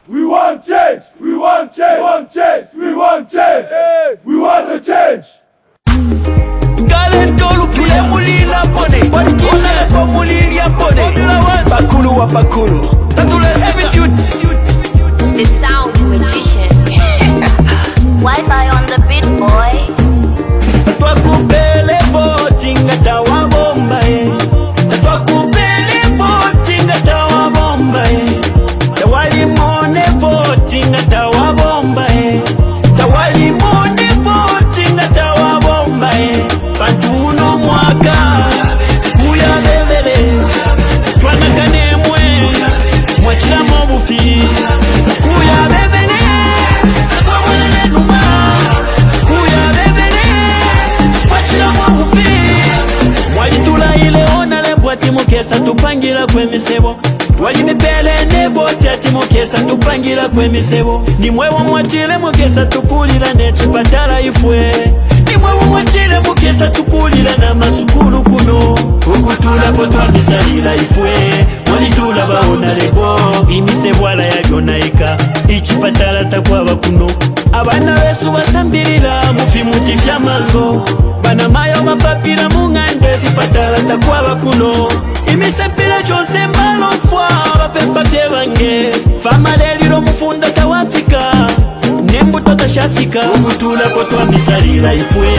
We want change. We want change. We want change. We want change. We want a change. The sound magician. Wi-Fi on the beat, boy. Twakupele voting atawa bomba Twakupele voting atawa bomba Tawali mone voting atawa bomba Tawali mone voting atawa bomba Patuno mwaka kuya bebele Twanakane mwe mwachila mobufi kuya bebele Akwamwele numa kuya bebele Mwalitula ile ona lembwa timukesa tupangira kwemisebo Walimepele nevoti atimukesa tupangira kwemisebo Nimwewo mwatile mukesa tupulila nechipatala ifwe Nimwewo mwatile mukesa tupulila na masukulu kuno Ukutula potwa misalila ifwe Mwalitula baona lebo Imisebwala ya jonaika Ichipatala takwaba kuno Abana besu basambilila mufi mutifya mango Bana mayo mapapila mungande zipatala takwaba kuno Imisepila chose malofwa bapepa tebange Fama lelilo mufunda tawafika Nembuto tashafika Ukutula potwa misalila ifwe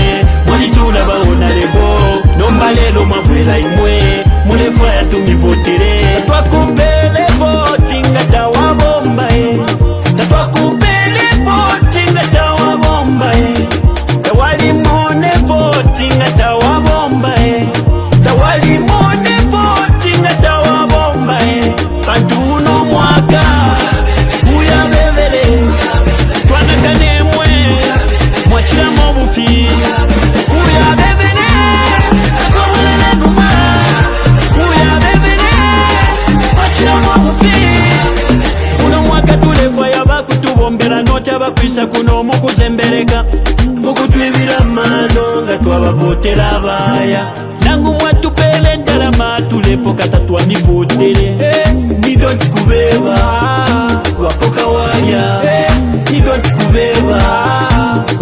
Mwalitula baona lebo Nomba lelo mabwela imwe Mulefwa ya tumivotele Twakupele voting atawa bomba Twakupele voting atawa bomba Tawali mone voting atawa bomba Tawali mone voting atawa bomba Pantuno mwaka kuya bebele Twanakane mwe mwachila mobufi kuya bebele Akwamwele numa kuya bebele mwachila mobufi Kuno mwaka tulefwa yabakutubombera nota bakwisa kuno mukuzembereka Mukutwibira mano nga twabavotera abaya Nangu mwatupele ndalama tulepo katatwa mivotele Nidonti kubeba wapoka waya Nidonti kubeba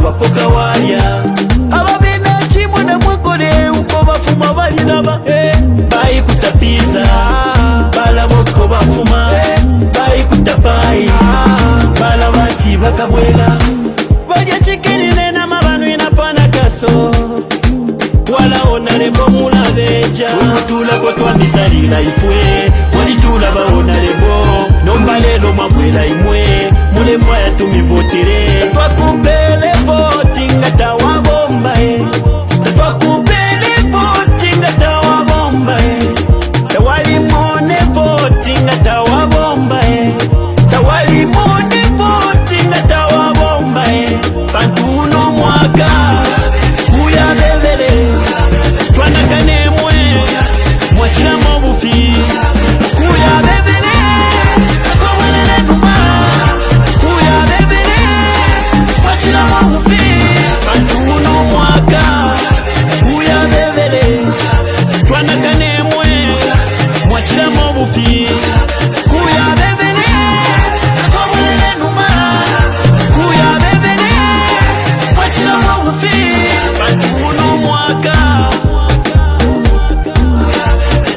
wapoka waya Ababina chimwe na mwekole uko bafuma balinaba Bayi kutapiza bala boko bafuma Bayi kutapai bala bati bakabwela Baja chikini nena mabanu inapana kaso Wala onalebo mulabeja Ukutula potwa misalila ifwe Walitula baonalebo Nomba lelo mabwela imwe Mulefwa ya tumivotele Twakupele voting atawa bomba Twakupele voting atawa bomba Tawali mone voting atawa bomba Tawali mone voting atawa bomba Pantuno mwaka kuya bebele Twanakane mwe mwachila mobufi kuya bebele Akwamwele numa kuya bebele mwachila mobufi Pantuno mwaka kuya bebele Twanakane mwe mwachila mobufi kuya bebele Akwamwele numa kuya bebele mwachila mobufi Pantuno mwaka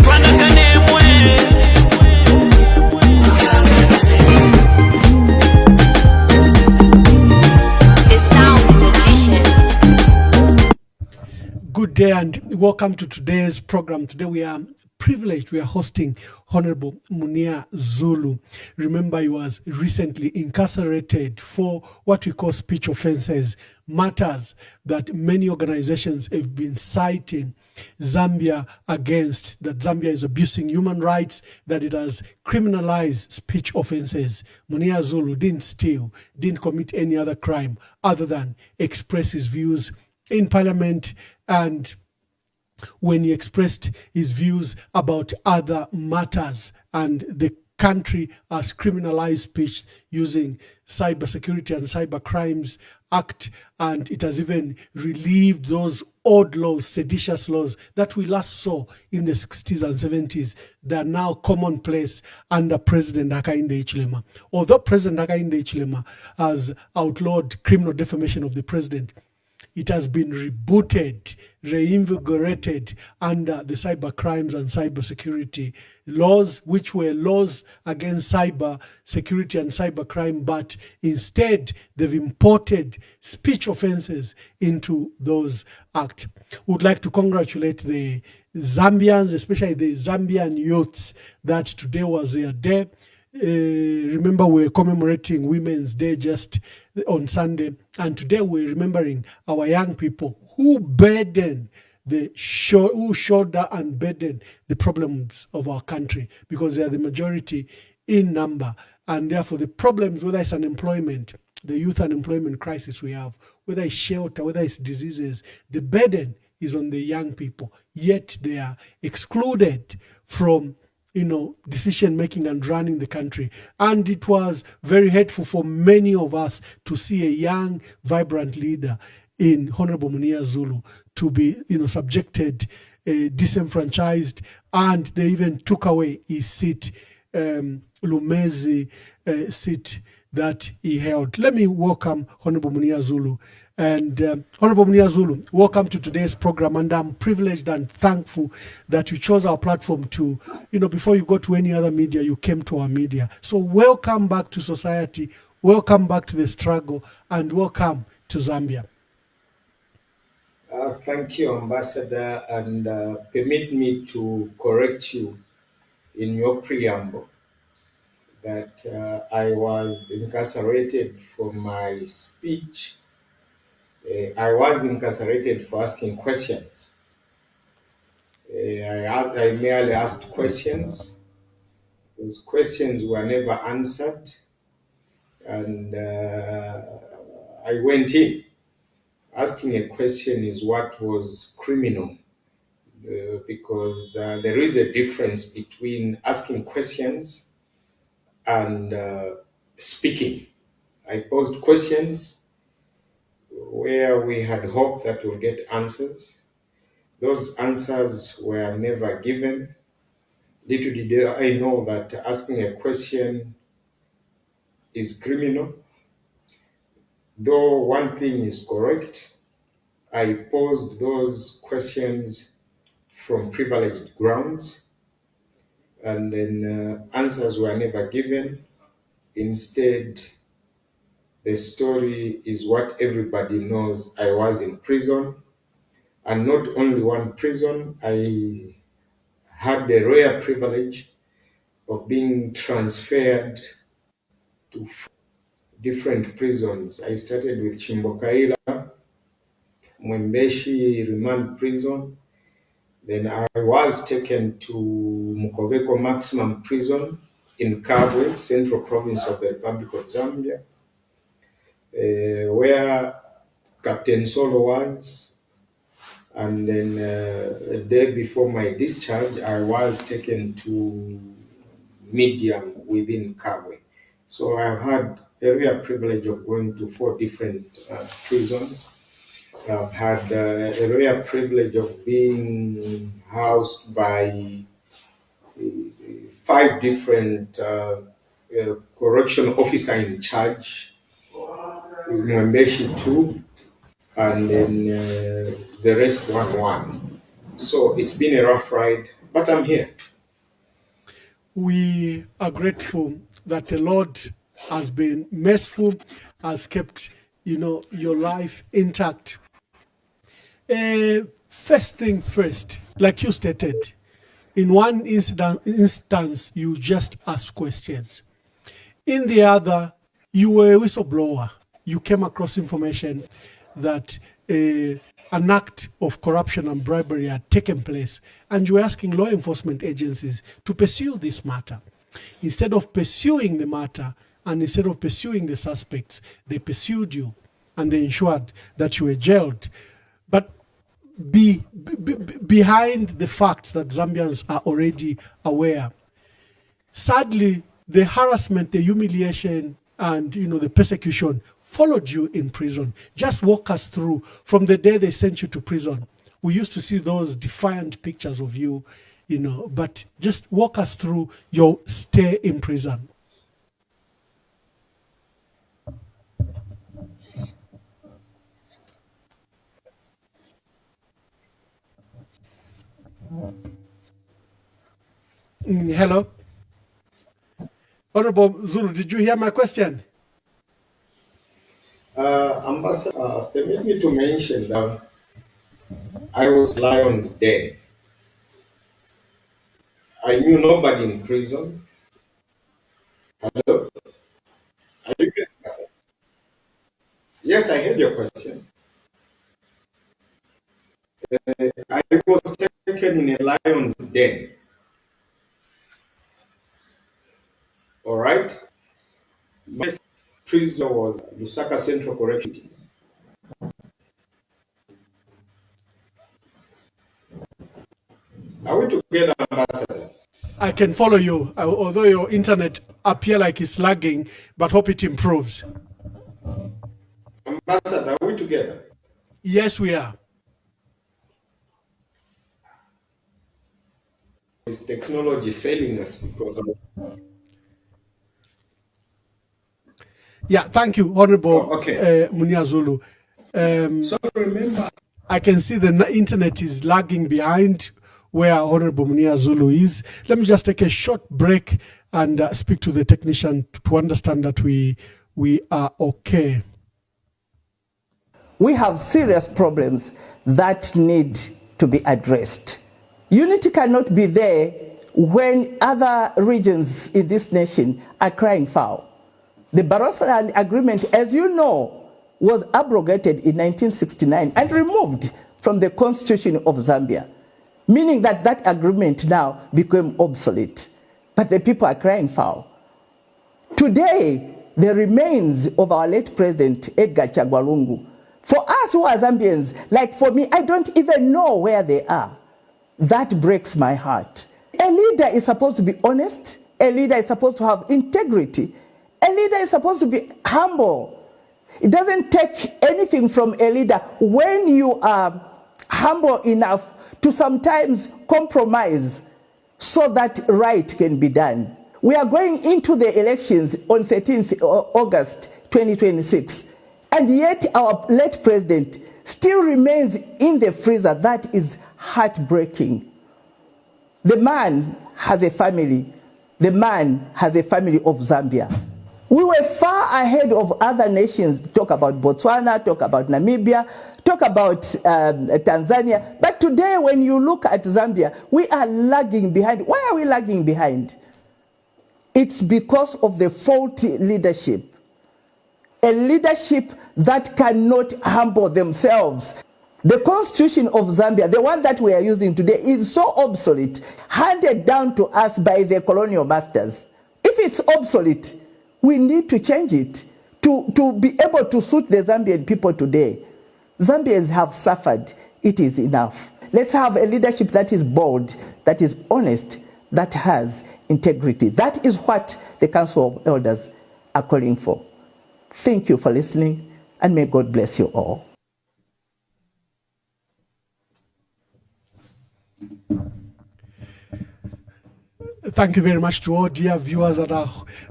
Twanakane mwe The sound magician. Good day and welcome to today's program. Today we are privileged. We are hosting Honorable Munir Zulu. Remember, he was recently incarcerated for what we call speech offenses, matters that many organizations have been citing Zambia against, that Zambia is abusing human rights, that it has criminalized speech offenses. Munir Zulu didn't steal, didn't commit any other crime other than express his views in parliament, and when he expressed his views about other matters, and the country has criminalized speech using cybersecurity and cyber crimes act, and it has even relieved those odd laws, seditious laws that we last saw in the 60s and 70s. They are now commonplace under President Hakainde Hichilema. Although President Hakainde Hichilema has outlawed criminal defamation of the president, it has been rebooted, reinvigorated under the cyber crimes and cyber security laws, which were laws against cyber security and cyber crime, but instead they've imported speech offenses into those acts. Would like to congratulate the Zambians, especially the Zambian youths, that today was their day. Remember, we're commemorating Women's Day just on Sunday, and today we're remembering our young people who burden who shoulder and burden the problems of our country, because they are the majority in number, and therefore the problems, whether it's unemployment, the youth unemployment crisis we have, whether it's shelter, whether it's diseases, the burden is on the young people, yet they are excluded from decision making and running the country. And it was very hurtful for many of us to see a young, vibrant leader in Honorable Munir Zulu to be, subjected, disenfranchised, and they even took away his seat, Lumezi seat that he held. Let me welcome Honorable Munir Zulu. And Honorable Munir Zulu, welcome to today's program. And I'm privileged and thankful that you chose our platform to, before you go to any other media, you came to our media. So welcome back to society, welcome back to the struggle, and welcome to Zambia. Thank you, Ambassador, and permit me to correct you in your preamble that I was incarcerated for my speech. I was incarcerated for asking questions. I merely asked questions. Those questions were never answered, and I went in. Asking a question is what was criminal, because there is a difference between asking questions and speaking. I posed questions where we had hoped that we'll get answers. Those answers were never given. Little did I know that asking a question is criminal. Though one thing is correct, I posed those questions from privileged grounds, and then answers were never given. Instead, the story is what everybody knows. I was in prison, and not only one prison. I had the rare privilege of being transferred to different prisons. I started with Chimbokaila, Mwembeshi Remand Prison. Then I was taken to Mukoveko Maximum Prison in Kabwe, Central Province of the Republic of Zambia, where Captain Solo was. And then a day before my discharge, I was taken to Medium within Kabwe. So I've had a real privilege of going to 4 different prisons. I've had a rare privilege of being housed by 5 different correction officer in charge, Mwembeshi 2, and then the rest 1. So it's been a rough ride, but I'm here. We are grateful that the Lord has been merciful, has kept, your life intact. First thing first, like you stated, in one instance, you just asked questions. In the other, you were a whistleblower. You came across information that an act of corruption and bribery had taken place, and you were asking law enforcement agencies to pursue this matter. Instead of pursuing the matter, and instead of pursuing the suspects, they pursued you, and they ensured that you were jailed. But behind the facts that Zambians are already aware, sadly, the harassment, the humiliation, and the persecution followed you in prison. Just walk us through from the day they sent you to prison. We used to see those defiant pictures of you, but just walk us through your stay in prison. Hello? Honorable Zulu, did you hear my question? Ambassador, permit me to mention that I was Lion's Den. I knew nobody in prison. Hello? Are you getting me? Yes, I heard your question. I was taken in a lion's den. All right? My prison was Lusaka Central Correction. Are we together, Ambassador? I can follow you, although your internet appear like it's lagging, but hope it improves. Ambassador, are we together? Yes, we are. Is technology failing us because of... Yeah, thank you, Honorable Munir Zulu. So remember, I can see the internet is lagging behind where Honorable Munir Zulu is. Let me just take a short break and speak to the technician to understand that we are okay. We have serious problems that need to be addressed. Unity cannot be there when other regions in this nation are crying foul. The Barroso Agreement, as you know, was abrogated in 1969 and removed from the Constitution of Zambia, meaning that that agreement now became obsolete. But the people are crying foul. Today, the remains of our late President Edgar Chagwa Lungu, for us who are Zambians, like for me, I don't even know where they are. That breaks my heart. A leader is supposed to be honest. A leader is supposed to have integrity. A leader is supposed to be humble. It doesn't take anything from a leader when you are humble enough to sometimes compromise so that right can be done. We are going into the elections on 13th August 2026, and yet our late president still remains in the freezer. That is heartbreaking. The man has a family. The man has a family of Zambia. We were far ahead of other nations. Talk about Botswana, talk about Namibia, talk about Tanzania. But today, when you look at Zambia, we are lagging behind. Why are we lagging behind? It's because of the faulty leadership. A leadership that cannot humble themselves. The Constitution of Zambia, the one that we are using today, is so obsolete, handed down to us by the colonial masters. If it's obsolete, we need to change it to be able to suit the Zambian people today. Zambians have suffered. It is enough. Let's have a leadership that is bold, that is honest, that has integrity. That is what the Council of Elders are calling for. Thank you for listening, and may God bless you all. Thank you very much to all dear viewers that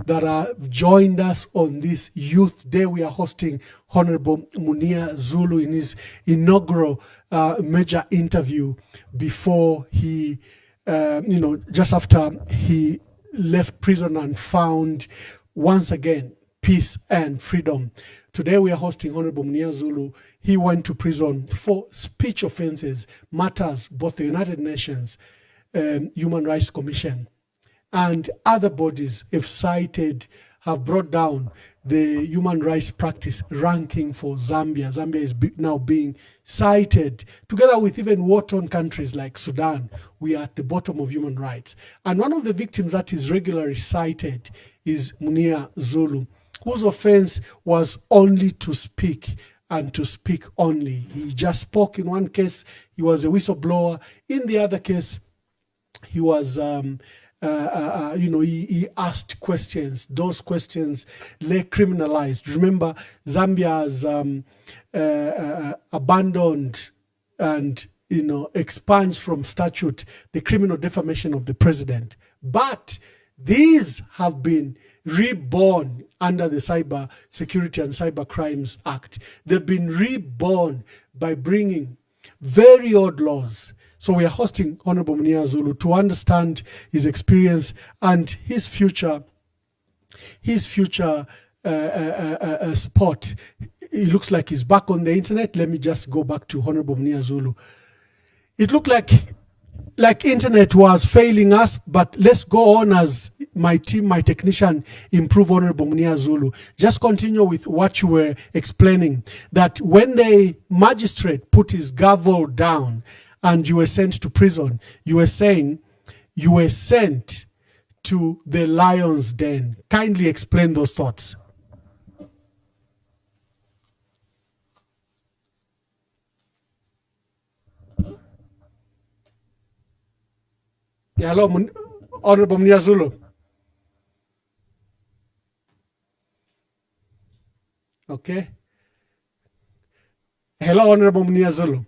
have joined us on this Youth Day. We are hosting Honorable Munir Zulu in his inaugural major interview before he, just after he left prison and found once again peace and freedom. Today we are hosting Honorable Munir Zulu. He went to prison for speech offenses, matters both the United Nations, Human Rights Commission, and other bodies have brought down the human rights practice ranking for Zambia. Zambia is now being cited, together with even war-torn countries like Sudan. We are at the bottom of human rights. And one of the victims that is regularly cited is Munir Zulu, whose offense was only to speak and to speak only. He just spoke. In one case, he was a whistleblower. In the other case, he was he asked questions. Those questions lay criminalized. Remember, Zambia has abandoned and expunged from statute the criminal defamation of the president. But these have been reborn under the Cyber Security and Cyber Crimes Act. They've been reborn by bringing very odd laws. So we are hosting Honorable Munir Zulu to understand his experience and his future spot. It looks like he's back on the internet. Let me just go back to Honorable Munir Zulu. It looked like internet was failing us, but let's go on as my technician, improve Honorable Munir Zulu. Just continue with what you were explaining, that when the magistrate put his gavel down and you were sent to prison, you were saying you were sent to the lion's den. Kindly explain those thoughts. Yeah, hello, Honorable Munir Zulu. Okay. Hello, Honorable Munir Zulu.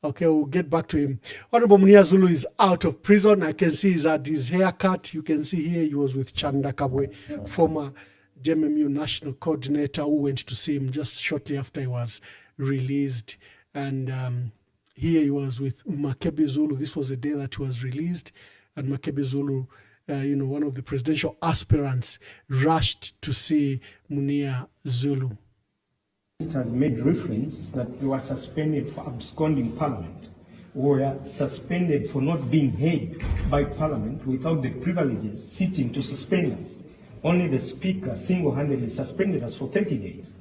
Okay, we'll get back to him. Honorable Munir Zulu is out of prison. I can see he's had his haircut. You can see here he was with Chanda Kabwe, former JMMU national coordinator, who went to see him just shortly after he was released. And here he was with Makebe Zulu. This was the day that he was released. And Makebe Zulu, one of the presidential aspirants, rushed to see Munir Zulu. Has made reference that they were suspended for absconding Parliament, or suspended for not being heard by Parliament without the privileges sitting to suspend us. Only the Speaker single-handedly suspended us for 30 days.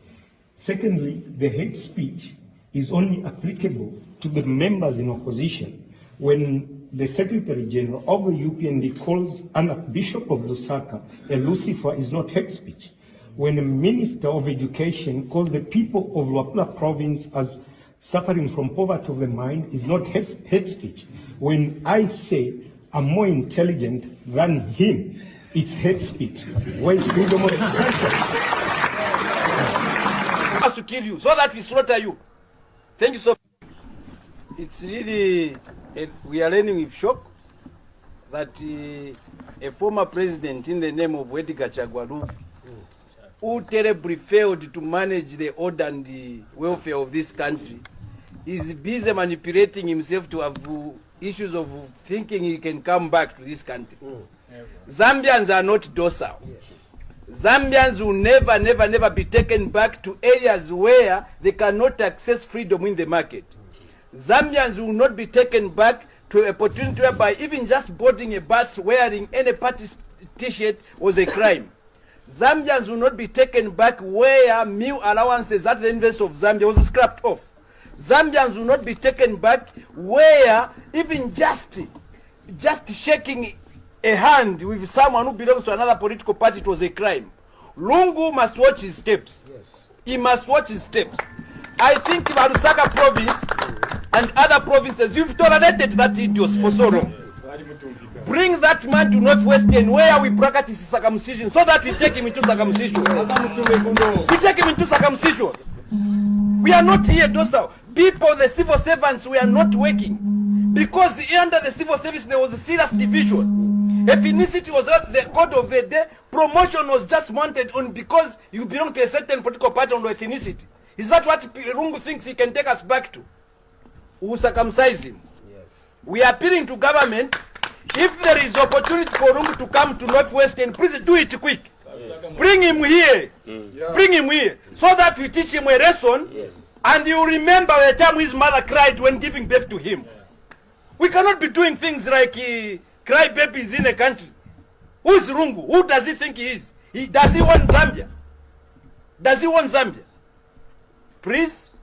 Secondly, the hate speech is only applicable to the members in opposition when the Secretary General of the UPND calls an Bishop of Lusaka a Lucifer is not hate speech. When a Minister of Education calls the people of Luapula province as suffering from poverty of the mind is not hate speech. When I say I'm more intelligent than him, it's hate speech. Where is freedom of expression? Has to kill you so that we slaughter you. Thank you so much. It's really, we are learning with shock that a former president in the name of Edgar Chagwalu, who terribly failed to manage the order and the welfare of this country, is busy manipulating himself to have issues of thinking he can come back to this country. Zambians are not docile. Zambians will never be taken back to areas where they cannot access freedom in the market. Zambians will not be taken back to an opportunity whereby even just boarding a bus wearing any party t-shirt was a crime. Zambians will not be taken back where meal allowances at the University of Zambia was scrapped off. Zambians will not be taken back where even just shaking a hand with someone who belongs to another political party it was a crime. Lungu must watch his steps. Yes. He must watch his steps. I think Lusaka province and other provinces, you've tolerated that idiot for so long. Bring that man to Northwestern where we practice circumcision so that we take him into circumcision. We take him into circumcision. We are not here docile. People, the civil servants, we are not working. Because under the civil service there was a serious division. Ethnicity was the code of the day. Promotion was just wanted on because you belong to a certain political party on ethnicity. Is that what Rungu thinks he can take us back to? We will circumcise him. Yes. We are appealing to government. If there is opportunity for Rungu to come to Northwestern, please do it quick. Yes. Bring him here. Yeah. Bring him here. So that we teach him a lesson. Yes. And he will remember the time his mother cried when giving birth to him. Yes. We cannot be doing things like cry babies in a country. Who is Rungu? Who does he think he is? Does he want Zambia? Does he want Zambia? Please,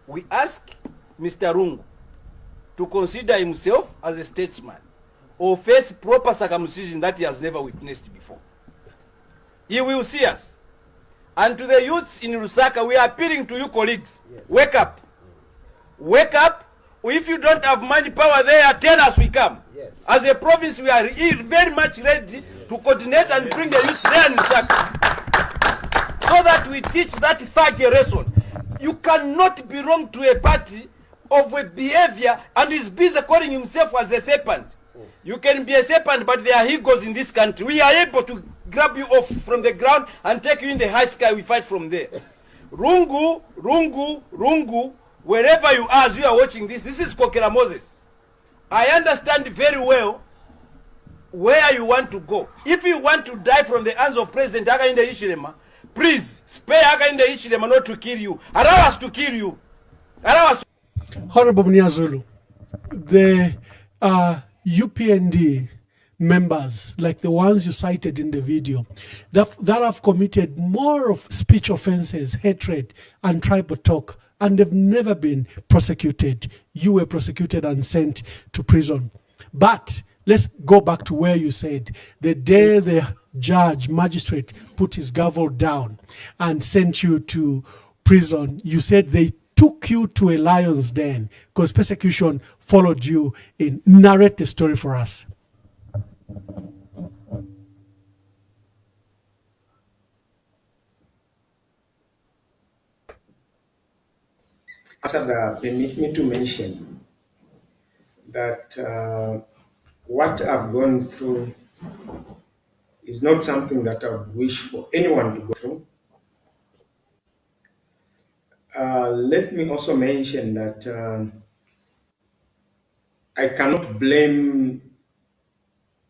we ask Mr. Rungu to consider himself as a statesman or face proper circumcision that he has never witnessed before. He will see us. And to the youths in Lusaka, we are appealing to you colleagues. Yes. Wake up. Wake up If you don't have money power there, tell us, we come. Yes. As a province, we are very much ready to coordinate and bring the youth there in Saka, so that we teach that third lesson. You cannot belong to a party of a behavior and is busy calling himself as a serpent. You can be a serpent, but there are egos in this country. We are able to grab you off from the ground and take you in the high sky. We fight from there. Rungu, Rungu, Rungu, wherever you are as you are watching this, this is Kokera Moses. I understand very well where you want to go. If you want to die from the hands of President Hakainde Hichilema, please spare Hakainde Hichilema not to kill you. Allow us to kill you. Allow us to... Honorable Munir Zulu, the UPND members, like the ones you cited in the video, that have committed more of speech offenses, hatred, and tribal talk, and they've never been prosecuted. You were prosecuted and sent to prison. But let's go back to where you said the day the magistrate put his gavel down and sent you to prison, you said they took you to a lion's den because persecution followed you in. Narrate the story for us. Permit me to mention that what I've gone through is not something that I would wish for anyone to go through. Let me also mention that I cannot blame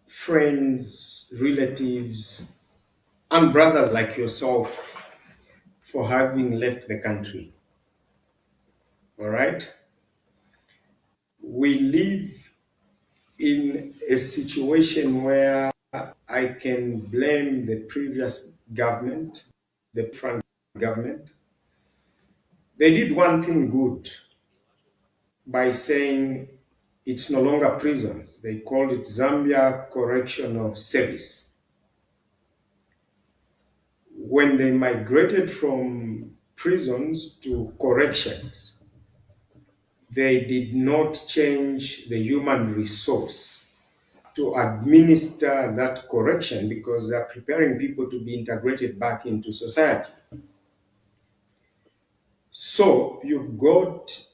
friends, relatives, and brothers like yourself for having left the country. All right? We live in a situation where I can blame the previous government, the front government. They did one thing good by saying it's no longer prisons. They called it Zambia Correctional Service. When they migrated from prisons to corrections, they did not change the human resource to administer that correction because they're preparing people to be integrated back into society. So you've got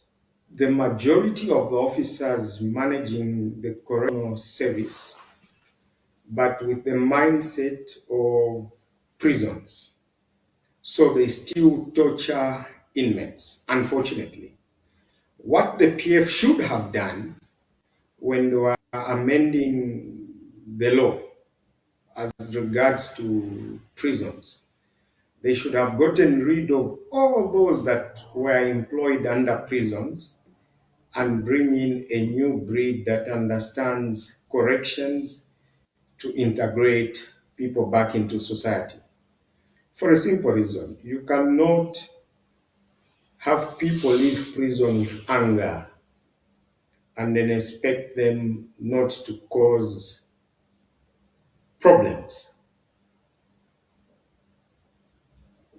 the majority of the officers managing the correctional service, but with the mindset of prisons. So they still torture inmates, unfortunately. What the PF should have done when they were amending the law as regards to prisons, they should have gotten rid of all those that were employed under prisons and bring in a new breed that understands corrections to integrate people back into society. For a simple reason, you cannot have people leave prison with anger and then expect them not to cause problems.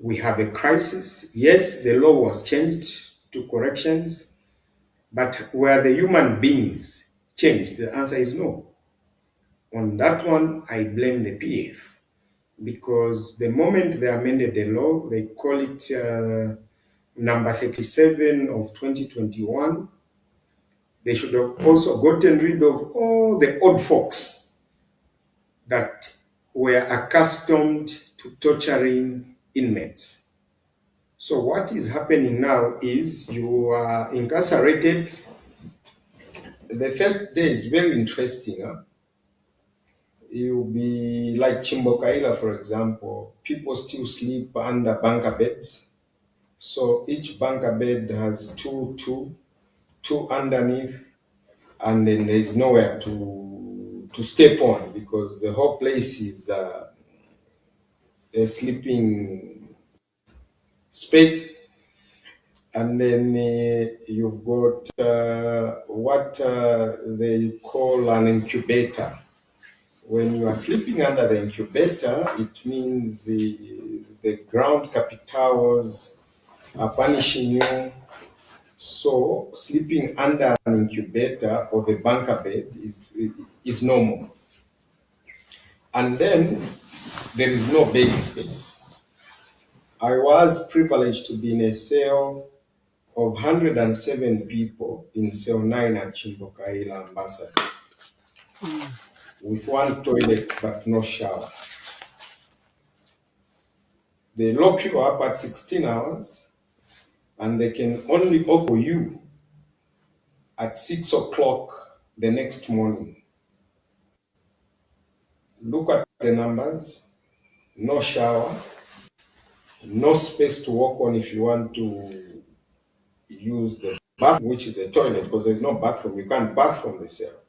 We have a crisis. Yes, the law was changed to corrections, but were the human beings changed? The answer is no. On that one, I blame the PF, because the moment they amended the law, they call it number 37 of 2021, they should have also gotten rid of all the old folks that were accustomed to torturing inmates. So what is happening now is you are incarcerated. The first day is very interesting. You'll be like Chimbokaila, for example. People still sleep under bunker beds. So each bunker bed has two underneath, and then there's nowhere to step on because the whole place is a sleeping space. And then you've got what they call an incubator. When you are sleeping under the incubator, it means the ground capitals are punishing you So sleeping under an incubator or the bunker bed is normal. And then there is no bed space. I was privileged to be in a cell of 107 people in cell 9 at Chimbokaila Ambassador, with one toilet but no shower. They lock you up at 16 hours and they can only open you at 6 o'clock the next morning. Look at the numbers: no shower, no space to walk on if you want to use the bathroom, which is a toilet, because there's no bathroom. You can't bath from the cell.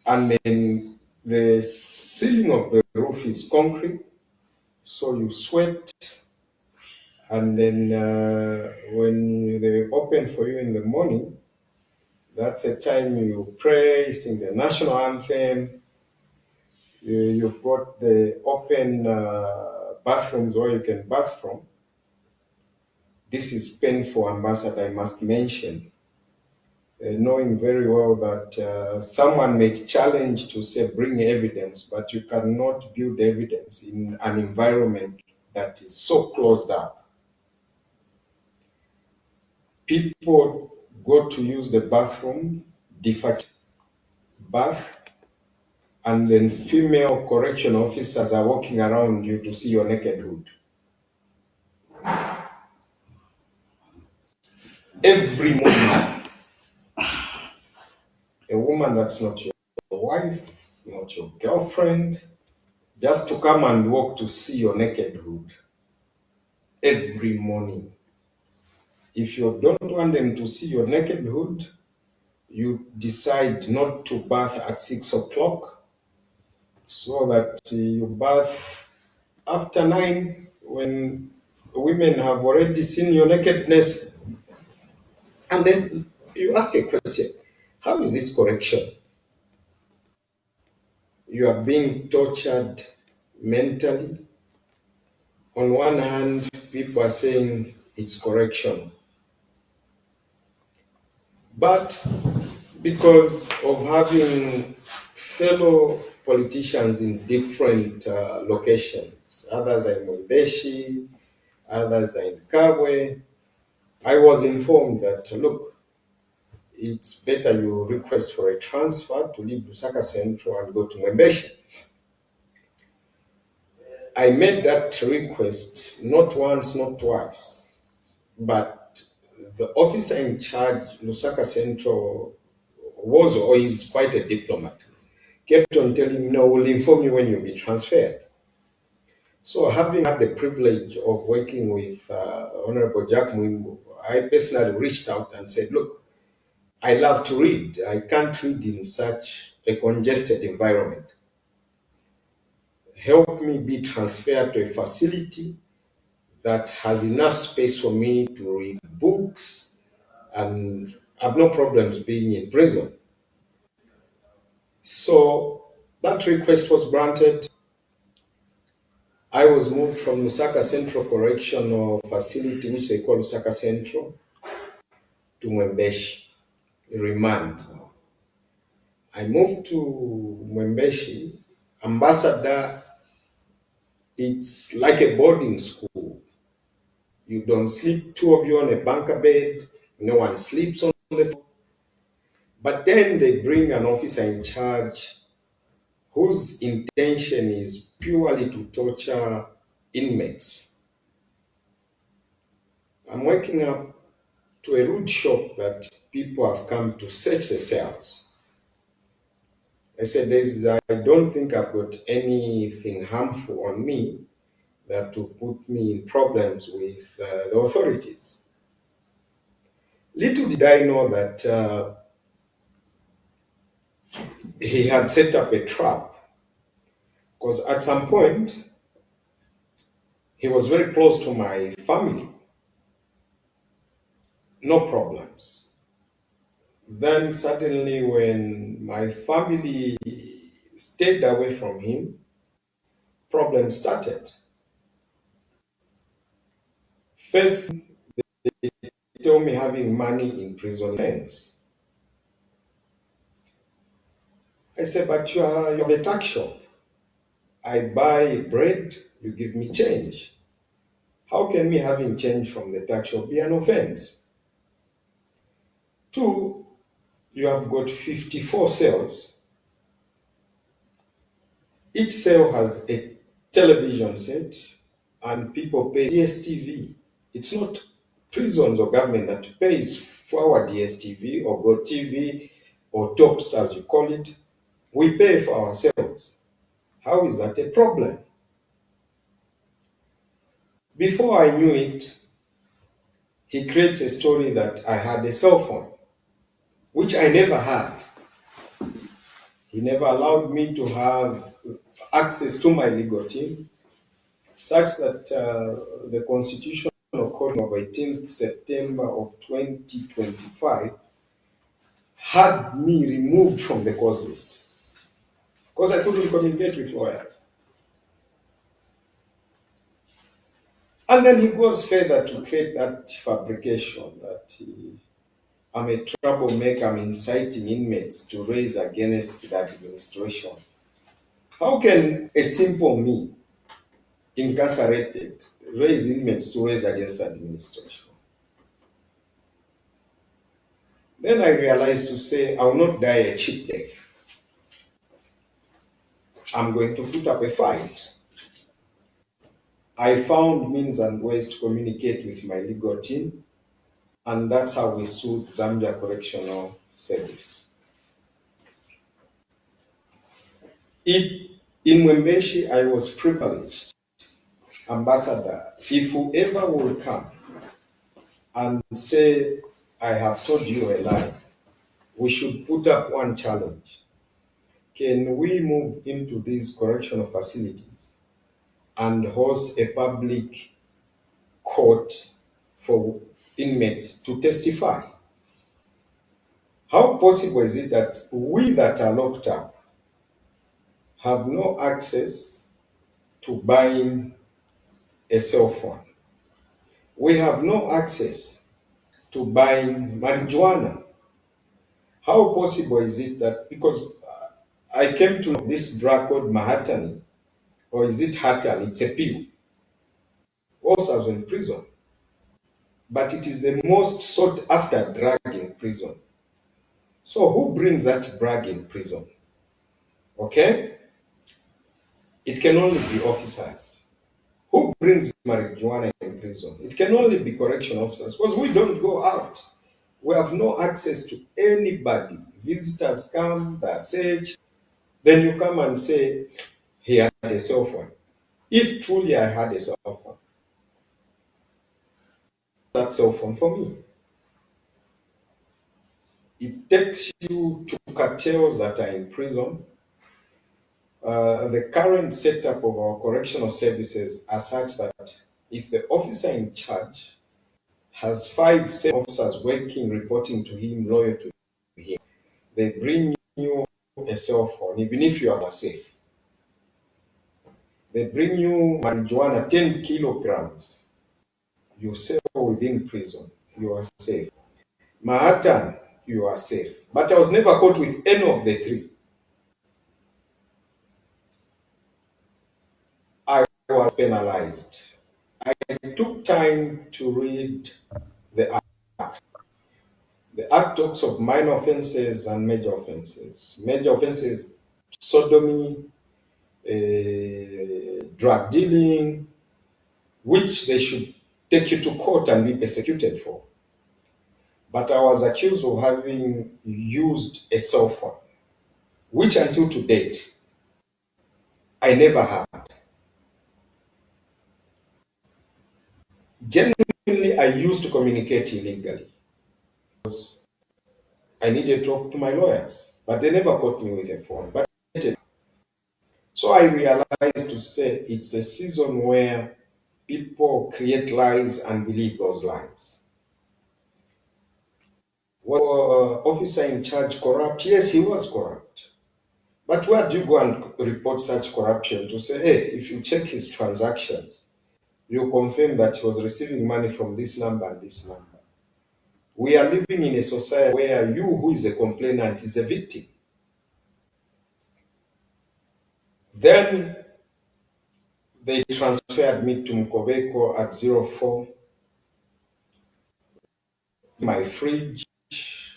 And then the ceiling of the roof is concrete, so you sweat. And then when they open for you in the morning, that's the time you pray, sing the national anthem. You've got the open bathrooms where you can bath from. This is painful, Ambassador, I must mention, knowing very well that someone may challenge to say bring evidence, but you cannot build evidence in an environment that is so closed up. People go to use the bathroom, defect, bath, and then female correction officers are walking around you to see your nakedhood. Every morning, a woman that's not your wife, not your girlfriend, just to come and walk to see your nakedhood. Every morning. If you don't want them to see your nakedhood, you decide not to bath at 6 o'clock, so that you bath after 9 when women have already seen your nakedness. And then you ask a question: how is this correction? You are being tortured mentally. On one hand, people are saying it's correction. But because of having fellow politicians in different locations, others are in Mwembeshi, others are in Kabwe, I was informed that, look, it's better you request for a transfer to leave Lusaka Central and go to Mwembeshi. I made that request not once, not twice, but the officer in charge, Lusaka Central, was or is quite a diplomat, kept on telling me, no, we'll inform you when you'll be transferred. So having had the privilege of working with Honorable Jack Mwimbu, I personally reached out and said, look, I love to read. I can't read in such a congested environment. Help me be transferred to a facility that has enough space for me to read books and have no problems being in prison. So that request was granted. I was moved from Lusaka Central Correctional Facility, which they call Lusaka Central, to Mwembeshi, remand. I moved to Mwembeshi. Ambassador, it's like a boarding school. You don't sleep, two of you on a bunker bed, no one sleeps on the floor. But then they bring an officer in charge whose intention is purely to torture inmates. I'm waking up to a rude shock that people have come to search the cells. I said, I don't think I've got anything harmful on me that will put me in problems with the authorities. Little did I know that he had set up a trap, because at some point, he was very close to my family. No problems. Then suddenly, when my family stayed away from him, problems started. First, tell me having money in prison ends. I said, but you have a tuck shop. I buy bread, you give me change. How can me having change from the tuck shop be an offense? 2, you have got 54 cells. Each cell has a television set and people pay DSTV. It's not prisons or government that pays for our DSTV or Go TV or Tops as you call it. We pay for ourselves. How is that a problem? Before I knew it, he creates a story that I had a cell phone, which I never had. He never allowed me to have access to my legal team, such that the Constitutional Code of 18th September of 2025 had me removed from the cause list because I couldn't communicate with lawyers. And then he goes further to create that fabrication that I'm a troublemaker, I'm inciting inmates to raise against the administration. How can a simple me, incarcerated, raise inmates to raise against the administration? Then I realized to say, I will not die a cheap death. I'm going to put up a fight. I found means and ways to communicate with my legal team, and that's how we sued Zambia Correctional Service. In Mwembeshi, I was privileged. Ambassador, if whoever will come and say, I have told you a lie, we should put up one challenge. Can we move into these correctional facilities and host a public court for inmates to testify? How possible is it that we that are locked up have no access to buying a cell phone? We have no access to buying marijuana. How possible is it that, because I came to know this drug called Mahatani, or is it Hatan? It's a pill. Also, I was in prison. But it is the most sought after drug in prison. So who brings that drug in prison? Okay? It can only be officers. Who brings marijuana in prison? It can only be correction officers, because we don't go out. We have no access to anybody. Visitors come, they're searched. Then you come and say, he had a cell phone. If truly I had a cell phone, that cell phone for me. It takes you to cartels that are in prison. The current setup of our correctional services are such that if the officer in charge has 5 same officers working, reporting to him, loyal to him, they bring you a cell phone, even if you are safe. They bring you marijuana, 10 kilograms. You sell within prison, you are safe. Manhattan, you are safe. But I was never caught with any of the 3. I was penalized. I took time to read the Act. The Act talks of minor offenses and major offenses. Major offenses, sodomy, drug dealing, which they should take you to court and be persecuted for. But I was accused of having used a cell phone, which until to date, I never had. Genuinely, I used to communicate illegally. I needed to talk to my lawyers, but they never caught me with a phone. But so I realized to say it's a season where people create lies and believe those lies. Was officer in charge corrupt? Yes, he was corrupt. But where do you go and report such corruption to say, hey, if you check his transactions, you confirm that he was receiving money from this number and this number? We are living in a society where you, who is a complainant, is a victim. Then they transferred me to Mkobeko at 04, my fridge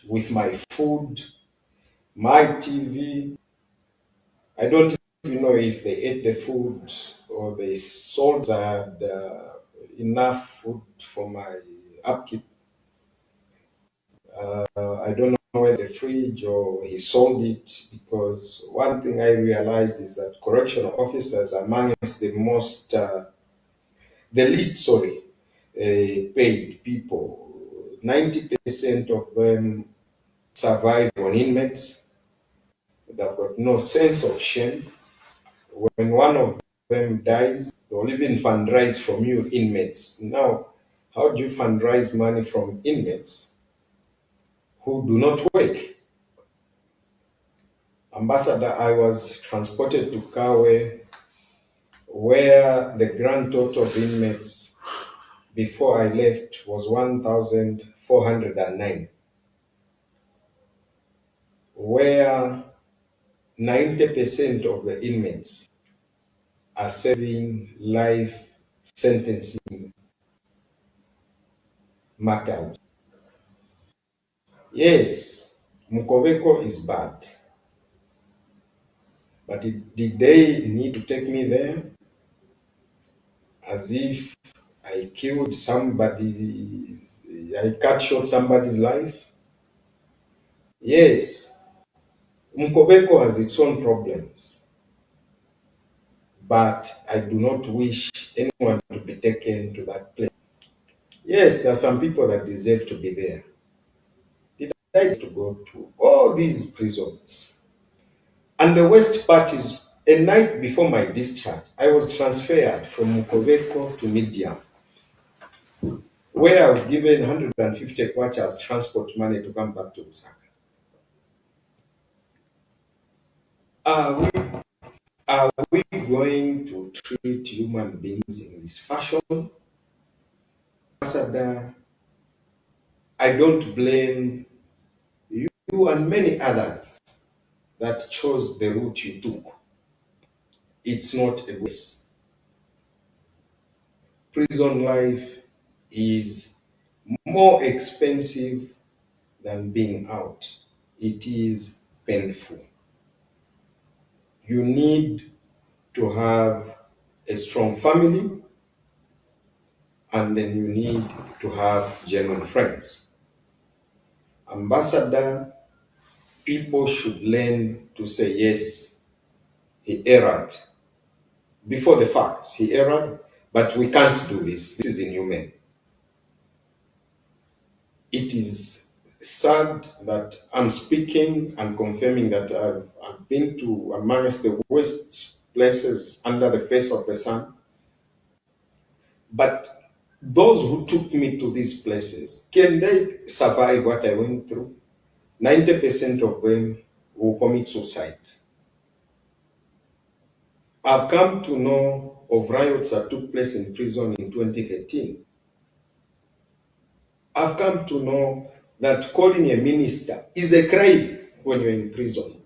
with my food, my TV. I don't even know if they ate the food or they sold enough food for my upkeep. I don't know where the fridge or he sold it, because one thing I realized is that correctional officers are amongst the least paid people. 90% of them survive on inmates. They've got no sense of shame. When one of them dies, they'll even fundraise from you inmates. Now, how do you fundraise money from inmates who do not work? Ambassador, I was transported to Kawe, where the grand total of inmates before I left was 1,409, where 90% of the inmates are serving life sentencing matters. Yes, Mukobeko is bad, but did they need to take me there as if I killed somebody, I cut short somebody's life? Yes, Mukobeko has its own problems, but I do not wish anyone to be taken to that place. Yes, there are some people that deserve to be there. Did I have to go to all these prisons? And the worst part is, a night before my discharge, I was transferred from Mukobeko to Midian, where I was given 150 kwacha as transport money to come back to Lusaka. Are we going to treat human beings in this fashion? Ambassador, I don't blame you and many others that chose the route you took. It's not a waste. Prison life is more expensive than being out. It is painful. You need to have a strong family, and then you need to have genuine friends. Ambassador, people should learn to say, yes, he erred. Before the facts, he erred, but we can't do this. This is inhuman. It is sad that I'm speaking and confirming that I've been to amongst the worst places under the face of the sun. But those who took me to these places, can they survive what I went through? 90% of them will commit suicide. I've come to know of riots that took place in prison in 2013. I've come to know that calling a minister is a crime when you're in prison.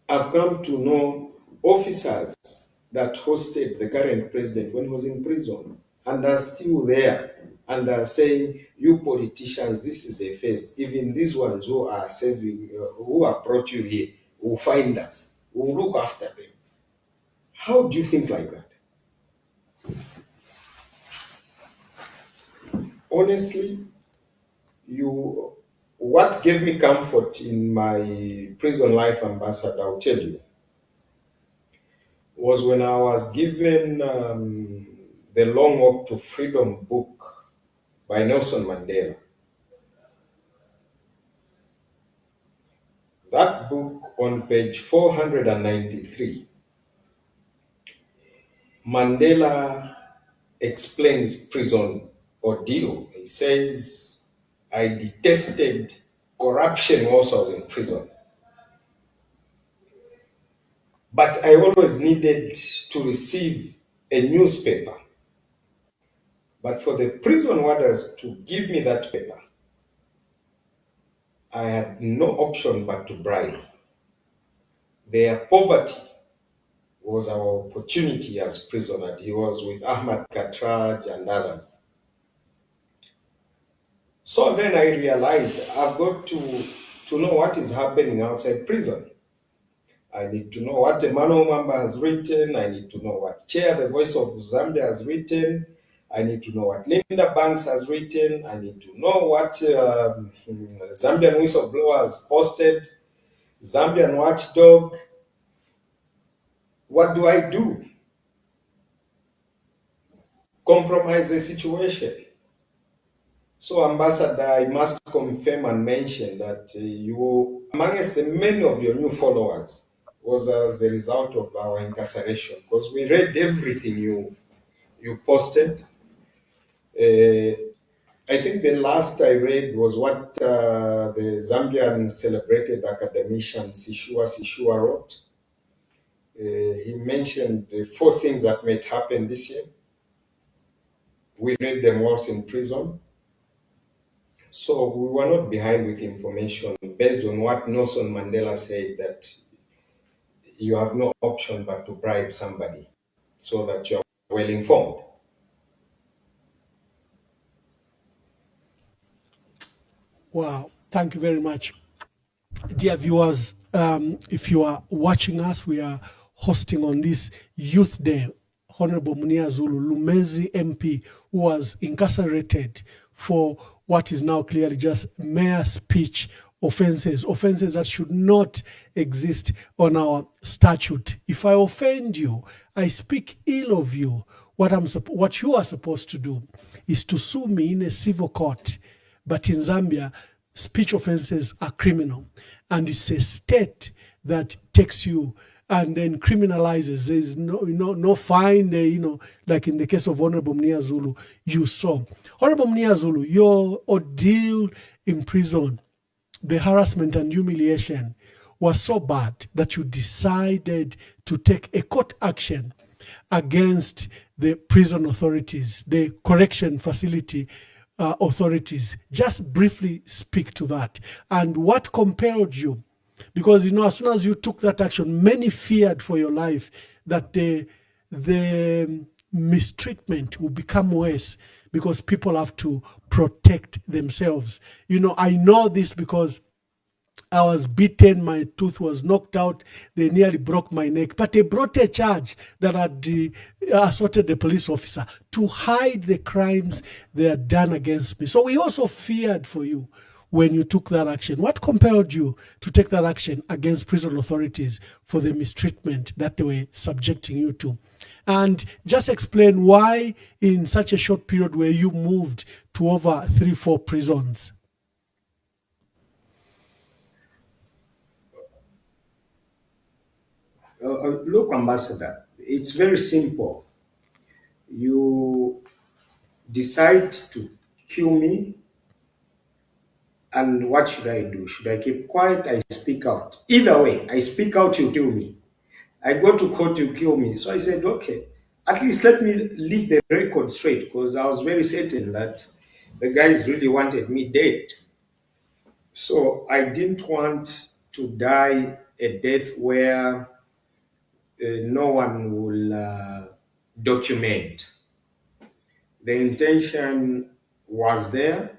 I've come to know officers that hosted the current president when he was in prison and are still there and are saying, you politicians, this is a face. Even these ones who are saving, who have brought you here, will find us, will look after them. How do you think like that? Honestly, what gave me comfort in my prison life, Ambassador, I'll tell you, was when I was given the Long Walk to Freedom book by Nelson Mandela. That book, on page 493, Mandela explains prison ordeal. He says, I detested corruption whilst I was in prison. But I always needed to receive a newspaper. But for the prison warders to give me that paper, I had no option but to bribe. Their poverty was our opportunity as prisoner. He was with Ahmad Katraj and others. So then I realized I've got to know what is happening outside prison. I need to know what Emmanuel Mamba has written. I need to know what Chair, the Voice of Zambia, has written. I need to know what Linda Banks has written. I need to know what Zambian Whistleblower has posted, Zambian Watchdog. What do I do? Compromise the situation. So, Ambassador, I must confirm and mention that you, amongst the many of your new followers, was as a result of our incarceration, because we read everything you posted. I think the last I read was what the Zambian celebrated academician Sishua wrote. He mentioned the 4 things that might happen this year. We read them whilst in prison. So we were not behind with information based on what Nelson Mandela said, that you have no option but to bribe somebody so that you're well informed. Wow, thank you very much. Dear viewers, if you are watching us, we are hosting on this Youth Day Honorable Munir Zulu, Lumezi MP, who was incarcerated for what is now clearly just mere speech offenses that should not exist on our statute. If I offend you, I speak ill of you. What you are supposed to do is to sue me in a civil court. But in Zambia, speech offenses are criminal, and it's a state that takes you and then criminalizes. There's no fine, like in the case of Honorable Munir Zulu, you saw. Honorable Munir Zulu, your ordeal in prison, the harassment and humiliation was so bad that you decided to take a court action against the prison authorities, the correction facility authorities. Just briefly speak to that. And what compelled you? Because, as soon as you took that action, many feared for your life that the mistreatment will become worse because people have to protect themselves. I know this because I was beaten, my tooth was knocked out, they nearly broke my neck. But they brought a charge that had assaulted the police officer to hide the crimes they had done against me. So we also feared for you when you took that action. What compelled you to take that action against prison authorities for the mistreatment that they were subjecting you to? And just explain why in such a short period where you moved to over 3-4 prisons. Look, Ambassador, it's very simple. You decide to kill me, and what should I do? Should I keep quiet? I speak out. Either way, I speak out, you kill me. I go to court, you kill me. So I said, okay, at least let me leave the record straight, because I was very certain that the guys really wanted me dead. So I didn't want to die a death where no one will document. The intention was there.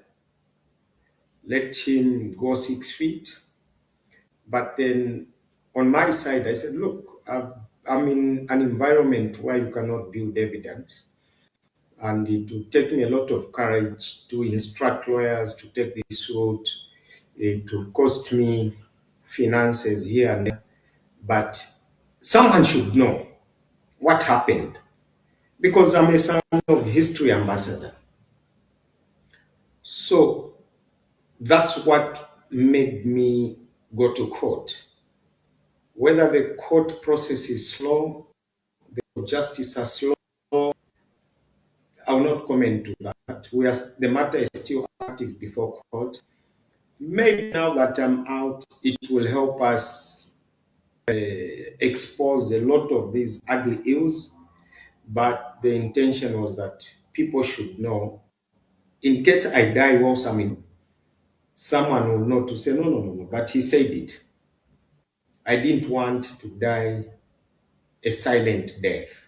Let him go 6 feet. But then on my side, I said, look, I'm in an environment where you cannot build evidence. And it will take me a lot of courage to instruct lawyers to take this route. It will cost me finances here and there. But someone should know what happened, because I'm a son of history, Ambassador. So that's what made me go to court. Whether the court process is slow, the justice is slow, I will not comment to that. The matter is still active before court. Maybe now that I'm out, it will help us expose a lot of these ugly ills. But the intention was that people should know, in case I die whilst I'm in, someone will know to say, no, no, no, no, but he said it. I didn't want to die a silent death.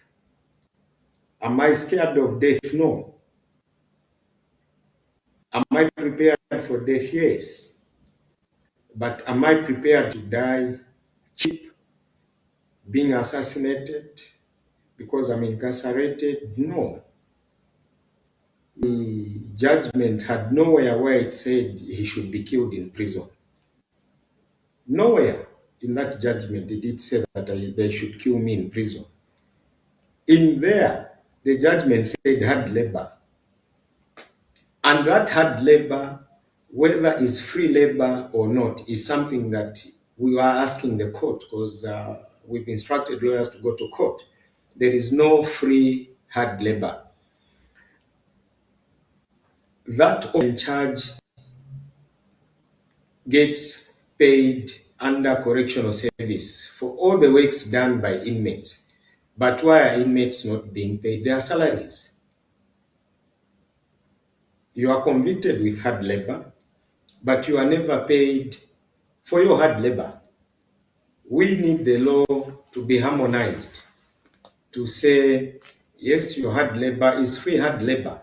Am I scared of death? No. Am I prepared for death? Yes. But am I prepared to die cheap, being assassinated because I'm incarcerated? No. The judgment had nowhere where it said he should be killed in prison. Nowhere in that judgment did it say that they should kill me in prison. In there, the judgment said hard labor. And that hard labor, whether it's free labor or not, is something that we are asking the court, because we've instructed lawyers to go to court. There is no free hard labor. That in charge gets paid under correctional service for all the works done by inmates. But why are inmates not being paid their salaries? You are convicted with hard labor, but you are never paid for your hard labor. We need the law to be harmonized, to say, yes, your hard labor is free hard labor,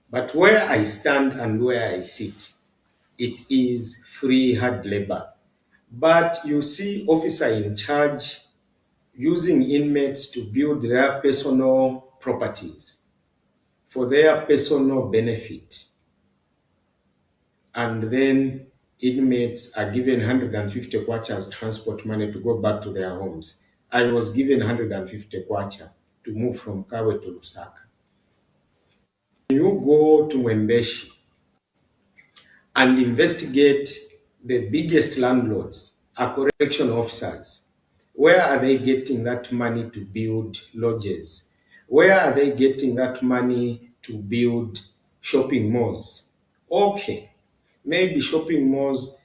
but where I stand and where I sit, it is free hard labor. But you see officer in charge using inmates to build their personal properties for their personal benefit. And then inmates are given 150 kwacha as transport money to go back to their homes. I was given 150 kwacha to move from Kawe to Lusaka. You go to Mwembeshi and investigate the biggest landlords, are correction officers. Where are they getting that money to build lodges? Where are they getting that money to build shopping malls? Okay, maybe shopping malls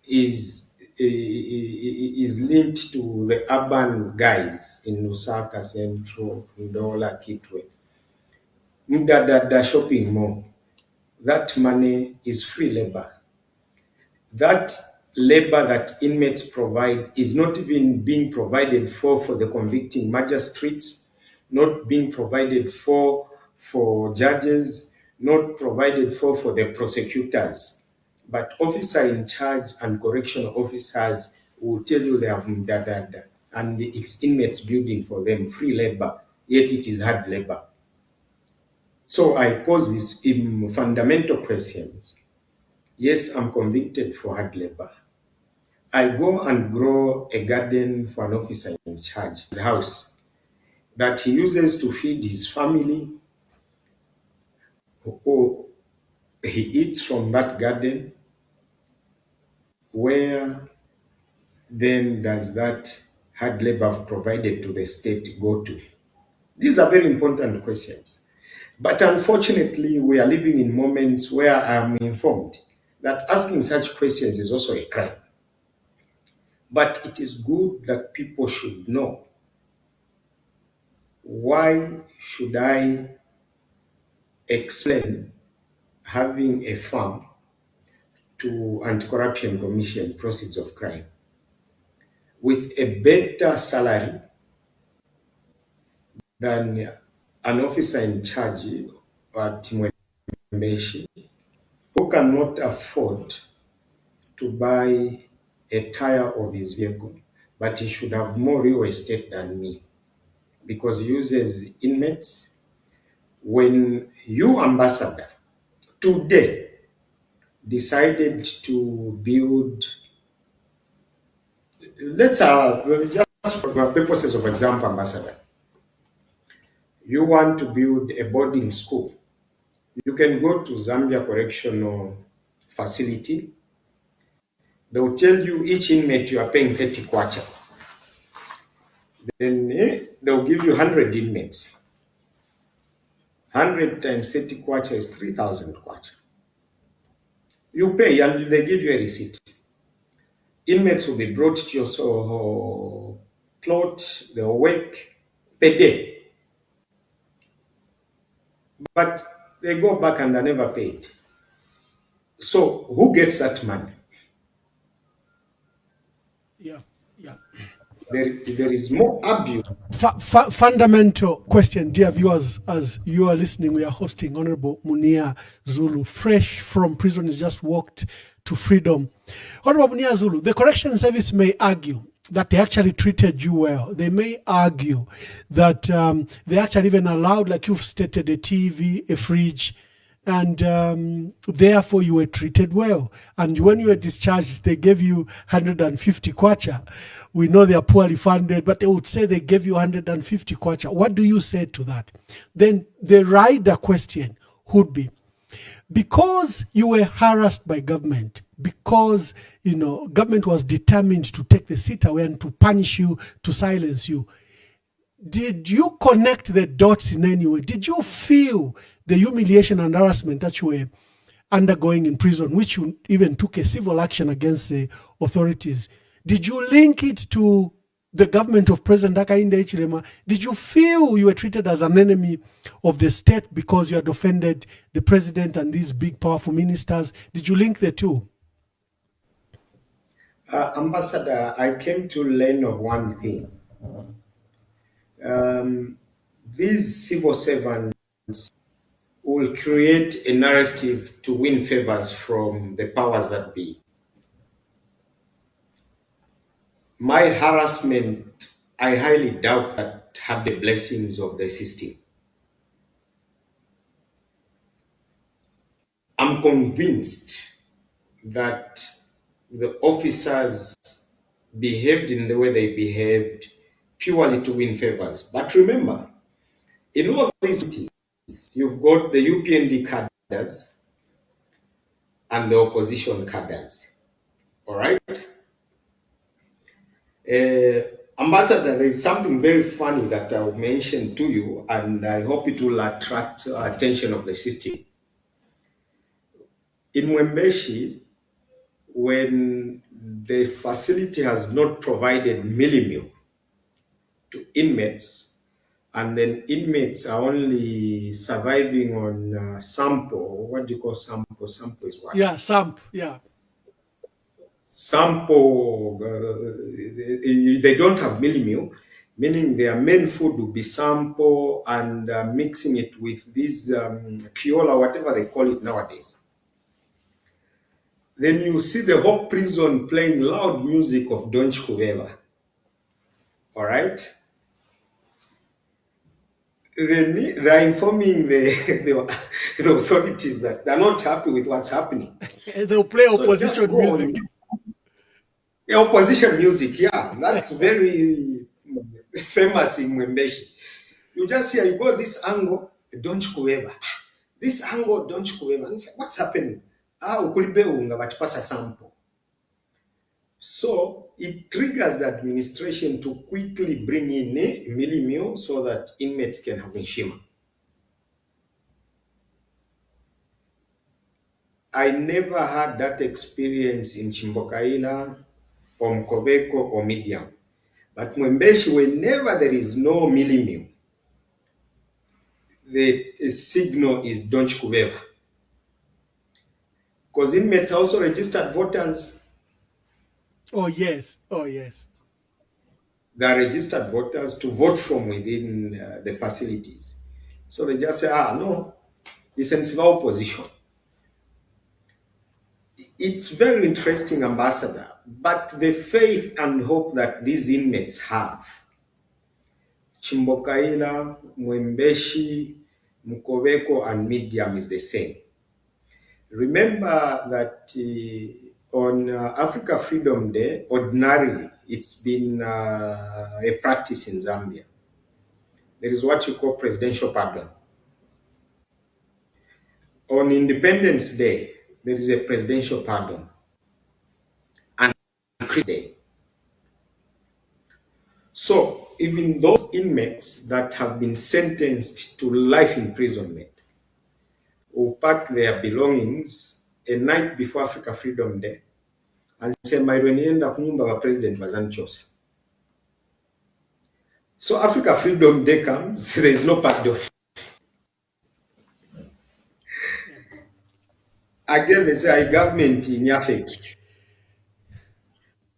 is linked to the urban guys in Lusaka, Central, Ndola, Kitwe. Mdadada shopping mall, that money is free labor. That labor that inmates provide is not even being provided for the convicting magistrates, not being provided for judges, not provided for the prosecutors. But officer in charge and correctional officers will tell you they have mdadada, and it's inmates building for them free labor, yet it is hard labor. So I pose these fundamental questions. Yes, I'm convicted for hard labor. I go and grow a garden for an officer in charge, his house, that he uses to feed his family, or he eats from that garden. Where then does that hard labor provided to the state go to? These are very important questions. But unfortunately, we are living in moments where I'm informed that asking such questions is also a crime. But it is good that people should know, why should I explain having a farm to Anti-Corruption Commission proceeds of crime with a better salary than an officer in charge at Mwembeshi who cannot afford to buy a tire of his vehicle, but he should have more real estate than me because he uses inmates. When you, ambassador, today decided to build, let's just for the purposes of example, ambassador, you want to build a boarding school, you can go to Zambia Correctional Facility. They will tell you each inmate you are paying 30 kwacha. Then they will give you 100 inmates. 100 times 30 kwacha is 3,000 kwacha. You pay and they give you a receipt. Inmates will be brought to your plot, they will work per day. but they go back and are never paid. So who gets that money? Yeah, yeah. There is more abuse. Fundamental question, dear viewers, as you are listening, we are hosting Honorable Munir Zulu, fresh from prison, he's just walked to freedom. Honorable Munir Zulu, the correction service may argue that they actually treated you well. They may argue that they actually even allowed, like you've stated, a TV, a fridge, and therefore you were treated well. And when you were discharged, they gave you 150 kwacha. We know they are poorly funded, but they would say they gave you 150 kwacha. What do you say to that? Then the rider question would be, because you were harassed by government, because government was determined to take the seat away and to punish you, to silence you, did you connect the dots in any way? Did you feel the humiliation and harassment that you were undergoing in prison, which you even took a civil action against the authorities? Did you link it to the government of President Hakainde Hichilema? Did you feel you were treated as an enemy of the state because you had offended the president and these big, powerful ministers? Did you link the two? Ambassador, I came to learn of one thing. These civil servants will create a narrative to win favors from the powers that be. My harassment, I highly doubt that had the blessings of the system. I'm convinced that the officers behaved in the way they behaved purely to win favors. But remember, in all these cities, you've got the UPND cadres and the opposition cadres. All right? Ambassador, there is something very funny that I'll mention to you, and I hope it will attract attention of the system. In Mwembeshi, when the facility has not provided meal to inmates, and then inmates are only surviving on sample. What do you call sample? Sample is what? Yeah, samp, yeah. Sample, they don't have meal, meaning their main food will be sample and mixing it with this kiola, whatever they call it nowadays. Then you see the whole prison playing loud music of Don Chikubeba. All right? They're informing the authorities that they're not happy with what's happening. They'll play opposition music. Opposition music, yeah. That's very famous in Mwembeshi. You just hear, you go this angle, don't Chikubeba. This angle, don't Chikubeba. What's happening? Ukulibe unga batipasa sample. So it triggers the administration to quickly bring in a meal so that inmates can have nshima. I never had that experience in Chimbokaila or Mkobeko or Medium. But Mwembeshi, whenever there is no meal, the signal is Don Chikubeba. Because inmates are also registered voters. Oh, yes. Oh, yes. They are registered voters to vote from within the facilities. So they just say, no, it's in civil opposition. It's very interesting, Ambassador, but the faith and hope that these inmates have, Chimbokaila, Mwembeshi, Mukobeko, and Medium is the same. Remember that on Africa Freedom Day, ordinarily, it's been a practice in Zambia. There is what you call presidential pardon. On Independence Day, there is a presidential pardon. And Christmas Day. So, even those inmates that have been sentenced to life imprisonment will pack their belongings a night before Africa Freedom Day and say, "Maironienda kunyumba wa president wazanchosa." So Africa Freedom Day comes, there is no pardon. Again, they say, I government in Yafek.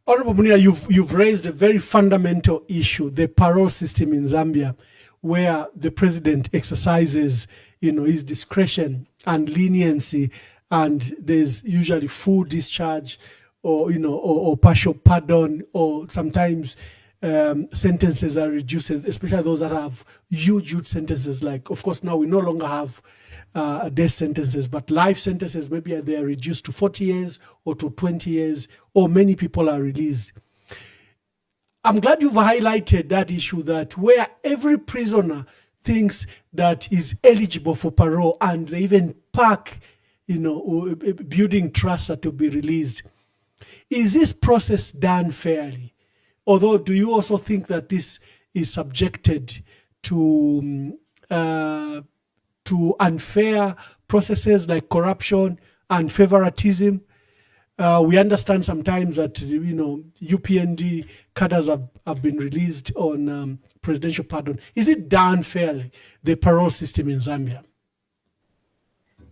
Honorable Munir, you've raised a very fundamental issue, the parole system in Zambia, where the president exercises, his discretion and leniency, and there's usually full discharge, or partial pardon, or sometimes sentences are reduced, especially those that have huge sentences. Like, of course, now we no longer have death sentences, but life sentences, maybe they are reduced to 40 years or to 20 years, or many people are released. I'm glad you've highlighted that issue, that where every prisoner thinks that is eligible for parole, and they even pack, building trust that will be released. Is this process done fairly? Although, do you also think that this is subjected to unfair processes like corruption and favoritism? We understand sometimes that, UPND cadres have been released on presidential pardon. Is it done fairly, the parole system in Zambia?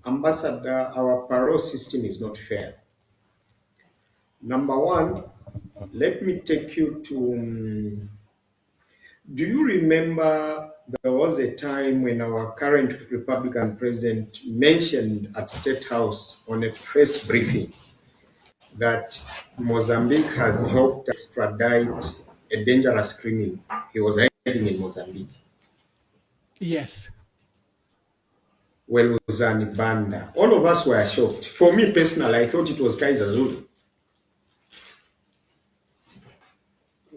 Ambassador, our parole system is not fair. Number one, let me take you to, do you remember there was a time when our current Republican president mentioned at State House on a press briefing that Mozambique has helped extradite a dangerous criminal. He was hiding in Mozambique. Yes. Weluzani Banda. All of us were shocked. For me personally, I thought it was Kaiser Zulu.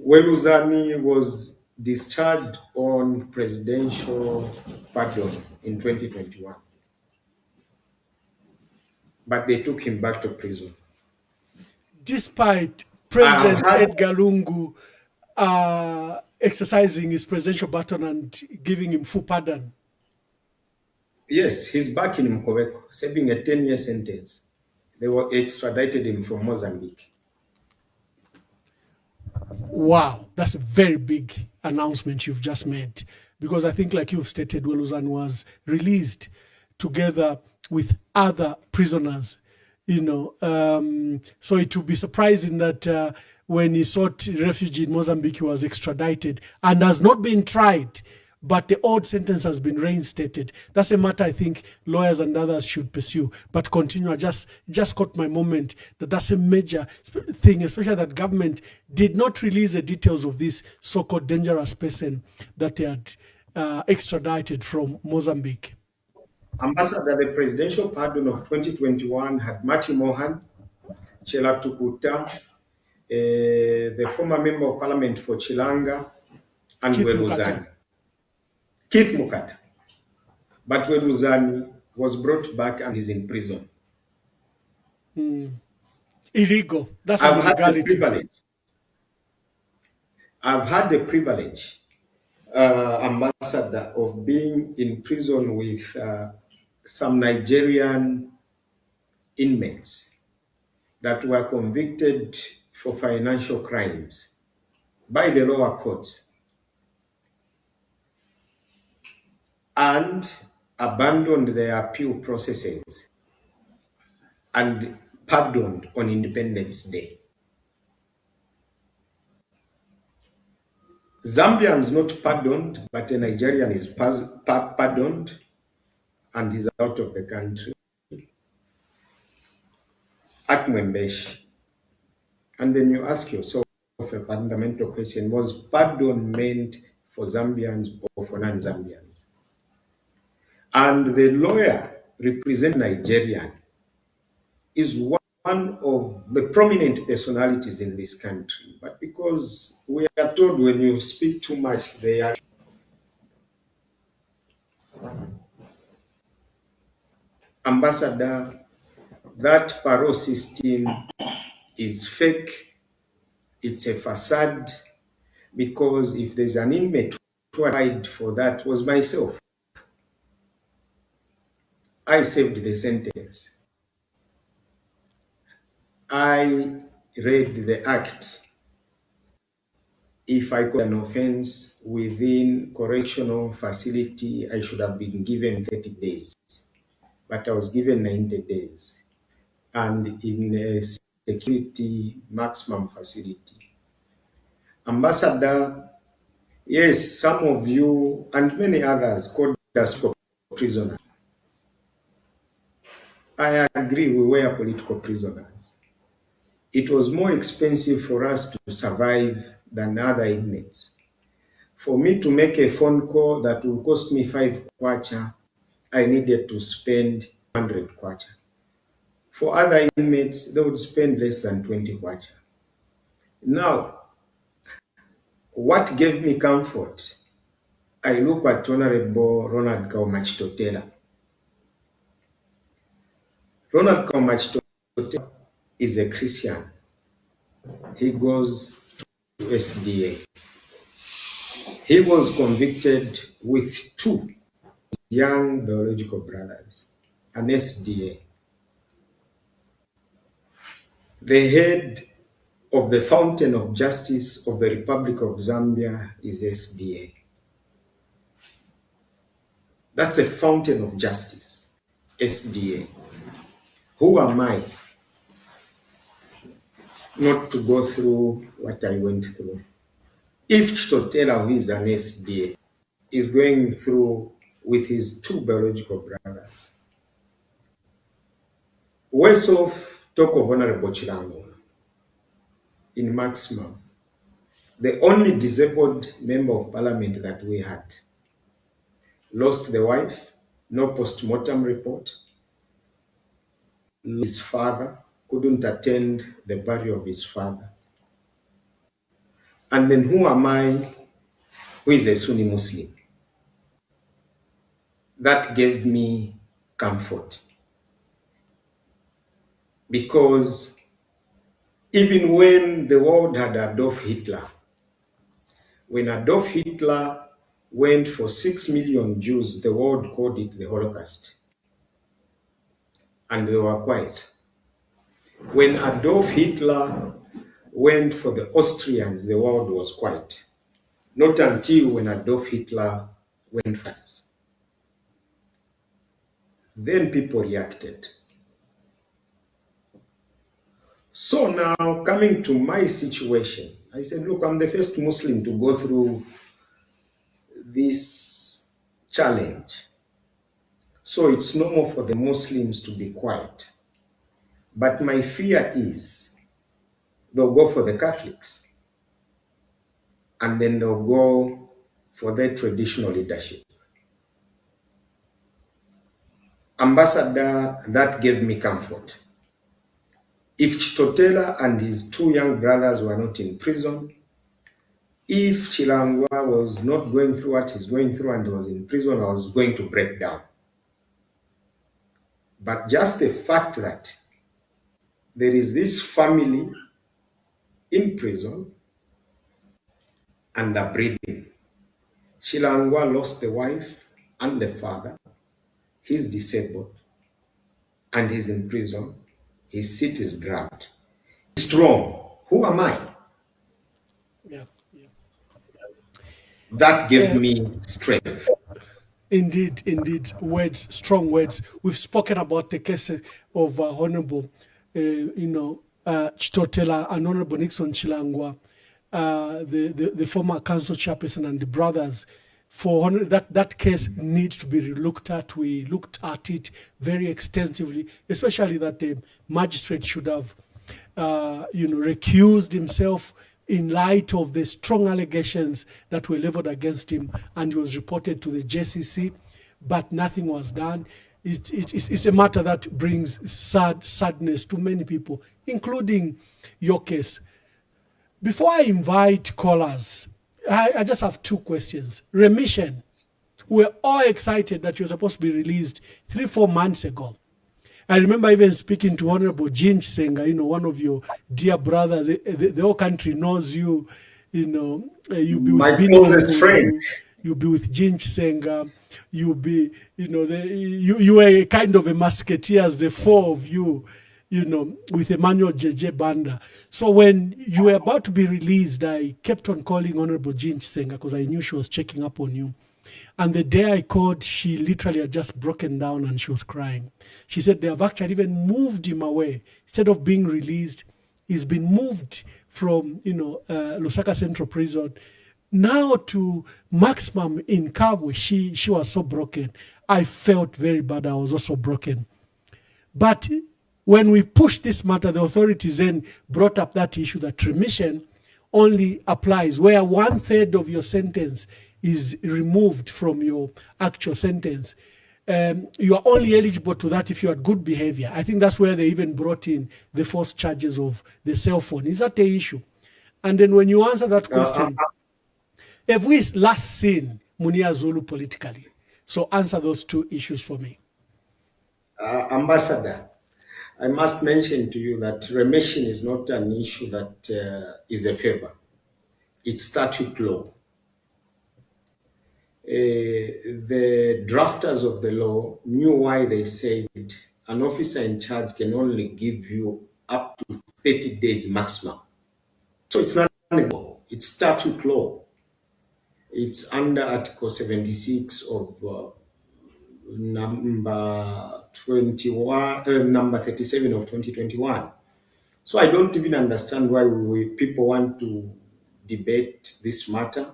Weluzani was discharged on presidential pardon in 2021. But they took him back to prison. Despite President Edgar Lungu exercising his presidential baton and giving him full pardon. Yes, he's back in Mkobeko, serving a 10-year sentence. They were extradited him from Mozambique. Wow, that's a very big announcement you've just made. Because I think, like you've stated, Weluzan was released together with other prisoners. So it would be surprising that when he sought refuge in Mozambique, he was extradited and has not been tried, but the old sentence has been reinstated. That's a matter I think lawyers and others should pursue. But continue. I just caught my moment that's a major thing, especially that government did not release the details of this so-called dangerous person that they had extradited from Mozambique. Ambassador, the presidential pardon of 2021 had Matthew Mohan, Chela Tukuta, the former member of parliament for Chilanga, and Weluzani. Keith Mukata. But Weluzani was brought back and is in prison. Illegal. That's an illegality. I've had the privilege, Ambassador, of being in prison with some Nigerian inmates that were convicted for financial crimes by the lower courts and abandoned their appeal processes and pardoned on Independence Day. Zambians not pardoned, but a Nigerian is pardoned and is out of the country. At Mwembeshi. And then you ask yourself a fundamental question: was pardon meant for Zambians or for non-Zambians? And the lawyer representing Nigerian is one of the prominent personalities in this country. But because we are told when you speak too much, they are. Ambassador, that parole system is fake. It's a facade, because if there's an inmate who applied for that was myself. I served the sentence. I read the act. If I could an offense within correctional facility, I should have been given 30 days. But I was given 90 days. and in a security maximum facility. Ambassador, yes, some of you and many others called us prisoners. I agree, we were political prisoners. It was more expensive for us to survive than other inmates. For me to make a phone call that will cost me 5 kwacha, I needed to spend 100 kwacha. For other inmates, they would spend less than 20 kwacha. Now, what gave me comfort? I look at Honorable Ronald Kaumachitotela. Ronald Kaumachitotela is a Christian. He goes to SDA. He was convicted with 2 young biological brothers, an SDA. The head of the Fountain of Justice of the Republic of Zambia is SDA. That's a fountain of justice, SDA. Who am I not to go through what I went through? If Chitotela, who is an SDA, is going through with his 2 biological brothers, worse off, talk of Honorable Chilango in maximum, the only disabled member of parliament that we had, lost the wife, no post-mortem report, his father, couldn't attend the burial of his father. And then who am I, who is a Sunni Muslim? That gave me comfort. Because even when the world had Adolf Hitler, when Adolf Hitler went for 6 million Jews, the world called it the Holocaust. And they were quiet. When Adolf Hitler went for the Austrians, the world was quiet. Not until when Adolf Hitler went first. Then people reacted. So now, coming to my situation, I said, look, I'm the first Muslim to go through this challenge. So it's normal for the Muslims to be quiet. But my fear is they'll go for the Catholics, and then they'll go for their traditional leadership. Ambassador, that gave me comfort. If Chitotela and his 2 young brothers were not in prison, if Chilangwa was not going through what he's going through and he was in prison, I was going to break down. But just the fact that there is this family in prison and they're breathing. Chilangwa lost the wife and the father. He's disabled and he's in prison. His seat is grabbed. Strong. Who am I? Yeah. That gave me strength. Indeed, words, strong words. We've spoken about the case of Honorable, Chitotela and Honorable Nixon Chilangwa, the former council chairperson and the brothers. For that case needs to be looked at. We looked at it very extensively, especially that the magistrate should have, recused himself in light of the strong allegations that were leveled against him, and he was reported to the JCC, but nothing was done. It's a matter that brings sadness to many people, including your case. Before I invite callers, I just have 2 questions. Remission. We're all excited that you're supposed to be released 3-4 months ago. I remember even speaking to Honorable Jinch Senga, one of your dear brothers. The whole country knows you. You'll be my with closest friend. You'll be with Jinch Senga. You'll be, you were a kind of a musketeers, the 4 of you, with Emmanuel JJ Banda. So when you were about to be released, I kept on calling Honorable Jinch Senga because I knew she was checking up on you. And the day I called, she literally had just broken down and she was crying. She said they have actually even moved him away. Instead of being released, he's been moved from, Lusaka Central Prison now to maximum in Kabwe. She was so broken. I felt very bad. I was also broken. But when we pushed this matter, the authorities then brought up that issue that remission only applies where 1/3 of your sentence is removed from your actual sentence. You are only eligible to that if you had good behavior. I think that's where they even brought in the false charges of the cell phone. Is that the issue? And then when you answer that question, have we last seen Munir Zulu politically? So answer those two issues for me. Ambassador, I must mention to you that remission is not an issue that is a favor. It's statute law. The drafters of the law knew why they said an officer in charge can only give you up to 30 days maximum. So it's not law, it's statute law. It's under Article 76 of number 37 of 2021. So I don't even understand why people want to debate this matter.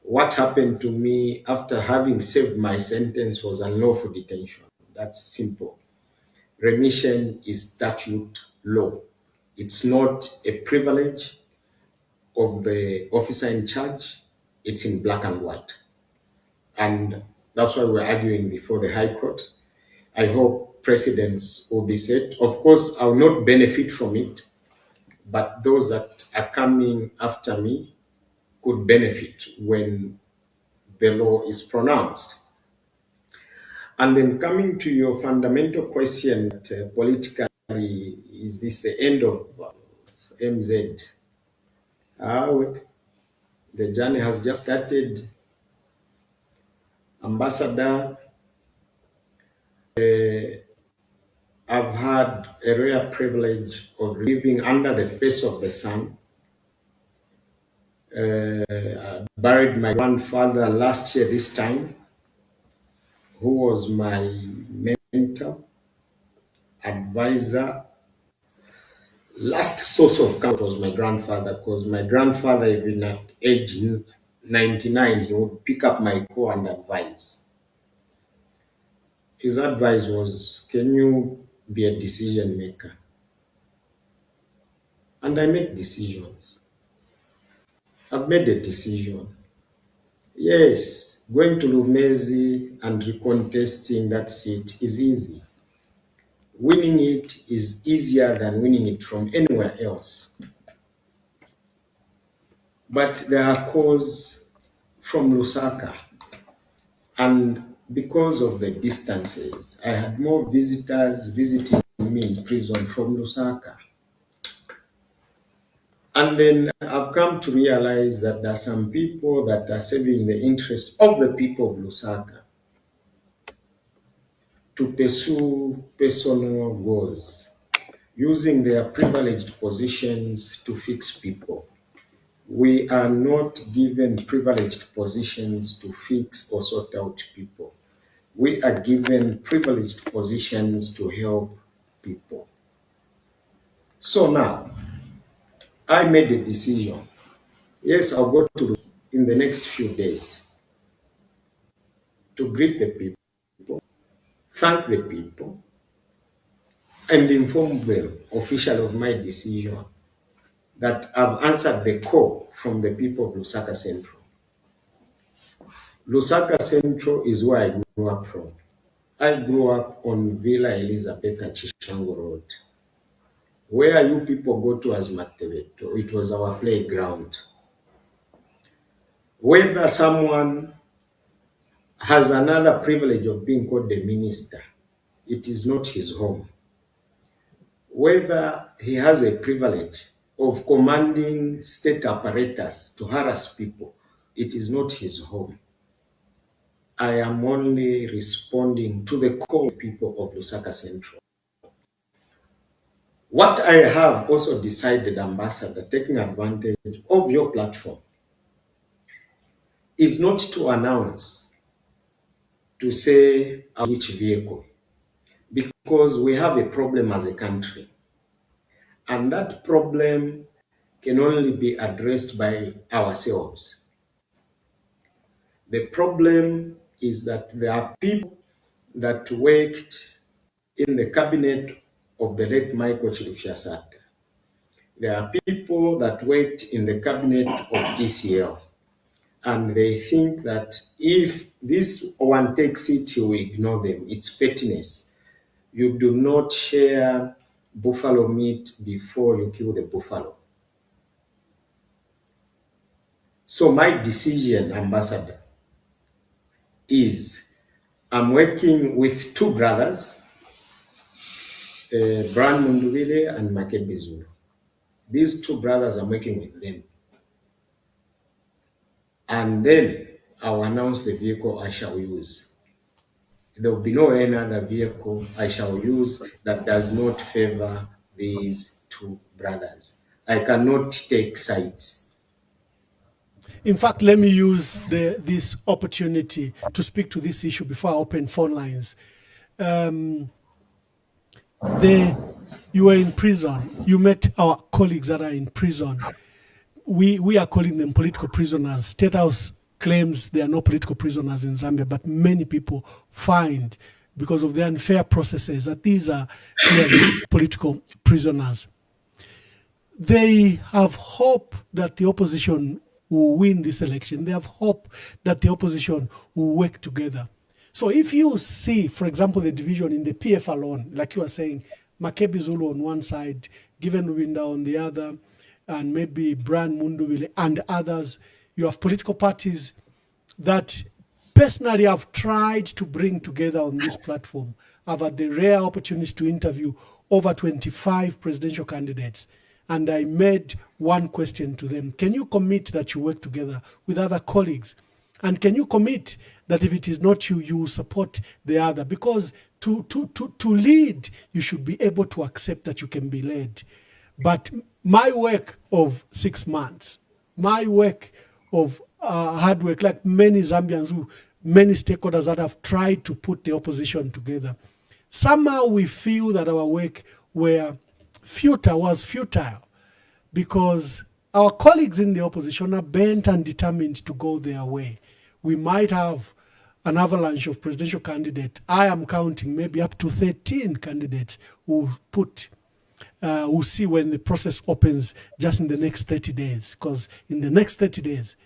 What happened to me after having served my sentence was unlawful detention. That's simple. Remission is statute law. It's not a privilege of the officer in charge. It's in black and white. And that's why we're arguing before the High Court. I hope precedents will be set. Of course, I will not benefit from it, but those that are coming after me could benefit when the law is pronounced. And then coming to your fundamental question, politically, is this the end of MZ? The journey has just started. Ambassador, I've had a rare privilege of living under the face of the sun. I buried my grandfather last year this time, who was my mentor, advisor. Last source of comfort was my grandfather, because my grandfather, even at age 99, he would pick up my call and advise. His advice was, can you be a decision maker? And I make decisions. I've made a decision. Yes, going to Lumezi and recontesting that seat is easy. Winning it is easier than winning it from anywhere else. But there are calls from Lusaka, and because of the distances, I had more visitors visiting me in prison from Lusaka. And then I've come to realize that there are some people that are serving the interest of the people of Lusaka to pursue personal goals, using their privileged positions to fix people. We are not given privileged positions to fix or sort out people. We are given privileged positions to help people. So now, I made a decision. Yes, I'll go to in the next few days to greet the people, thank the people, and inform them officially of my decision that I've answered the call from the people of Lusaka Central. Lusaka Central is where I grew up from. I grew up on Villa Elizabeth and Chishango Road. Where you people go to as Matebeto, it was our playground. Whether someone has another privilege of being called a minister, it is not his home. Whether he has a privilege of commanding state apparatus to harass people, it is not his home. I am only responding to the call of people of Lusaka Central. What I have also decided, Ambassador, taking advantage of your platform, is not to announce, to say which vehicle, because we have a problem as a country. And that problem can only be addressed by ourselves. The problem is that there are people that worked in the cabinet of the late Michael Chilufyasat. There are people that worked in the cabinet of ECL, and they think that if this one takes it, you ignore them. It's pettiness. You do not share buffalo meat before you kill the buffalo. So my decision, Ambassador, is I'm working with two brothers, Brian Mundubile and Makebe Zulu. These two brothers, I'm working with them. And then I'll announce the vehicle I shall use. There will be no any other vehicle I shall use that does not favor these two brothers. I cannot take sides. In fact, let me use this opportunity to speak to this issue before I open phone lines. You were in prison. You met our colleagues that are in prison. We are calling them political prisoners. State House claims there are no political prisoners in Zambia, but many people find, because of the unfair processes, that these are clearly political prisoners. They have hope that the opposition will win this election. They have hope that the opposition will work together. So if you see, for example, the division in the PF alone, like you are saying, Makebe Zulu on one side, Given Rubinda on the other, and maybe Brian Mundubile and others, you have political parties that personally have tried to bring together on this platform. I've had the rare opportunity to interview over 25 presidential candidates, and I made one question to them. Can you commit that you work together with other colleagues? And can you commit that if it is not you, you will support the other? Because to lead, you should be able to accept that you can be led. But my work of 6 months, my work of hard work, like many Zambians, many stakeholders that have tried to put the opposition together, somehow we feel that our work was futile, because our colleagues in the opposition are bent and determined to go their way. We might have an avalanche of presidential candidates. I am counting maybe up to 13 candidates who we'll see when the process opens just in the next 30 days. Because in the next 30 days,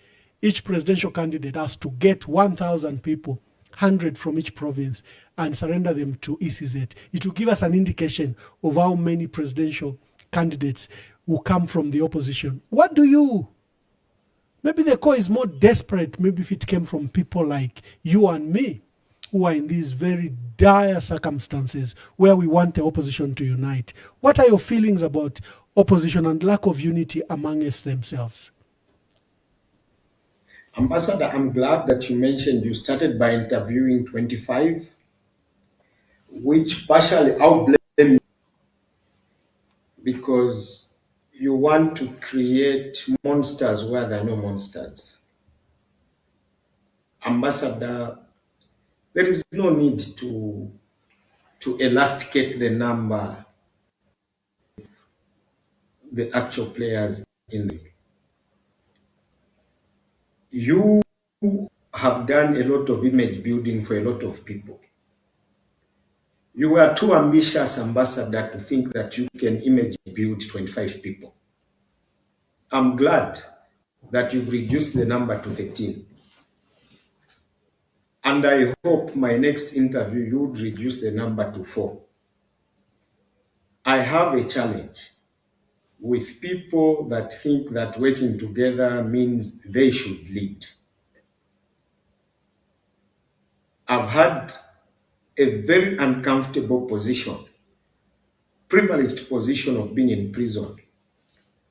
each presidential candidate has to get 1,000 people, 100 from each province, and surrender them to ECZ. It will give us an indication of how many presidential candidates will come from the opposition. Maybe the call is more desperate, maybe if it came from people like you and me, who are in these very dire circumstances where we want the opposition to unite. What are your feelings about opposition and lack of unity amongst themselves? Ambassador, I'm glad that you mentioned you started by interviewing 25, which partially I'll blame you, because you want to create monsters where there are no monsters. Ambassador, there is no need to elasticate the number, the actual players in the. You have done a lot of image building for a lot of people. You were too ambitious, Ambassador, to think that you can image build 25 people. I'm glad that you've reduced the number to 13. And I hope my next interview, you would reduce the number to 4. I have a challenge with people that think that working together means they should lead. I've had a very uncomfortable position, privileged position of being in prison.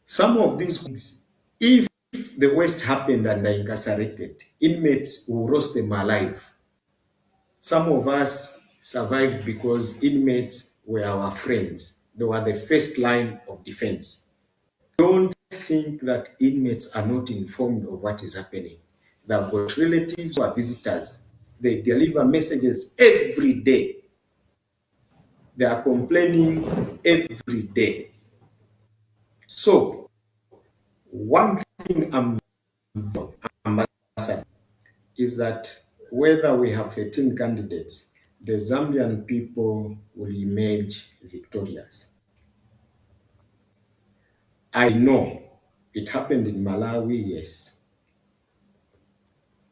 Some of these things, if the worst happened and are incarcerated, inmates will roast them alive. Some of us survived because inmates were our friends. They were the first line of defense. Don't think that inmates are not informed of what is happening. They've got relatives who are visitors. They deliver messages every day. They are complaining every day. So, one thing I'm is that whether we have 13 candidates, the Zambian people will emerge victorious. I know it happened in Malawi, yes.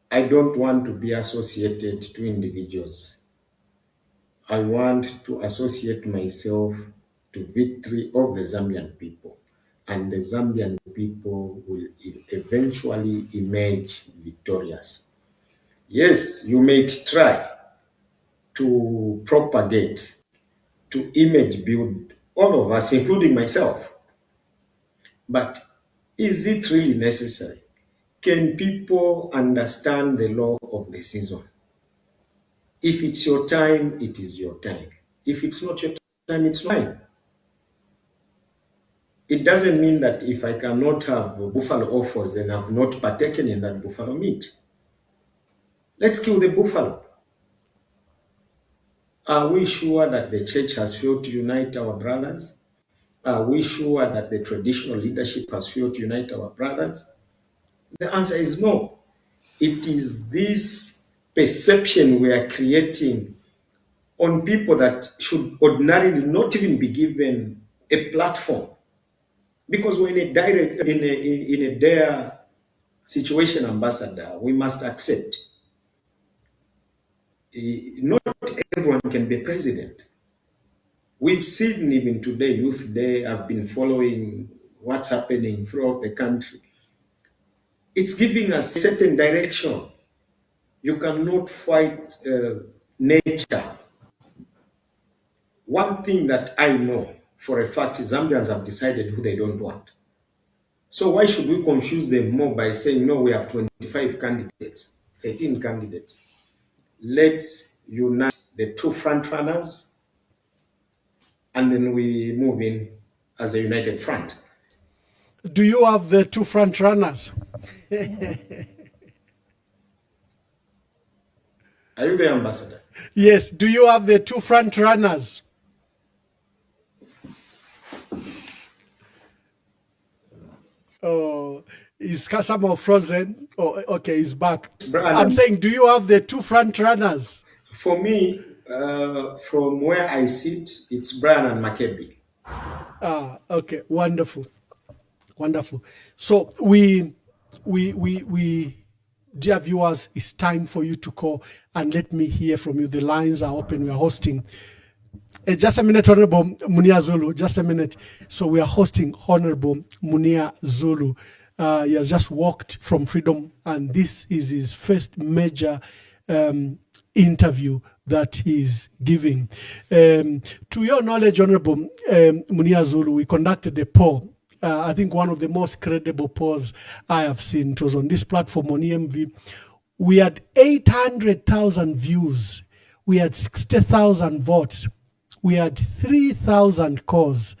I don't want to be associated to individuals. I want to associate myself to victory of the Zambian people, and the Zambian people will eventually emerge victorious. Yes, you may try to propagate, to image build all of us, including myself. But is it really necessary? Can people understand the law of the season? If it's your time, it is your time. If it's not your time, it's mine. It doesn't mean that if I cannot have buffalo offers, then I've not partaken in that buffalo meat. Let's kill the buffalo. Are we sure that the church has failed to unite our brothers? Are we sure that the traditional leadership has failed to unite our brothers? The answer is no. It is this perception we are creating on people that should ordinarily not even be given a platform. Because we're in a dire situation, Ambassador, we must accept. Not everyone can be president. We've seen even today, Youth Day, I've been following what's happening throughout the country. It's giving us a certain direction. You cannot fight nature. One thing that I know for a fact is Zambians have decided who they don't want. So why should we confuse them more by saying, no, we have 25 candidates, 13 candidates. Let's unite the two front runners, and then we move in as a united front. Do you have the two front runners? Are you the ambassador? Yes. Do you have the two front runners? Oh, is somehow frozen? Oh, okay, he's back. Brian, I'm saying, do you have the two front runners? For me, from where I sit, it's Brian and Makebi. Ah, okay, wonderful, wonderful. So we, dear viewers, it's time for you to call and let me hear from you. The lines are open. We are hosting. Just a minute, Honorable Munir Zulu. Just a minute. So we are hosting Honorable Munir Zulu. He has just walked from Freedom, and this is his first major interview that he's giving. To your knowledge, Honorable Munir Zulu, we conducted a poll. I think one of the most credible polls I have seen. It was on this platform on EMV. We had 800,000 views. We had 60,000 votes. We had 3,000 calls,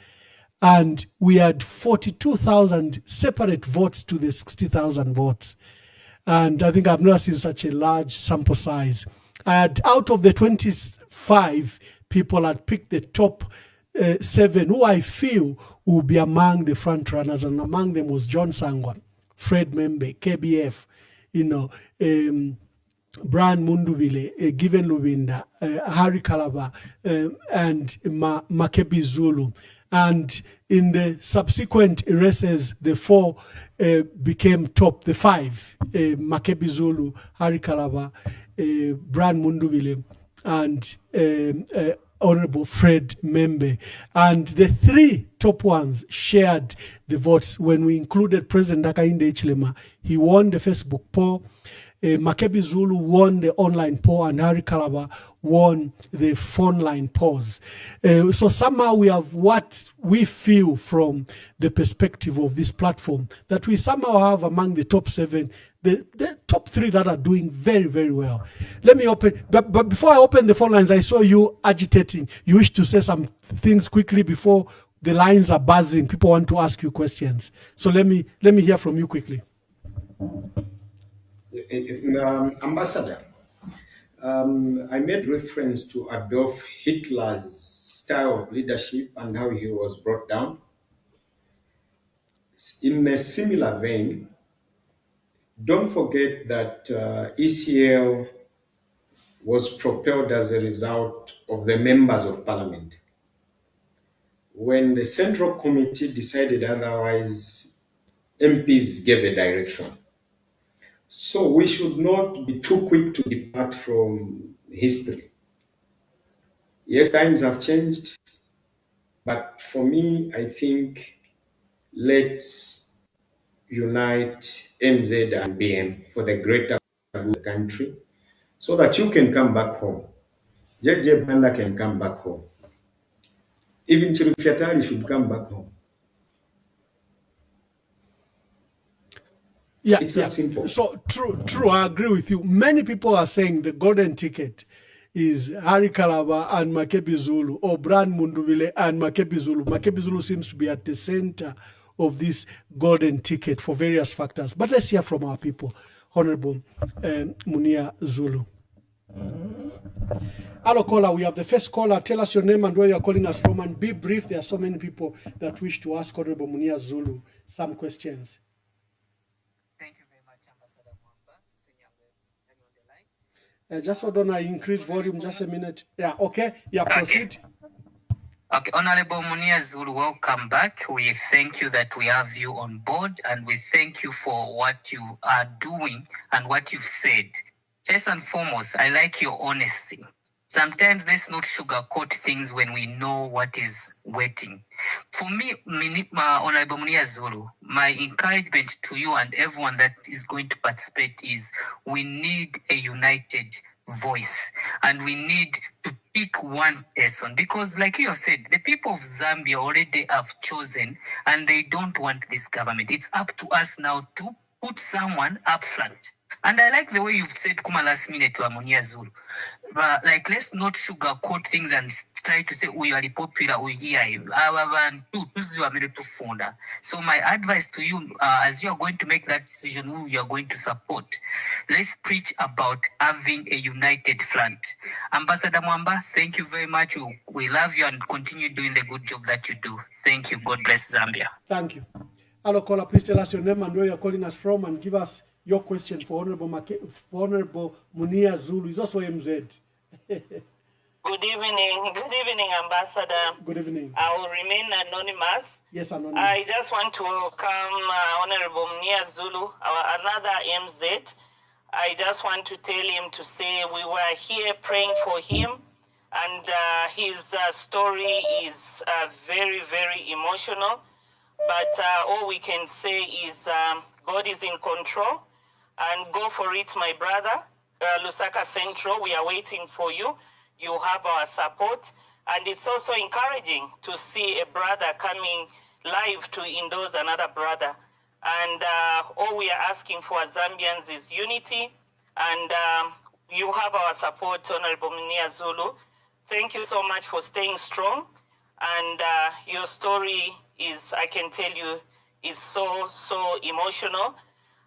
and we had 42,000 separate votes to the 60,000 votes. And I think I've never seen such a large sample size. And out of the 25 people, had picked the top 7 who I feel will be among the front runners, and among them was John Sangwa, Fred Membe, KBF, Brian Munduvile, Given Lubinda, Harry Kalaba, and Makebi Zulu. And in the subsequent races, the 4 became top, the 5, Makebi Zulu, Harry Kalaba, Brian Munduvile, and Honorable Fred Membe. And the 3 top ones shared the votes. When we included President Hakainde Hichilema, he won the Facebook poll. Makebi Zulu won the online poll, and Harry Kalaba won the phone line polls. So somehow we have what we feel from the perspective of this platform, that we somehow have among the top 7, the top 3 that are doing very, very well. Let me open, but before I open the phone lines, I saw you agitating. You wish to say some things quickly before the lines are buzzing. People want to ask you questions. So let me hear from you quickly. Ambassador, I made reference to Adolf Hitler's style of leadership and how he was brought down. In a similar vein, don't forget that ECL was propelled as a result of the members of parliament. When the Central Committee decided otherwise, MPs gave a direction. So we should not be too quick to depart from history. Yes, times have changed, but for me, I think let's unite MZ and BM for the greater good of the country so that you can come back home. JJ Banda can come back home. Even Chirufiatari should come back home. Yeah, It's yeah. that simple. So true. I agree with you. Many people are saying the golden ticket is Harry Kalaba and Makebi Zulu, or Brand Munduvile and Makebi Zulu. Makebi Zulu seems to be at the center of this golden ticket for various factors. But let's hear from our people. Honorable Munir Zulu. Hello, caller. We have the first caller. Tell us your name and where you're calling us from, and be brief. There are so many people that wish to ask Honorable Munir Zulu some questions. Thank you very much, Ambassador Mwamba. Are you on the line? Just hold on, I increase volume just a minute. Yeah, okay. Yeah, proceed. Okay, Honorable Munir Zulu, welcome back. We thank you that we have you on board, and we thank you for what you are doing and what you've said. First and foremost, I like your honesty. Sometimes let's not sugarcoat things when we know what is waiting. For me, Honorable Munir Zulu, my encouragement to you and everyone that is going to participate is we need a united voice, and we need to pick one person, because like you have said, the people of Zambia already have chosen and they don't want this government. It's up to us now to put someone up front. And I like the way you've said Kuma last minute to Munir Zulu. Like, let's not sugarcoat things and try to say, we are popular, we here. So my advice to you, as you are going to make that decision, who you are going to support, let's preach about having a united front. Ambassador Mwamba, thank you very much. We love you and continue doing the good job that you do. Thank you. God bless Zambia. Thank you. Hello, caller. Please tell us your name and where you're calling us from, and give us your question for Honorable Munir Zulu. Is also MZ. Good evening, Ambassador. Good evening. I will remain anonymous. Yes, anonymous. I just want to welcome Honorable Munir Zulu, another MZ. I just want to tell him to say we were here praying for him, and his story is very, very emotional. But all we can say is God is in control, and go for it, my brother. Lusaka Central, we are waiting for you. You have our support, and it's also encouraging to see a brother coming live to endorse another brother. And all we are asking for as Zambians is unity, and you have our support, Honorable Munir Zulu. Thank you so much for staying strong, and your story is, I can tell you, is so emotional.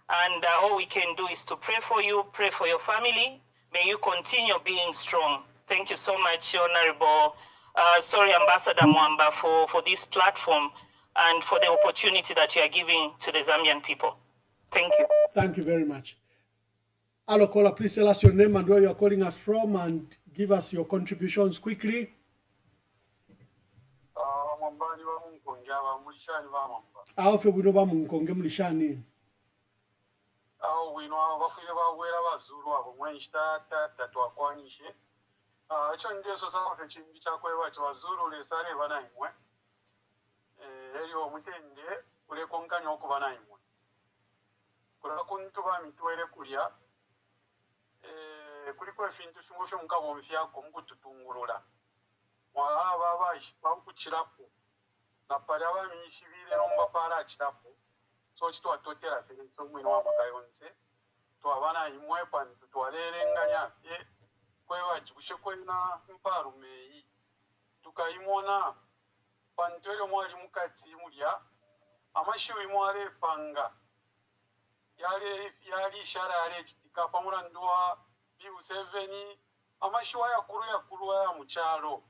And all we can do is to pray for you, pray for your family. May you continue being strong. Thank you so much, Honorable, Ambassador Mwamba, for this platform and for the opportunity that you are giving to the Zambian people. Thank you. Thank you very much. Hello, caller. Please tell us your name and where you are calling us from, and give us your contributions quickly. Aofe bunoba munkonge mulishani. Wino abafire bawera bazulu abo mwenshita tatwakwanishe ekyo ndeso sawa kechimbi chakweba chibazulu lesare bana imwe eri omutende ulekonkanya okubana imwe kula kuntu bamitwere kulya kuliko efintu shimosho mukabo mfyako mukututungulula mwaba bashi bakuchirapo na pali abamishibire nomba para chirapo so chitwa totera fenso mwino wa makayonse to abana imwe pan tutwalelenganya kwewa chibushe kwena mparume yi tukayimona pantwele mwali mukati mulya amashiwi mwale panga yali ishara yali ekitika pamulandu wa B7 amashuwa yakulu ya mukyalo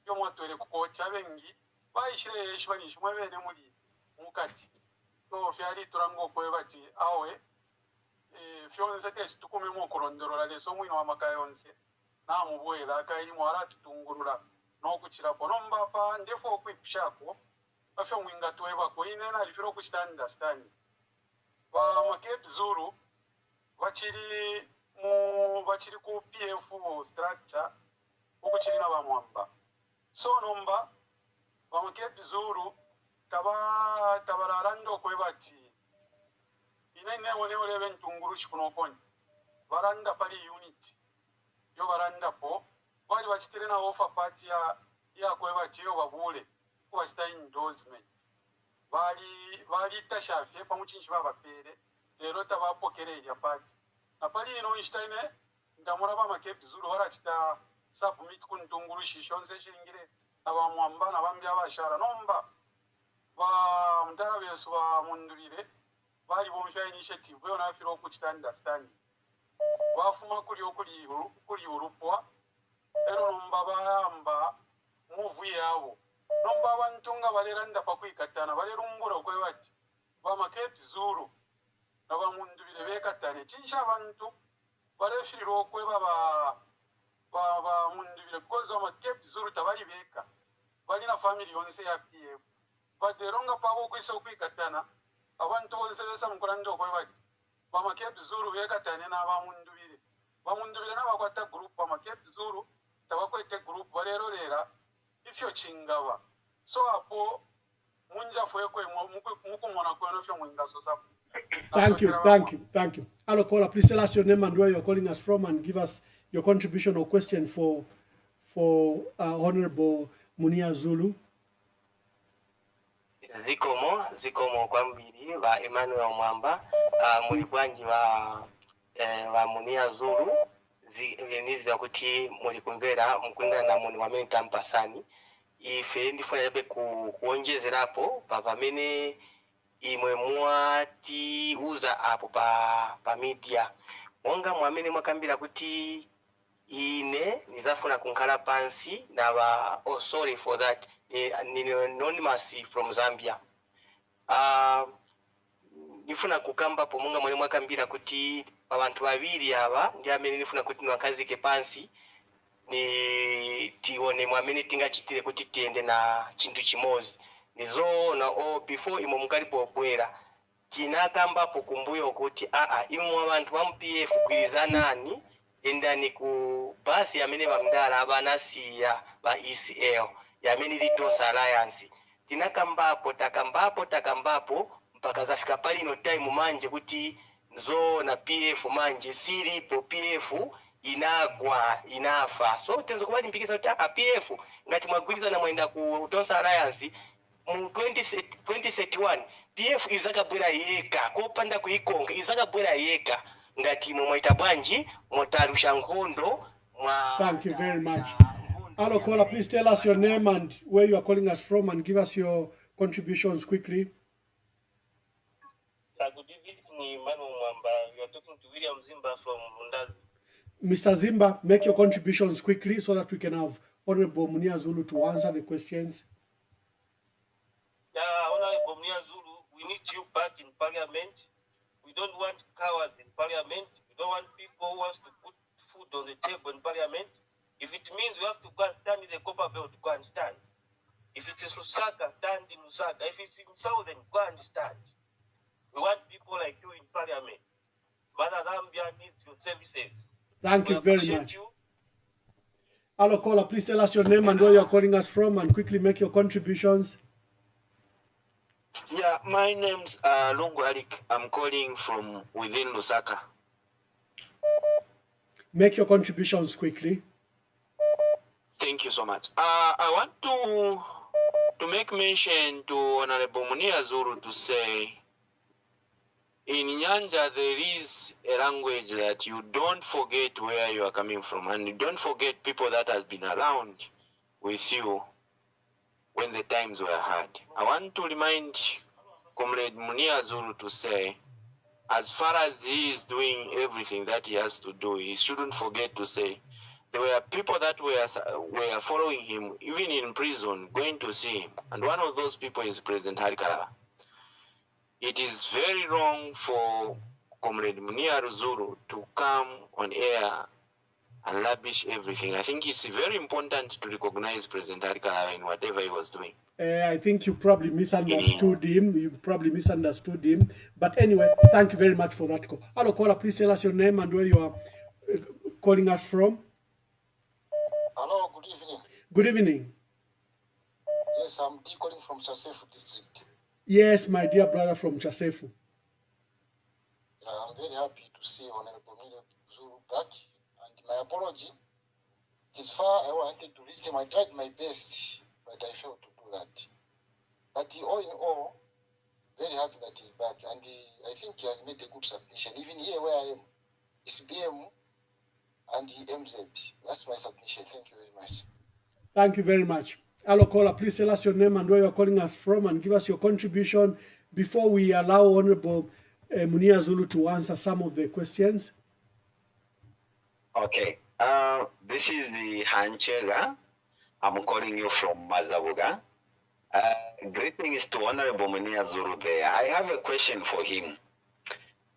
yomwatwere ku kooti abengi bayishire yeshibani shimwe bene muli mukati so fyali turango kwe bati awe fyonse ke tukume mu kurondorola leso mwino wa makayonse na mubwera akayiri mwara tutungurura no kuchira ponomba pa ndefo kwipshako afyo mwinga tweba ko inena alifiro ku understand ba Cape Zulu bachiri ku PF structure ukuchiri na bamwamba so nomba ba Cape Zulu tabararando kwebati inene wole bentunguru chikunokoni baranda pali unit yo baranda po bali bachitire na offer party ya kwebati yo babule kwa sta endorsement bali tashafye pamuchinchi babapere lero tabapokere ya party na pali ino inshtaine ndamura ba Cape Zulu barachita submit kuntunguru shishonse shingire abamwamba na bambya bashara nomba ba mdara besu ba mundubire bali bomfya initiative yo na firo ku understand bafuma kuli urupwa ero nomba bayamba move yabo nomba abantu nga baleranda pakwikatana balerungura kwebati ba Cape Zulu na bamundubire bekatane chinsha abantu barefiriro okweba ba mundubire because ba Cape Zulu tabali beka bali na family yonse ya PF baderonga pabo kwisa kwikatana abantu bonse besa mukurando okwebati ba Cape Zulu bekatane na bamundubire na bakwata group ba Cape Zulu tabakwete group balerorera ifyo chingaba so apo munja fwekwe mukumona kweno fyo mwinga sosa. Thank you. Hello, caller. Please tell us your name and where you're calling us from, and give us your contribution or question for Honorable Munir Zulu. Zikomo kwambiri ba Emmanuel Mwamba mulibwanji ba Munir Zulu niza kuti mulikumbera mukunda na muni wamene tampasani ife ndifuna yabe kuonjezerapo pamene imwe mwati uza apo pa media monga mwamene mwakambira kuti ine nizafuna kunkhala pansi na ba sorry for that anonymous from Zambia nifuna kukamba po monga mwene mwakambira kuti abantu babiri aba ndi amene nifuna kuti nwakazike pansi ni tione mwamene tingachitire kuti tiende na chintu chimozi nizoona before imo mukalipo bwera tinakamba po kumbuyo kuti imwe abantu ba MPF kwizanani endani ku basi yamene bamdala abanasiya ba ECL yamene litonsa alliance tinakambapo takambapo mpaka zafika pali no time manje kuti nzo na PF manje silipo PF inafa so tenzo kubali mpikisa kuti PF ngati mwagwirizana mwenda ku tonsa alliance mu 2031 PF izakabwera yeka kopanda kuikonga izakabwera yeka ngati mwaita bwanji motarusha nkhondo mwa. Thank you very much. Hello, caller. Please tell us your name and where you are calling us from, and give us your contributions quickly. Good evening, Manu Mwamba. You are talking to William Zimba from Mundazi. Mr. Zimba, make your contributions quickly so that we can have Honorable Munir Zulu to answer the questions. Yeah, Honorable Munir Zulu, we need you back in Parliament. We don't want cowards in Parliament. We don't want people who want to put food on the table in Parliament. If it means we have to go and stand in the Copper Belt, go and stand. If it is Lusaka, stand in Lusaka. If it's in Southern, go and stand. We want people like you in Parliament. Mother Zambia needs your services. Thank you very much. Hello, caller. Please tell us your name and where you're calling us from, and quickly make your contributions. Yeah, my name's Lungu Arik. I'm calling from within Lusaka. Make your contributions quickly. Thank you so much. I want to make mention to Honorable Munir Zulu to say, in Nyanja there is a language that you don't forget where you are coming from, and you don't forget people that have been around with you when the times were hard. I want to remind Comrade Munir Zulu to say, as far as he is doing everything that he has to do, he shouldn't forget to say there were people that were following him, even in prison, going to see him. And one of those people is President Harikala. It is very wrong for Comrade Munir Zulu to come on air and lavish everything. I think it's very important to recognize President Harikala in whatever he was doing. I think you probably misunderstood him. You probably misunderstood him. But anyway, thank you very much for that call. Hello, caller. Please tell us your name and where you are calling us from. Hello, good evening. Good evening. Yes, I'm T calling from Chasefu district. Yes, my dear brother from Chasefu. I'm very happy to see Honorable Munir Zulu back. And my apology. It is far I wanted to reach him. I tried my best, but I failed to do that. But all in all, very happy that he's back. And I think he has made a good submission. Even here where I am, it's BM and the MZ. That's my submission. Thank you very much. Thank you very much. Hello, caller. Please tell us your name and where you're calling us from and give us your contribution before we allow Honorable Munir Zulu to answer some of the questions. Okay. This is the Hanchega. I'm calling you from Mazabuga. Greetings to Honorable Munir Zulu there. I have a question for him.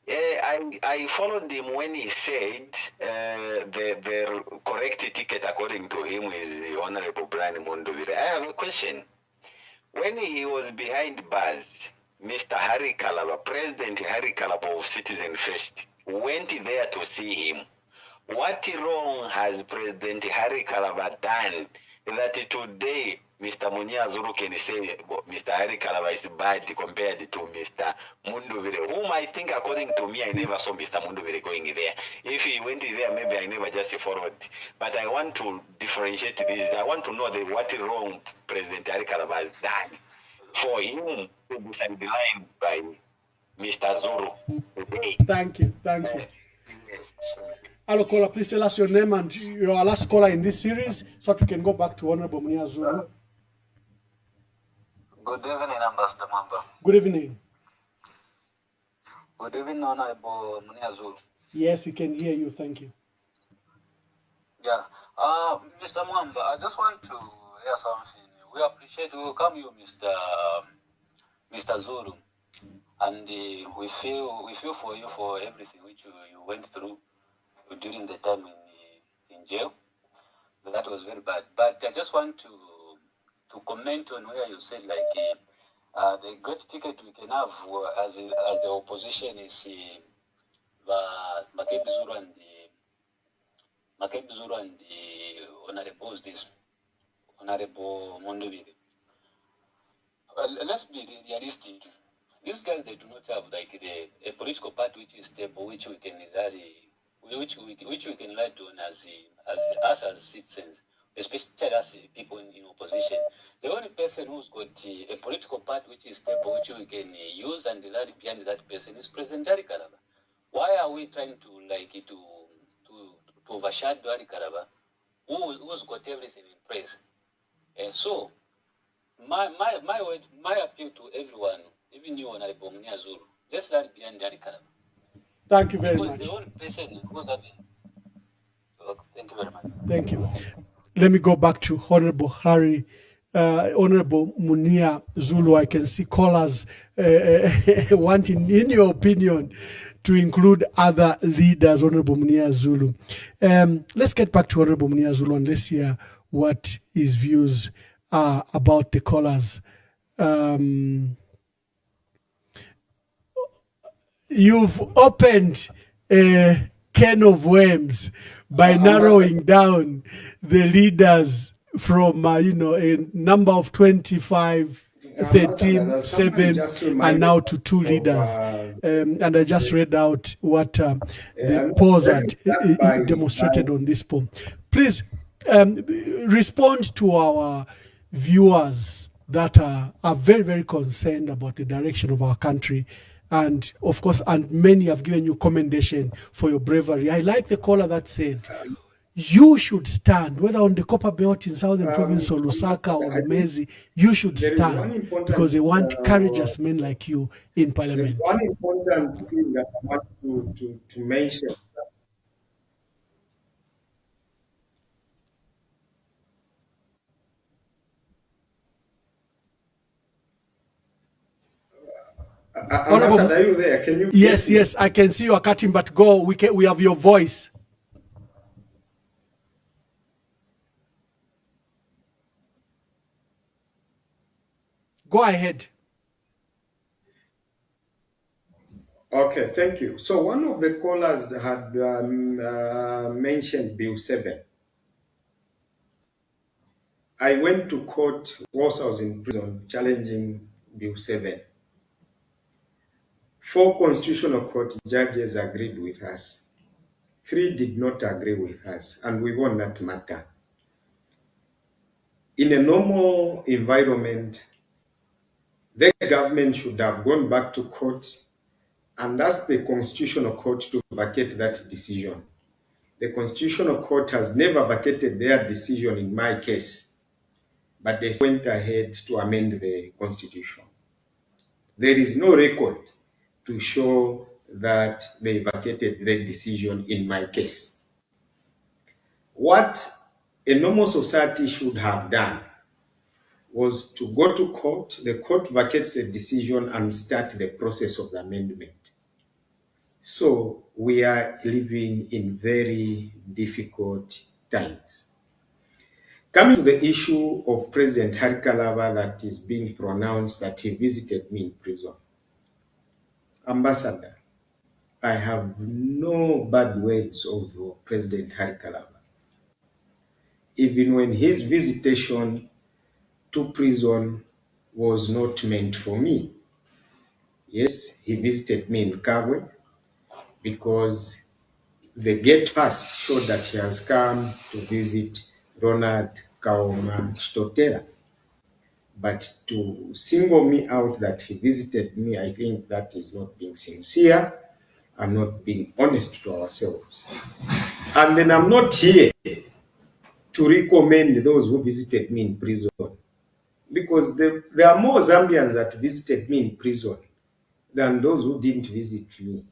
I followed him when he said the correct ticket according to him is the Honorable Brian Mondovile. I have a question. When he was behind bars, Mr. Harry Kalaba, President Harry Kalaba of Citizen First, went there to see him. What wrong has President Harry Kalaba done that today Mr. Munir Zulu can say Mr. Harry Kalaba is bad compared to Mr. Munduvire, whom I think, according to me, I never saw Mr. Munduvire going there. If he went there, maybe I never just followed. But I want to differentiate this. I want to know what wrong President Harry Kalaba has done for him to be sidelined by Mr. Zulu today. Thank you. Thank you. Hello, caller. Please tell us your name and you're our last caller in this series so that we can go back to Honorable Munir Zulu. Good evening, Ambassador Mamba. Good evening. Good evening, Honorable Munir Zulu. Yes, we can hear you. Thank you. Yeah. Mr. Mwamba, I just want to hear something. We appreciate, we welcome you, Mr. Zulu. And we feel for you for everything which you went through during the time in jail. That was very bad. But I just want to comment on where you said the great ticket we can have as the opposition is Makeb Zulu and the Honorable Mondovile. Let's be realistic. These guys, they do not have a political party which is stable, which we can rely on as us as citizens, especially as people in opposition. The only person who's got a political party which is stable, which we can use and rely behind that person is President Harry Kalaba. Why are we trying to overshadow Harry Kalaba, who's got everything in place? So, my appeal to everyone, even you, Honorable Munir Zulu, let's rally behind Harry Kalaba. Thank you very much. Because the only person who's having. Thank you very much. Thank you. Let me go back to Honorable Munir Zulu. I can see callers wanting, in your opinion, to include other leaders, Honorable Munir Zulu. Let's get back to Honorable Munir Zulu and let's hear what his views are about the callers. You've opened a can of worms by narrowing down the leaders from, a number of 25, 13, 7, and now to 2 leaders. And I just read out what the polls had demonstrated on this poll. Please respond to our viewers that are very, very concerned about the direction of our country. And many have given you commendation for your bravery. I like the caller that said, you should stand, whether on the Copper Belt in Southern Province or Lusaka or Lumezi, you should stand because they want courageous men like you in Parliament. One important thing that I want to mention. Ambassador, are you there? Can you? Yes, yes, I can see you are cutting, but go. We have your voice. Go ahead. Okay, thank you. So one of the callers had mentioned Bill 7. I went to court whilst I was in prison challenging Bill 7. 4 constitutional court judges agreed with us. 3 did not agree with us, and we won that matter. In a normal environment, the government should have gone back to court and asked the Constitutional Court to vacate that decision. The Constitutional Court has never vacated their decision in my case, but they went ahead to amend the Constitution. There is no record to show that they vacated the decision in my case. What a normal society should have done was to go to court, the court vacates the decision and start the process of the amendment. So we are living in very difficult times. Coming to the issue of President Harikalava that is being pronounced that he visited me in prison. Ambassador, I have no bad words of President Harikalava. Even when his visitation to prison was not meant for me. Yes, he visited me in Kabwe because the gate pass showed that he has come to visit Ronald Kaoma Stotera. But to single me out that he visited me, I think that is not being sincere and not being honest to ourselves. And then I'm not here to recommend those who visited me in prison, because there are more Zambians that visited me in prison than those who didn't visit me.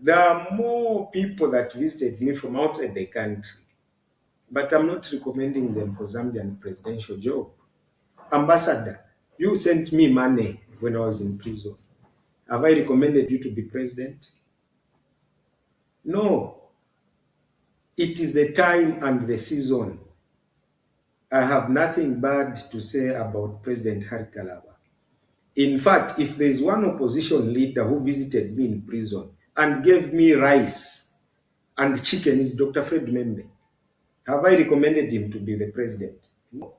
There are more people that visited me from outside the country, but I'm not recommending them for Zambian presidential job. Ambassador, you sent me money when I was in prison. Have I recommended you to be president? No. It is the time and the season. I have nothing bad to say about President Harikalava. In fact, if there is one opposition leader who visited me in prison and gave me rice and chicken, is Dr. Fred Membe. Have I recommended him to be the president? No.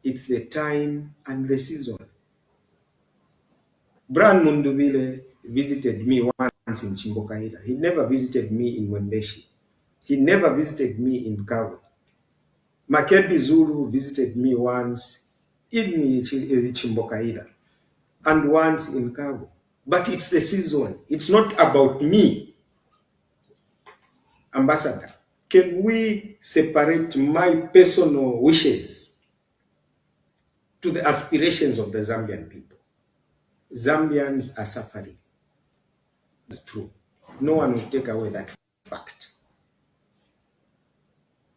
It's the time and the season. Brian Mundubile visited me once in Chimbokaila. He never visited me in Wembeshi. He never visited me in Kawe. Makebi Zulu visited me once in Chimbokaila and once in Kawe. But it's the season. It's not about me. Ambassador, can we separate my personal wishes to the aspirations of the Zambian people? Zambians are suffering. It's true. No one will take away that fact.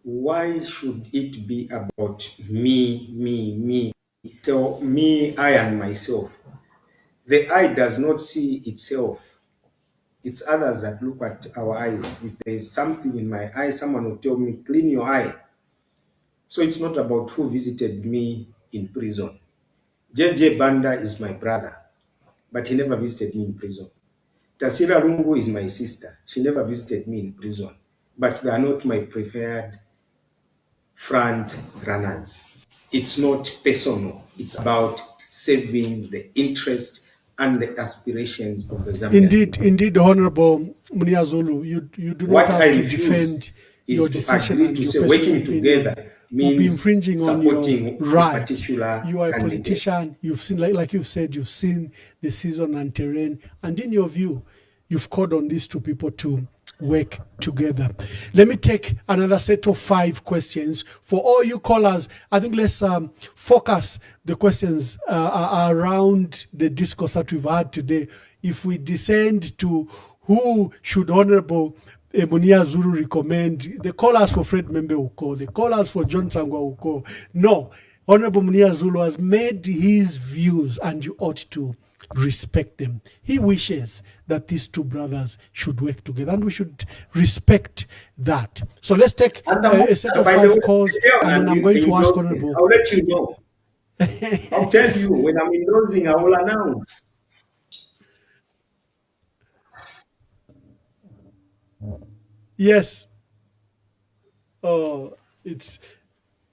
Why should it be about me? So me, I and myself. The eye does not see itself. It's others that look at our eyes. If there is something in my eye, someone will tell me, clean your eye. So it's not about who visited me in prison. JJ Banda is my brother, but he never visited me in prison. Tasira Lungu is my sister. She never visited me in prison, but they are not my preferred front runners. It's not personal. It's about saving the interest and the aspirations of the Zambian. Indeed, Honorable Munir Zulu, you do not have to defend your decision and your personal working opinion. together means be infringing on your right. You are a candidate. politician. You've seen, like you've said, you've seen the season and terrain, and in your view, you've called on these 2 people to work together. Let me take another set of 5 questions for all you callers. I think let's focus the questions around the discourse that we've had today. If we descend to who should Honorable Munir Zulu recommend, the callers for Fred Membe will call, the callers for John Sangwa will call. No, Honorable Munir Zulu has made his views and you ought to respect them. He wishes that these two brothers should work together and we should respect that. So let's take a set of 5 calls and then I'm going to ask Honorable. I'll let you know. I'll tell you when I'm endorsing, I will announce. Yes. Oh, it's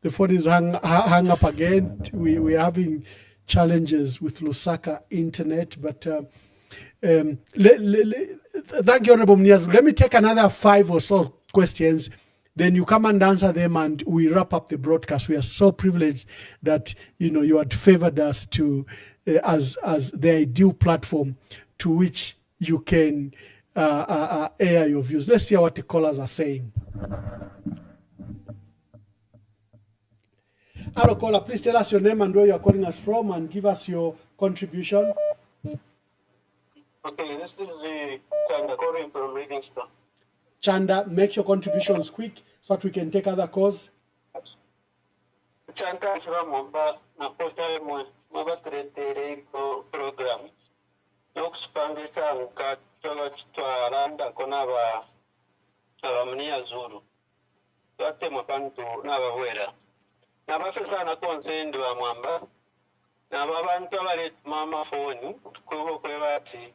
the phone is hung up again. We're having challenges with Lusaka internet, but thank you, Honorable Munir. Let me take another 5 or so questions. Then you come and answer them, and we wrap up the broadcast. We are so privileged that you had favored us to as the ideal platform to which you can air your views. Let's hear what the callers are saying. Hello, caller. Please tell us your name and where you are calling us from, and give us your contribution. Okay, this is Chanda calling from Livingston. Chanda, make your contributions quick so that we can take other calls. Chanda Shramomba, Napostal Moy, Mava Tretere program. Looks Pandita, Church to Aranda Konava, Munir Zulu. Tate Mapanto, Navawera. Nabafesa na concerned wa mwamba. Nababantu abali mama phone, kubo kwebati.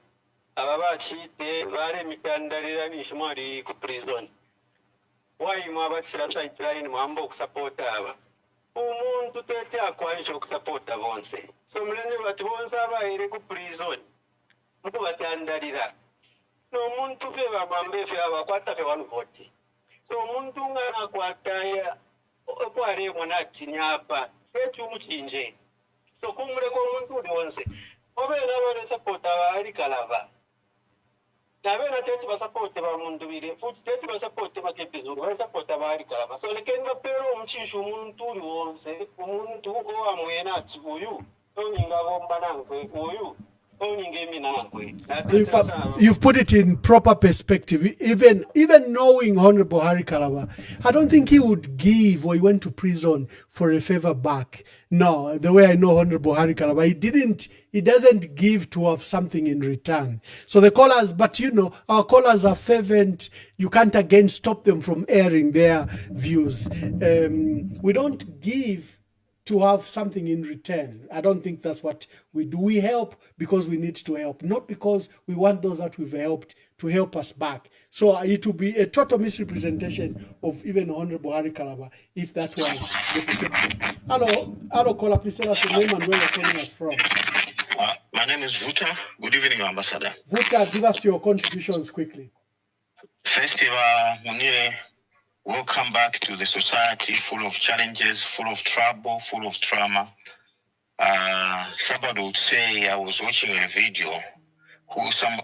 Ababachite bale mitandalira nishimali ku prison. Why mwabasira sideline mwamba okusupporta aba. Umuntu tete akwanisha okusupporta bonse. So mlende bati bonse abaire ku prison. Muko batandalira. No muntu fe bamambe fe abakwata fe 140. So muntu ngana kwataya okware mwanati nyapa fetu muchinje. So kumule ko muntu bonse. Obera bale support abali kalava. Nabena tete basapoti ba mundu bire futi tete basapoti makepizuru basapota bali kalava. So lekenda pero umchishu muntu wonse umuntu o amwena ati uyu oninga bomba nankwe uyu oninga mina nankwe. You've put it in proper perspective. Even knowing Honorable Harry Kalaba, I don't think he would give or he went to prison for a favor back. No, the way I know Honorable Harry Kalaba, he doesn't give to have something in return. So the callers, but our callers are fervent. You can't again stop them from airing their views. We don't give to have something in return. I don't think that's what we do. We help because we need to help, not because we want those that we've helped to help us back. So it would be a total misrepresentation of even Honorable Harry Kalaba if that was the perception. Hello, caller, please tell us your name and where you're calling us from. My name is Vuta. Good evening, Ambassador. Vuta, give us your contributions quickly. First of all, Munir, welcome back to the society full of challenges, full of trouble, full of trauma. Somebody would say, I was watching a video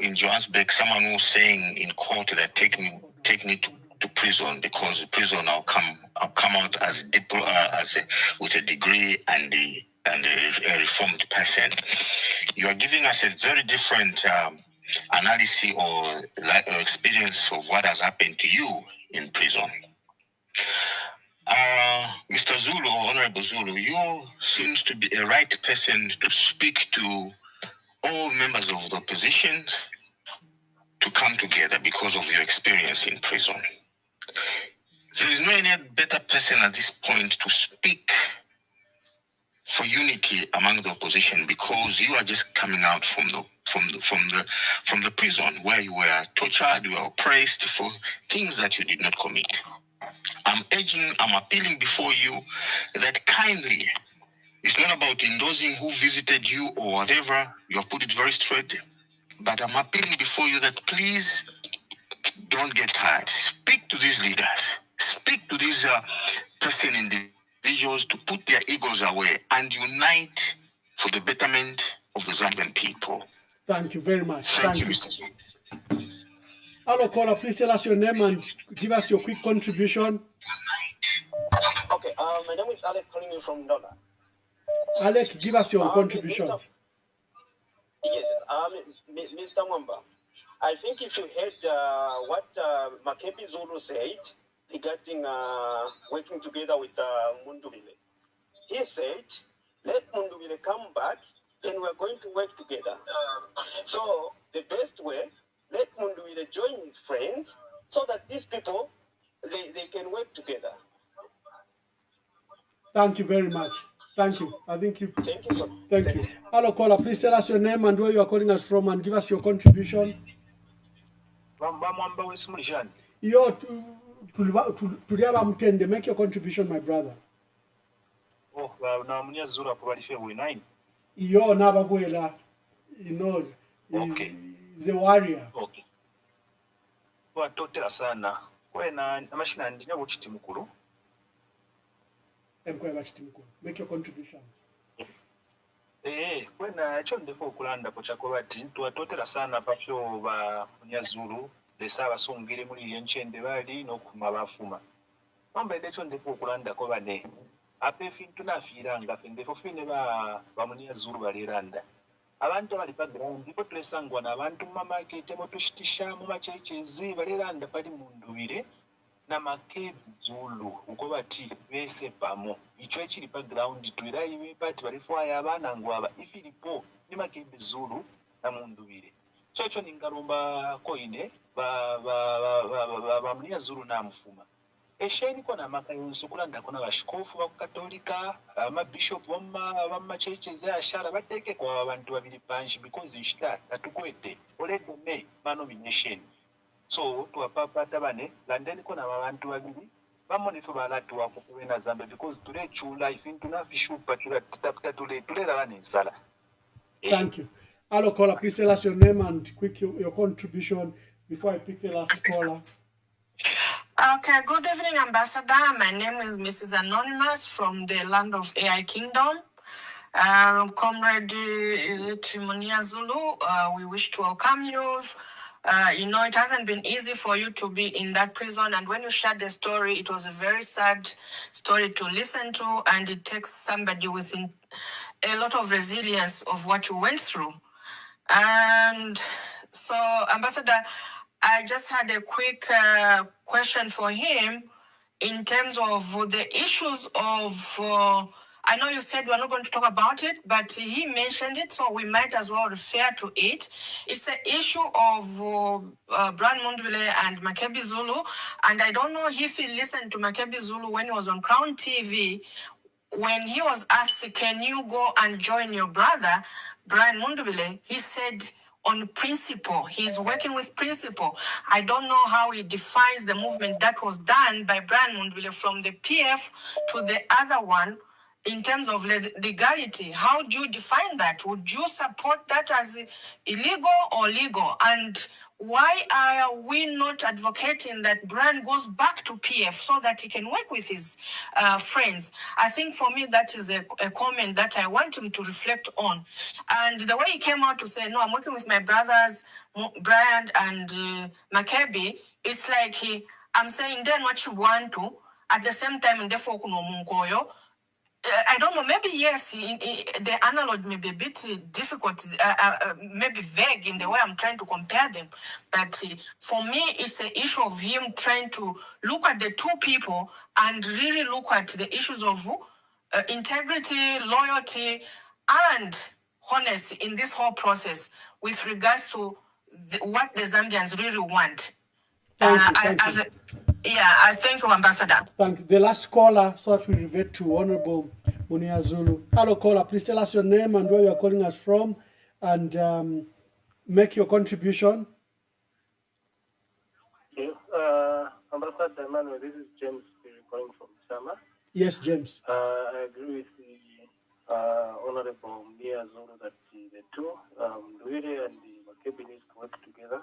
in Johannesburg, someone was saying in court that take me to prison because prison I'll come out as with a degree and a reformed person. You are giving us a very different analysis or experience of what has happened to you in prison. Mr. Zulu, Honorable Zulu, you seems to be a right person to speak to all members of the opposition to come together because of your experience in prison. There is no any better person at this point to speak for unity among the opposition because you are just coming out from the prison where you were tortured, you were oppressed for things that you did not commit. I'm appealing before you that kindly, it's not about endorsing who visited you or whatever, you have put it very straight, but I'm appealing before you that please don't get tired. Speak to these leaders, speak to these individuals to put their egos away and unite for the betterment of the Zambian people. Thank you very much. Thank you, Mr. Hello, caller. Please tell us your name and give us your quick contribution. Okay, my name is Alec, calling you from Dola. Alec, give us your contribution. Yes, Mr. Mwamba, I think if you heard what Makebi Zulu said regarding working together with Mundubile, he said, let Mundubile come back, then we're going to work together. So the best way, let Mundubile join his friends so that these people, they can work together. Thank you very much. Thank you. I think you. Thank you, sir. Thank you. Hello, caller. Please tell us your name and where you are calling us from, and give us your contribution. Yo, Tuliaba Mutende, make your contribution, my brother. Oh, na Munir Zulu for we 9. Yo, Nababuela, you know, he's a warrior. Okay. Watotera sana. Kwena amashina ndinya buchiti mukuru. Make your contribution. Kwena echo ndiko okulanda pochako bati twatotera sana pakyo ba Munir Zulu lesa basungire muri yenchende bali nokuma bafuma. Mamba echo ndiko okulanda ko bane. Ape fintu nafiranga ndefo fine ba Munir Zulu baliranda. Abantu bali pa ground ndipo tulesangwa na abantu mamakete motushitisha mu machechezi baliranda pali mundubire na Makebi Zulu uko bati bese pamo icho ekiri pa ground twirayiwe pati bali fwaya abana ngwaba ifilipo ni Makebi Zulu na mundubire chocho ningaromba koine ba Munir Zulu na mfuma esheni kona makayonso kulanda kona bashikofu ba katolika amabishop bamma churches ashara bateke kwa abantu babiri panshi because ishita atukwete oledo me nomination so twapapata bane landeni kona abantu babiri bamonifu balatu wako kuwena zambe because tule chula ifintu na bishop tulera bane nsala. Thank you. Hello, caller. Please tell us your name and quick your contribution before I pick the last caller. Okay, good evening, Ambassador. My name is Mrs. Anonymous from the land of AI Kingdom. Comrade Munir Zulu, we wish to welcome you. You know, it hasn't been easy for you to be in that prison. And when you shared the story, it was a very sad story to listen to. And it takes somebody with a lot of resilience of what you went through. And so, Ambassador, I just had a quick question for him in terms of the issues of, I know you said we're not going to talk about it, but he mentioned it, so we might as well refer to it. It's the issue of Brian Mundubile and Makebi Zulu, and I don't know if he listened to Makebi Zulu when he was on Crown TV, when he was asked, can you go and join your brother, Brian Mundubile? He said, on principle, he's working with principle. I don't know how he defines the movement that was done by Brian Mundubile from the PF to the other one in terms of legality. How do you define that? Would you support that as illegal or legal? And why are we not advocating that Brian goes back to PF so that he can work with his friends? I think for me, that is a comment that I want him to reflect on. And the way he came out to say, no, I'm working with my brothers, Brian and Makebi, it's like I'm saying, then what you want to, at the same time, therefore, I don't know, maybe yes, the analogy may be a bit difficult, maybe vague in the way I'm trying to compare them. But for me, it's an issue of him trying to look at the two people and really look at the issues of integrity, loyalty, and honesty in this whole process with regards to what the Zambians really want. Thank you. I thank you, Ambassador. Thank you. The last caller, so that we revert to Honorable Munir Zulu. Hello, caller. Please tell us your name and where you are calling us from, and make your contribution. Yes, Ambassador Emmanuel, this is James calling from Chama. Yes, James. I agree with the Honorable Munir Zulu that the two, Luire and the Makebi, needs to work together.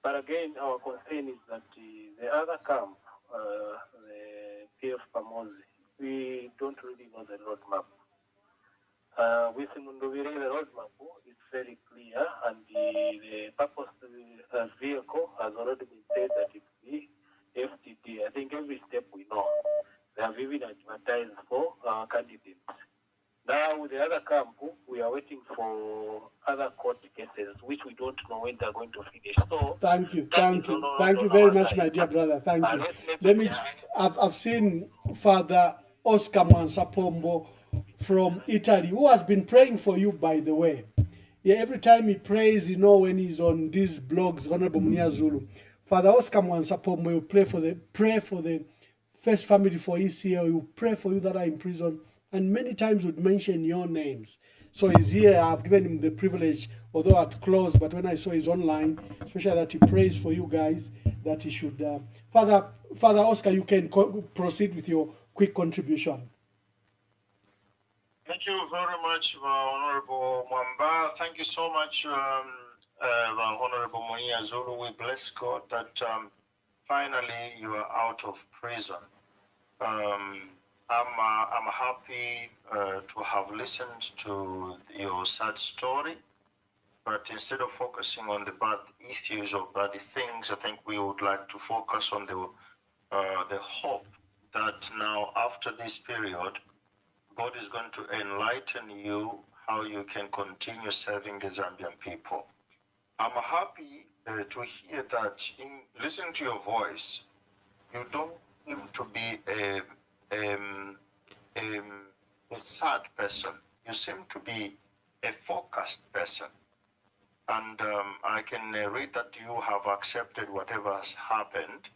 But again, our concern is that the other camp, the PF Pamozi, we don't really know the roadmap. with Munduvire, the roadmap is very clear, and the purpose of the vehicle has already been said that it's the FTD. I think every step we know. They have even advertised for candidates. Now, with the other camp, we are waiting for other court cases, which we don't know when they're going to finish. So, thank you very much, my dear brother. Thank you. Let me. I've seen Father Oscar Mansapombo from Italy, who has been praying for you, by the way. Yeah, every time he prays, when he's on these blogs, Honorable Munir Zulu, Father Oscar Mansapombo will pray for the first family for ECL. He will pray for you that are in prison, and many times would mention your names. So he's here. I've given him the privilege, although at close, but when I saw he's online, especially that he prays for you guys, that he should. Father Oscar, you can proceed with your quick contribution. Thank you very much, Honorable Mwamba. Thank you so much, Honorable Munir Zulu. We bless God that finally you are out of prison. I'm happy to have listened to your sad story, but instead of focusing on the bad issues or bad things, I think we would like to focus on the hope that now after this period, God is going to enlighten you how you can continue serving the Zambian people. I'm happy to hear that in listening to your voice, you don't seem to be a sad person. You seem to be a focused person. And I can read that you have accepted whatever has happened,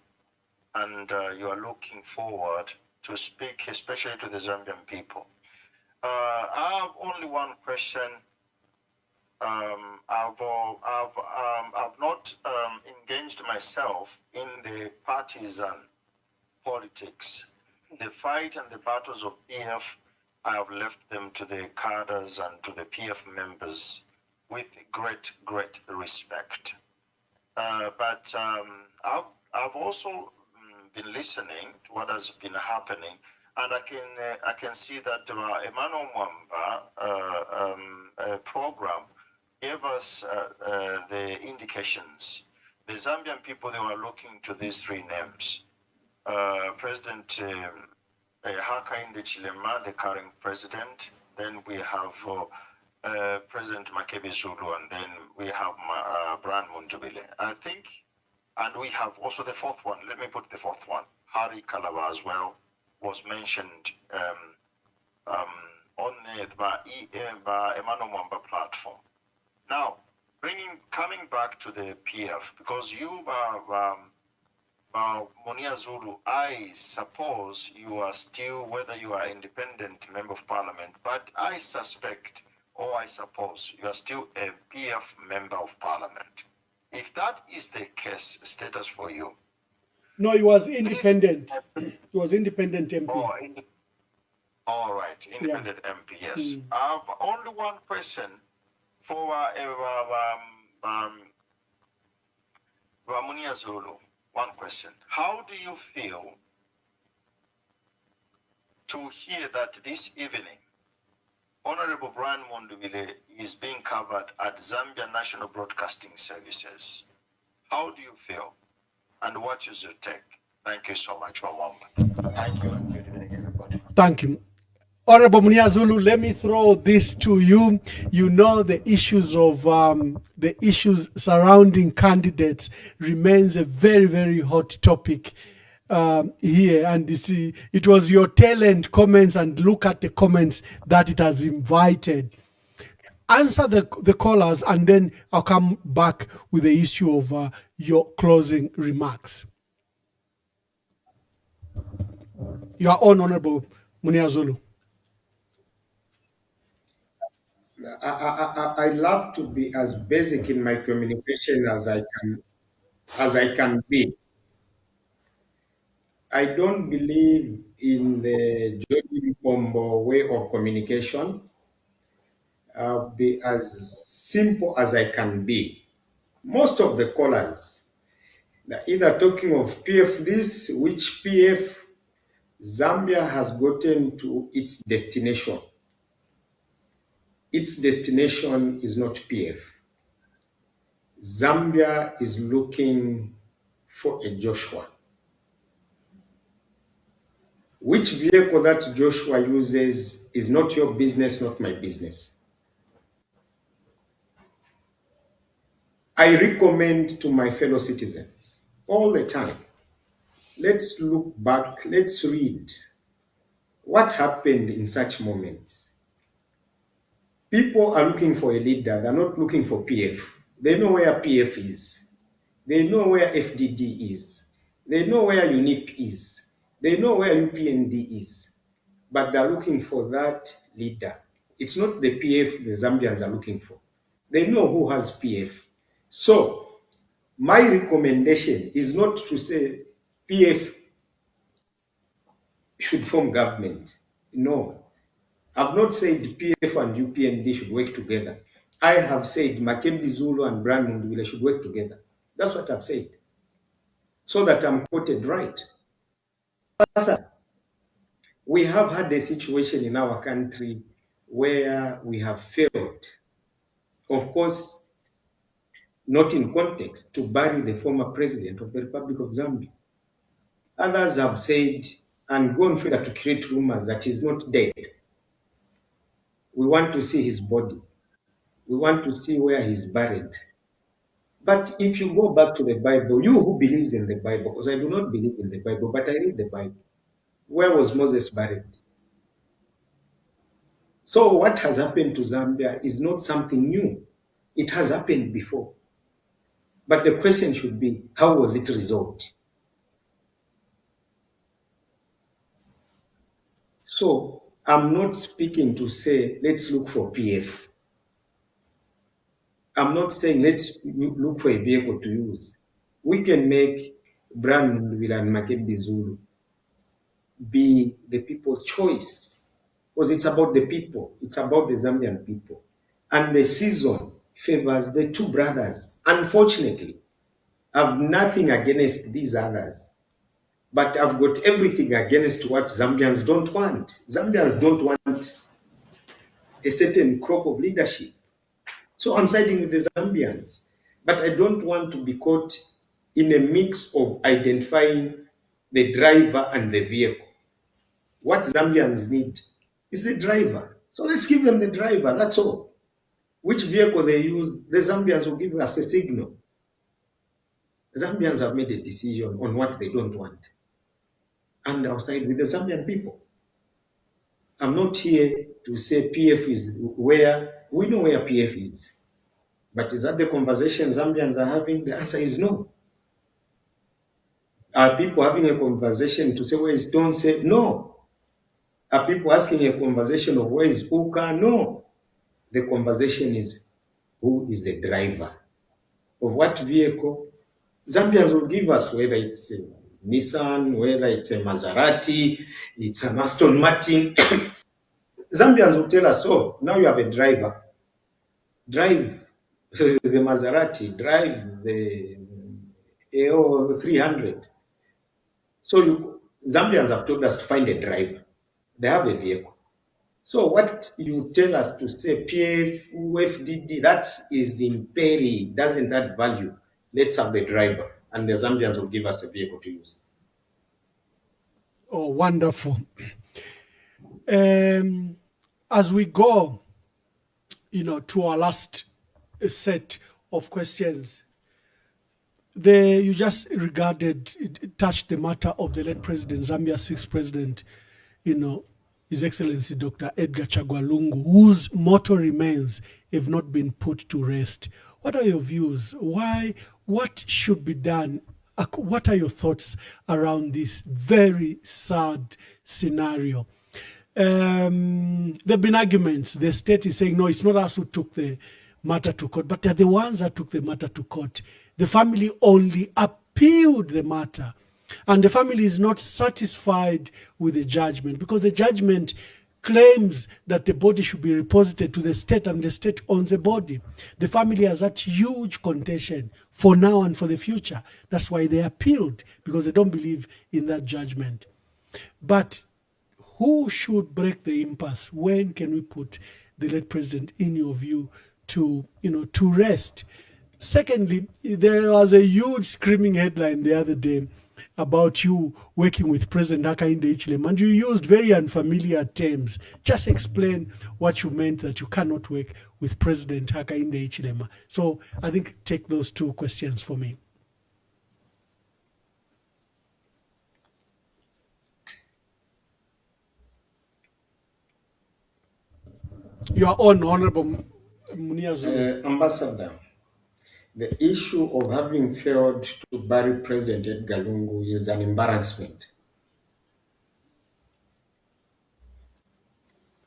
and you are looking forward to speak, especially to the Zambian people. I have only one question. I've not engaged myself in the partisan politics. The fight and the battles of PF, I have left them to the cadres and to the PF members with great respect. But I've also been listening to what has been happening, and I can see that Emmanuel Mwamba program gave us the indications. The Zambian people, they were looking to these three names. President Hakainde Chilema, the current president. Then we have President Makebi Zulu, and then we have Brian Mundubile. I think, and we have also the fourth one. Let me put the fourth one. Harry Kalaba as well was mentioned on the Emmanuel Mwamba platform. Now, coming back to the PF, because you Munir Zulu, I suppose you are still, whether you are independent member of parliament, but I suspect, or I suppose, you are still a PF member of parliament. If that is the case, status for you. No, he was independent. He was independent MP. All right, independent MP, yes. I have only one question for Munir Zulu. One question. How do you feel to hear that this evening, Honorable Brian Mundubile is being covered at Zambia National Broadcasting Services? How do you feel? And what is your take? Thank you so much, Wamwamba. Thank you. Good evening, everybody. Thank you. Honorable Munir Zulu, let me throw this to you. You know the issues surrounding candidates remains a very hot topic here, and it was your tail-end comments, and look at the comments that it has invited. Answer the callers, and then I'll come back with the issue of your closing remarks. Your own, Honorable Munir Zulu. I love to be as basic in my communication as I can be. I don't believe in the Jordan Pombo way of communication. I'll be as simple as I can be. Most of the callers, they're either talking of PF this, which PF Zambia has gotten to its destination. its destination is not PF. Zambia is looking for a Joshua. Which vehicle that Joshua uses is not your business, not my business. I recommend to my fellow citizens all the time, let's look back, let's read what happened in such moments. People are looking for a leader, they're not looking for PF. They know where PF is. They know where FDD is. They know where UNIP is. They know where UPND is. But they're looking for that leader. It's not the PF the Zambians are looking for. They know who has PF. So, my recommendation is not to say PF should form government. No. I've not said PF and UPND should work together. I have said Makembe Zulu and Brian Mundubile should work together. That's what I've said. So that I'm quoted right. We have had a situation in our country where we have failed, of course, not in context, to bury the former president of the Republic of Zambia. Others have said and gone further to create rumors that he's not dead. We want to see his body. We want to see where he's buried. But if you go back to the Bible, you who believes in the Bible, because I do not believe in the Bible, but I read the Bible. Where was Moses buried? So what has happened to Zambia is not something new. It has happened before. But the question should be, how was it resolved? So I'm not speaking to say, let's look for PF. I'm not saying let's look for a vehicle to use. We can make Brian Mundubile and Makembe Zulu be the people's choice. Because it's about the people. It's about the Zambian people. And the season favors the two brothers. Unfortunately, I have nothing against these others. But I've got everything against what Zambians don't want. Zambians don't want a certain crop of leadership. So I'm siding with the Zambians. But I don't want to be caught in a mix of identifying the driver and the vehicle. What Zambians need is the driver. So let's give them the driver, that's all. Which vehicle they use, the Zambians will give us a signal. The Zambians have made a decision on what they don't want. And I'll side with the Zambian people. I'm not here to say PF is where, we know where PF is. But is that the conversation Zambians are having? The answer is no. Are people having a conversation to say where is Tonse? No. Are people asking a conversation of where is Uka? No. The conversation is who is the driver of what vehicle. Zambians will give us whether it's a Nissan, whether it's a Maserati, it's an Aston Martin. Zambians will tell us, oh, now you have a driver. Drive the Maserati, drive the AO 300. So Zambians have told us to find a driver. They have a vehicle. So what you tell us to say PF, UFDD, that is in peri, doesn't add value. Let's have the driver, and the Zambians will give us a vehicle to use. Oh, wonderful. As we go, to our last set of questions, you just touched the matter of the late president, Zambia's sixth president, His Excellency Dr. Edgar Chagwa Lungu, whose motto remains, "Have not been put to rest." What are your views? What should be done? What are your thoughts around this very sad scenario? There have been arguments. The state is saying, no, it's not us who took the matter to court, but they're the ones that took the matter to court. The family only appealed the matter. And the family is not satisfied with the judgment because the judgment claims that the body should be reposited to the state and the state owns the body. The family has that huge contention for now and for the future. That's why they appealed, because they don't believe in that judgment. But who should break the impasse? When can we put the late president, in your view, to to rest? Secondly, there was a huge screaming headline the other day about you working with President Hakainde Hichilema, and you used very unfamiliar terms. Just explain what you meant that you cannot work with President Hakainde Hichilema. So I think take those two questions for me. You are on, Honorable Munir Zulu. Ambassador, the issue of having failed to bury President Edgar Lungu is an embarrassment.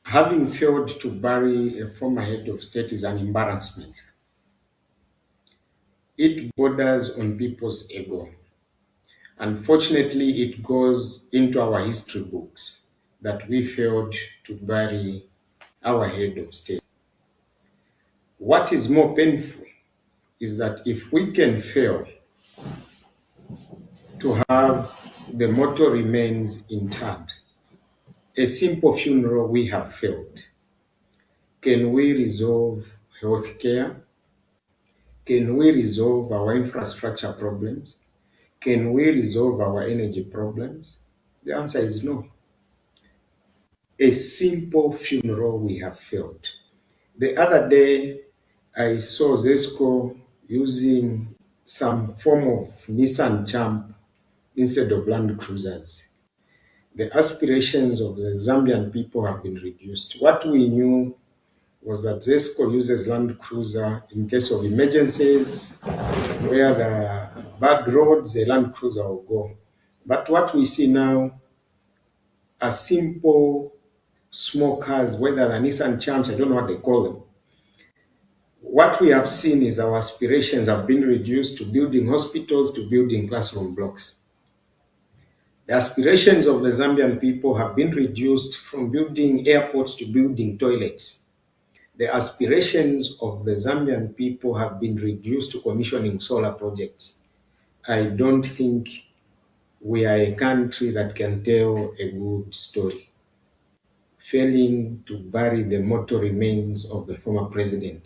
Having failed to bury a former head of state is an embarrassment. It borders on people's ego. Unfortunately, it goes into our history books that we failed to bury our head of state. What is more painful is that if we can fail to have the mortal remains interred, a simple funeral, we have failed. Can we resolve health care? Can we resolve our infrastructure problems? Can we resolve our energy problems? The answer is no. A simple funeral, we have failed. The other day, I saw ZESCO using some form of Nissan Champ instead of Land Cruisers. The aspirations of the Zambian people have been reduced. What we knew was that ZESCO uses Land Cruiser in case of emergencies, where there are bad roads, the Land Cruiser will go. But what we see now are simple, small cars, whether they're Nissan Champs, I don't know what they call them. What we have seen is our aspirations have been reduced to building hospitals, to building classroom blocks. The aspirations of the Zambian people have been reduced from building airports to building toilets. The aspirations of the Zambian people have been reduced to commissioning solar projects. I don't think we are a country that can tell a good story. Failing to bury the mortal remains of the former president,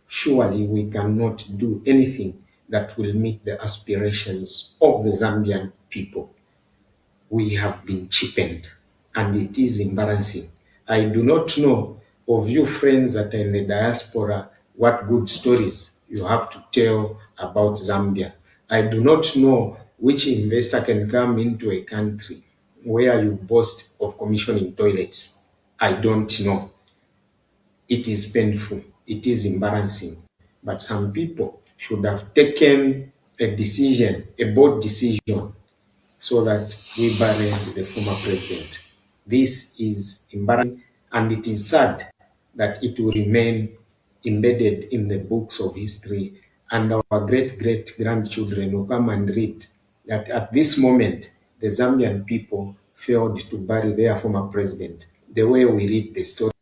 surely we cannot do anything that will meet the aspirations of the Zambian people. We have been cheapened, and it is embarrassing. I do not know of you friends that are in the diaspora what good stories you have to tell about Zambia. I do not know which investor can come into a country where you boast of commissioning toilets. I don't know. It is painful. It is embarrassing. But some people should have taken a decision, a bold decision, so that we bury the former president. This is embarrassing, and it is sad that it will remain embedded in the books of history, and our great-great-grandchildren will come and read that at this moment, the Zambian people failed to bury their former president, the way we read the stories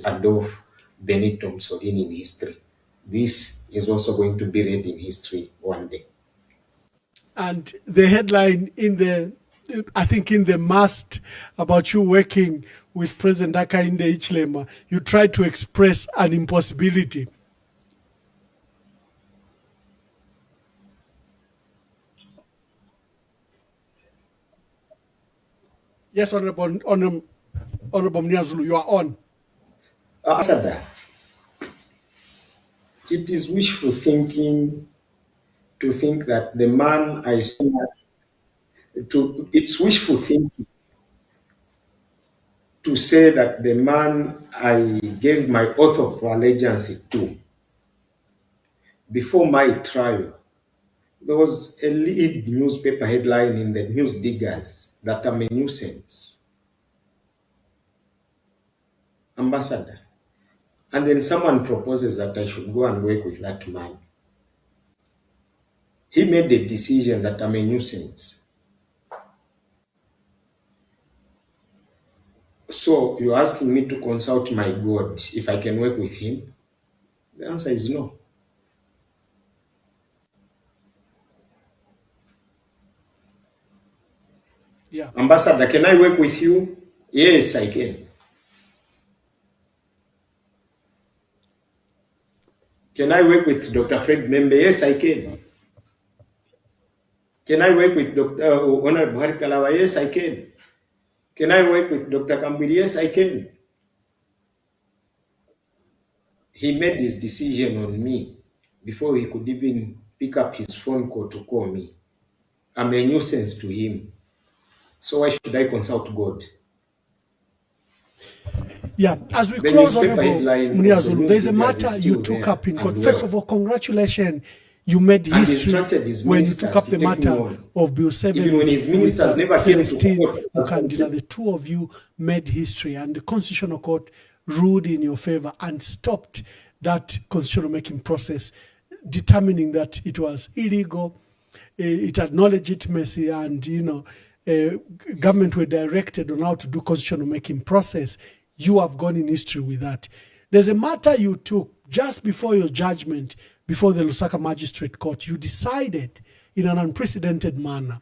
of Adolf Benito Mussolini in history. This is also going to be read in history one day. And the headline in the, I think in the mast about you working with President Hakainde Hichilema, you tried to express an impossibility. Yes, Honorable Munir Zulu, you are on. Ambassador, it is wishful thinking to think that the man I saw, it's wishful thinking to say that the man I gave my oath of allegiance to, before my trial, there was a lead newspaper headline in the News Diggers that I'm a nuisance. Ambassador. And then someone proposes that I should go and work with that man. He made a decision that I'm a nuisance. So you're asking me to consult my God if I can work with him? The answer is no. Yeah. Ambassador, can I work with you? Yes, I can. Can I work with Dr. Fred Membe? Yes, I can. Can I work with Dr. Honorable Hari Kalawa? Yes, I can. Can I work with Dr. Kambili? Yes, I can. He made his decision on me before he could even pick up his phone call to call me. I'm a nuisance to him. So why should I consult God? Yeah, as we The close, newspaper Honorable headline Munir of the Zulu, news there's a figures matter is you still took there up in court. and First well. of all, congratulations. You made And history instructed his when you ministers took up to the take me matter on. of Bill 7 Even when his with ministers never came to Celestine court. Mukandila. The two of you made history, and the Constitutional Court ruled in your favor and stopped that constitutional making process, determining that it was illegal. It had no legitimacy, and government were directed on how to do constitutional making process. You have gone in history with that. There's a matter you took just before your judgment before the Lusaka Magistrate Court. You decided in an unprecedented manner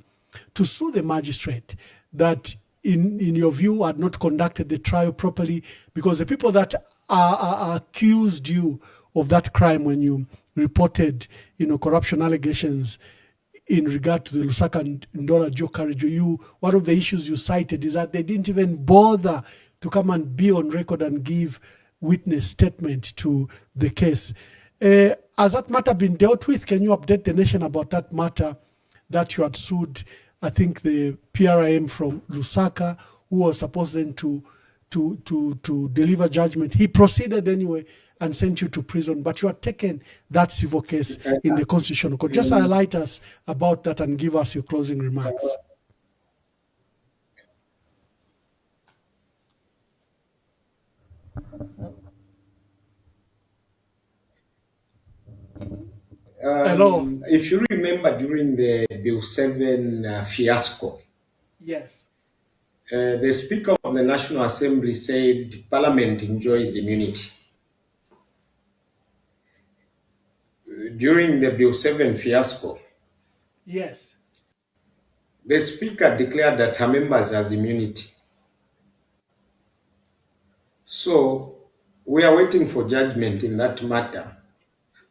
to sue the magistrate that in your view had not conducted the trial properly, because the people that accused you of that crime when you reported corruption allegations in regard to the Lusaka and Ndola Joe Karijo, one of the issues you cited is that they didn't even bother to come and be on record and give witness statement to the case. Has that matter been dealt with? Can you update the nation about that matter that you had sued, I think, the PRIM from Lusaka, who was supposed then to deliver judgment? He proceeded anyway and sent you to prison, but you had taken that civil case in the Constitutional Court. Just highlight us about that and give us your closing remarks. Hello. If you remember during the Bill 7 fiasco, Yes. the Speaker of the National Assembly said Parliament enjoys immunity. During the Bill 7 fiasco, Yes. the Speaker declared that her members has immunity. So we are waiting for judgment in that matter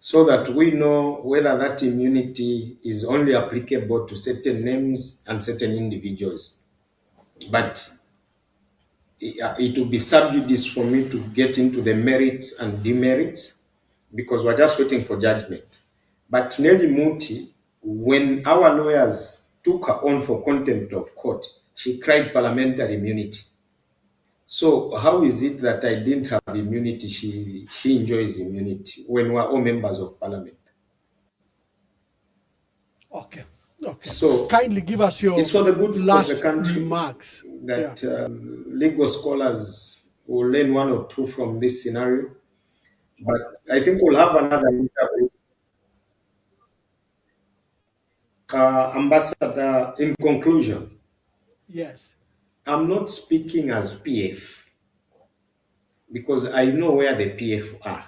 so that we know whether that immunity is only applicable to certain names and certain individuals. But it will be sub judice for me to get into the merits and demerits because we're just waiting for judgment. But Nelly Muti, when our lawyers took her on for contempt of court, she cried parliamentary immunity. So how is it that I didn't have immunity? She enjoys immunity when we're all members of parliament. Okay. Okay. So kindly give us your it's for the good last of the country remarks. that legal scholars will learn one or two from this scenario. But I think we'll have another interview. Ambassador, in conclusion, Yes. I'm not speaking as PF because I know where the PF are.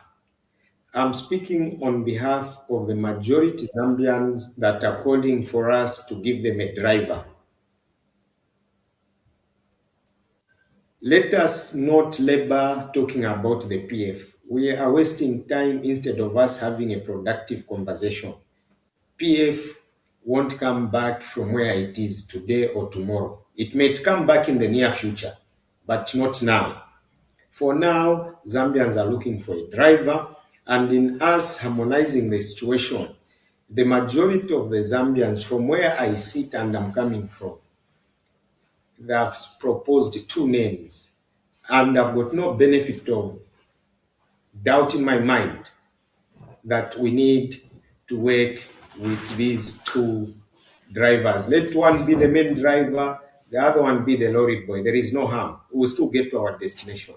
I'm speaking on behalf of the majority Zambians that are calling for us to give them a driver. Let us not labor talking about the PF. We are wasting time instead of us having a productive conversation. PF won't come back from where it is today or tomorrow. It may come back in the near future, but not now. For now, Zambians are looking for a driver, and in us harmonizing the situation, the majority of the Zambians, from where I sit and I'm coming from, they have proposed two names, and I've got no benefit of doubt in my mind that we need to work with these two drivers. Let one be the main driver, the other one be the lorry boy. There is no harm. We'll still get to our destination.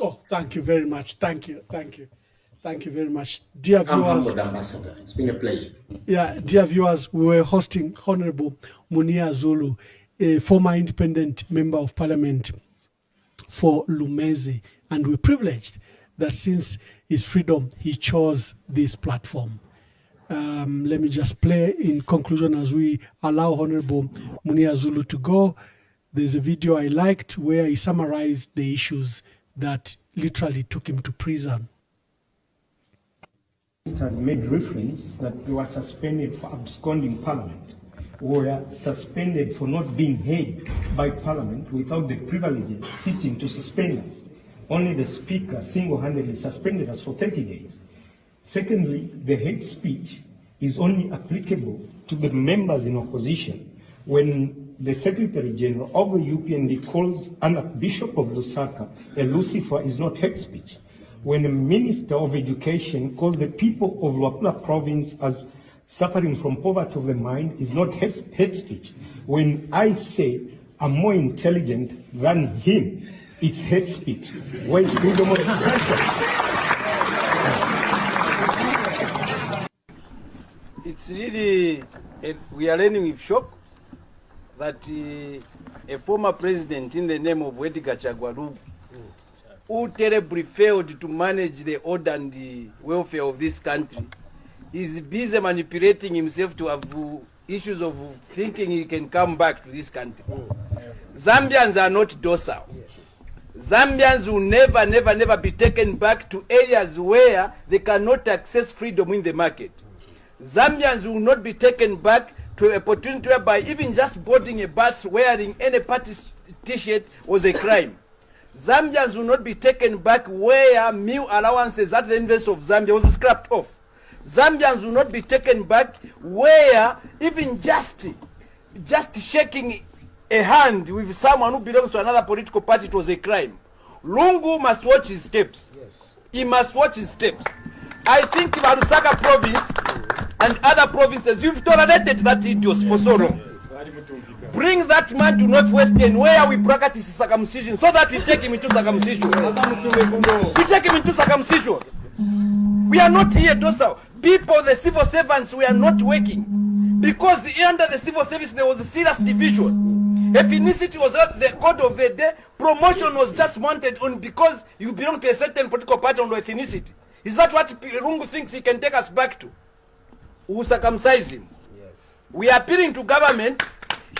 Oh, thank you very much. Thank you. Thank you. Thank you very much. Dear I'm viewers. humbled, Ambassador. It's been a pleasure. Yeah, dear viewers, we were hosting Honorable Munir Zulu, a former independent member of parliament for Lumezi, and we're privileged that since his freedom, he chose this platform. Let me just play in conclusion as we allow Honorable Munir Zulu to go. there's a video I liked where he summarized the issues that literally took him to prison. Has made reference that they were suspended for absconding Parliament, were suspended for not being heard by Parliament without the privileges sitting to suspend us. Only the Speaker single-handedly suspended us for 30 days. Secondly, the hate speech is only applicable to the members in opposition when the Secretary General of the UPND calls an Bishop of Lusaka a Lucifer is not hate speech. When the Minister of Education calls the people of Luapula province as suffering from poverty of the mind is not hate speech. When I say I'm more intelligent than him, it's hate speech. Where is freedom of expression? It's really, we are learning with shock that a former president in the name of Edgar Chagwaru, who terribly failed to manage the order and the welfare of this country, is busy manipulating himself to have issues of thinking he can come back to this country. Zambians are not docile. Zambians will never be taken back to areas where they cannot access freedom in the market. Zambians will not be taken back to an opportunity whereby even just boarding a bus wearing any party t-shirt was a crime. Zambians will not be taken back where meal allowances at the University of Zambia was scrapped off. Zambians will not be taken back where even just shaking a hand with someone who belongs to another political party it was a crime. Lungu must watch his steps. Yes. He must watch his steps. I think Lusaka province and other provinces, you've tolerated that idiot for so long. Bring that man to Northwestern where we practice circumcision so that we take him into circumcision. We take him into circumcision. We are not here docile. People, the civil servants, we are not working. Because under the civil service there was a serious division. Ethnicity was the code of the day. Promotion was just wanted on because you belong to a certain political party on ethnicity. Is that what Rungu thinks he can take us back to? We will circumcise him. Yes. We are appealing to government.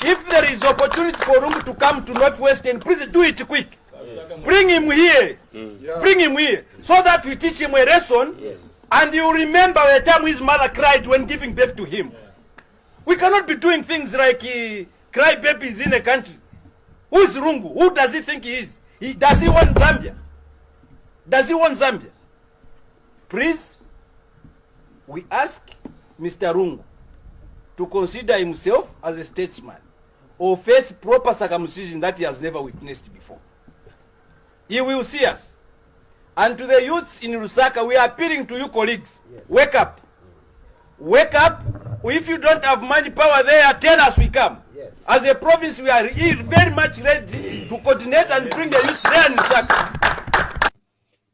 If there is opportunity for Rungu to come to Northwestern, please do it quick. Yes. Bring him here. Bring him here. So that we teach him a lesson. Yes. And you remember the time his mother cried when giving birth to him. Yes. We cannot be doing things like cry babies in a country. Who is Rungu? Who does he think he is? Does he want Zambia? Does he want Zambia? Please, we ask Mr. Rungu to consider himself as a statesman or face proper circumcision that he has never witnessed before. He will see us. And to the youths in Lusaka, we are appealing to you colleagues. Yes. Wake up. Wake up. If you don't have money power there, tell us we come. Yes. As a province, we are very much ready to coordinate and bring the youth there in Lusaka.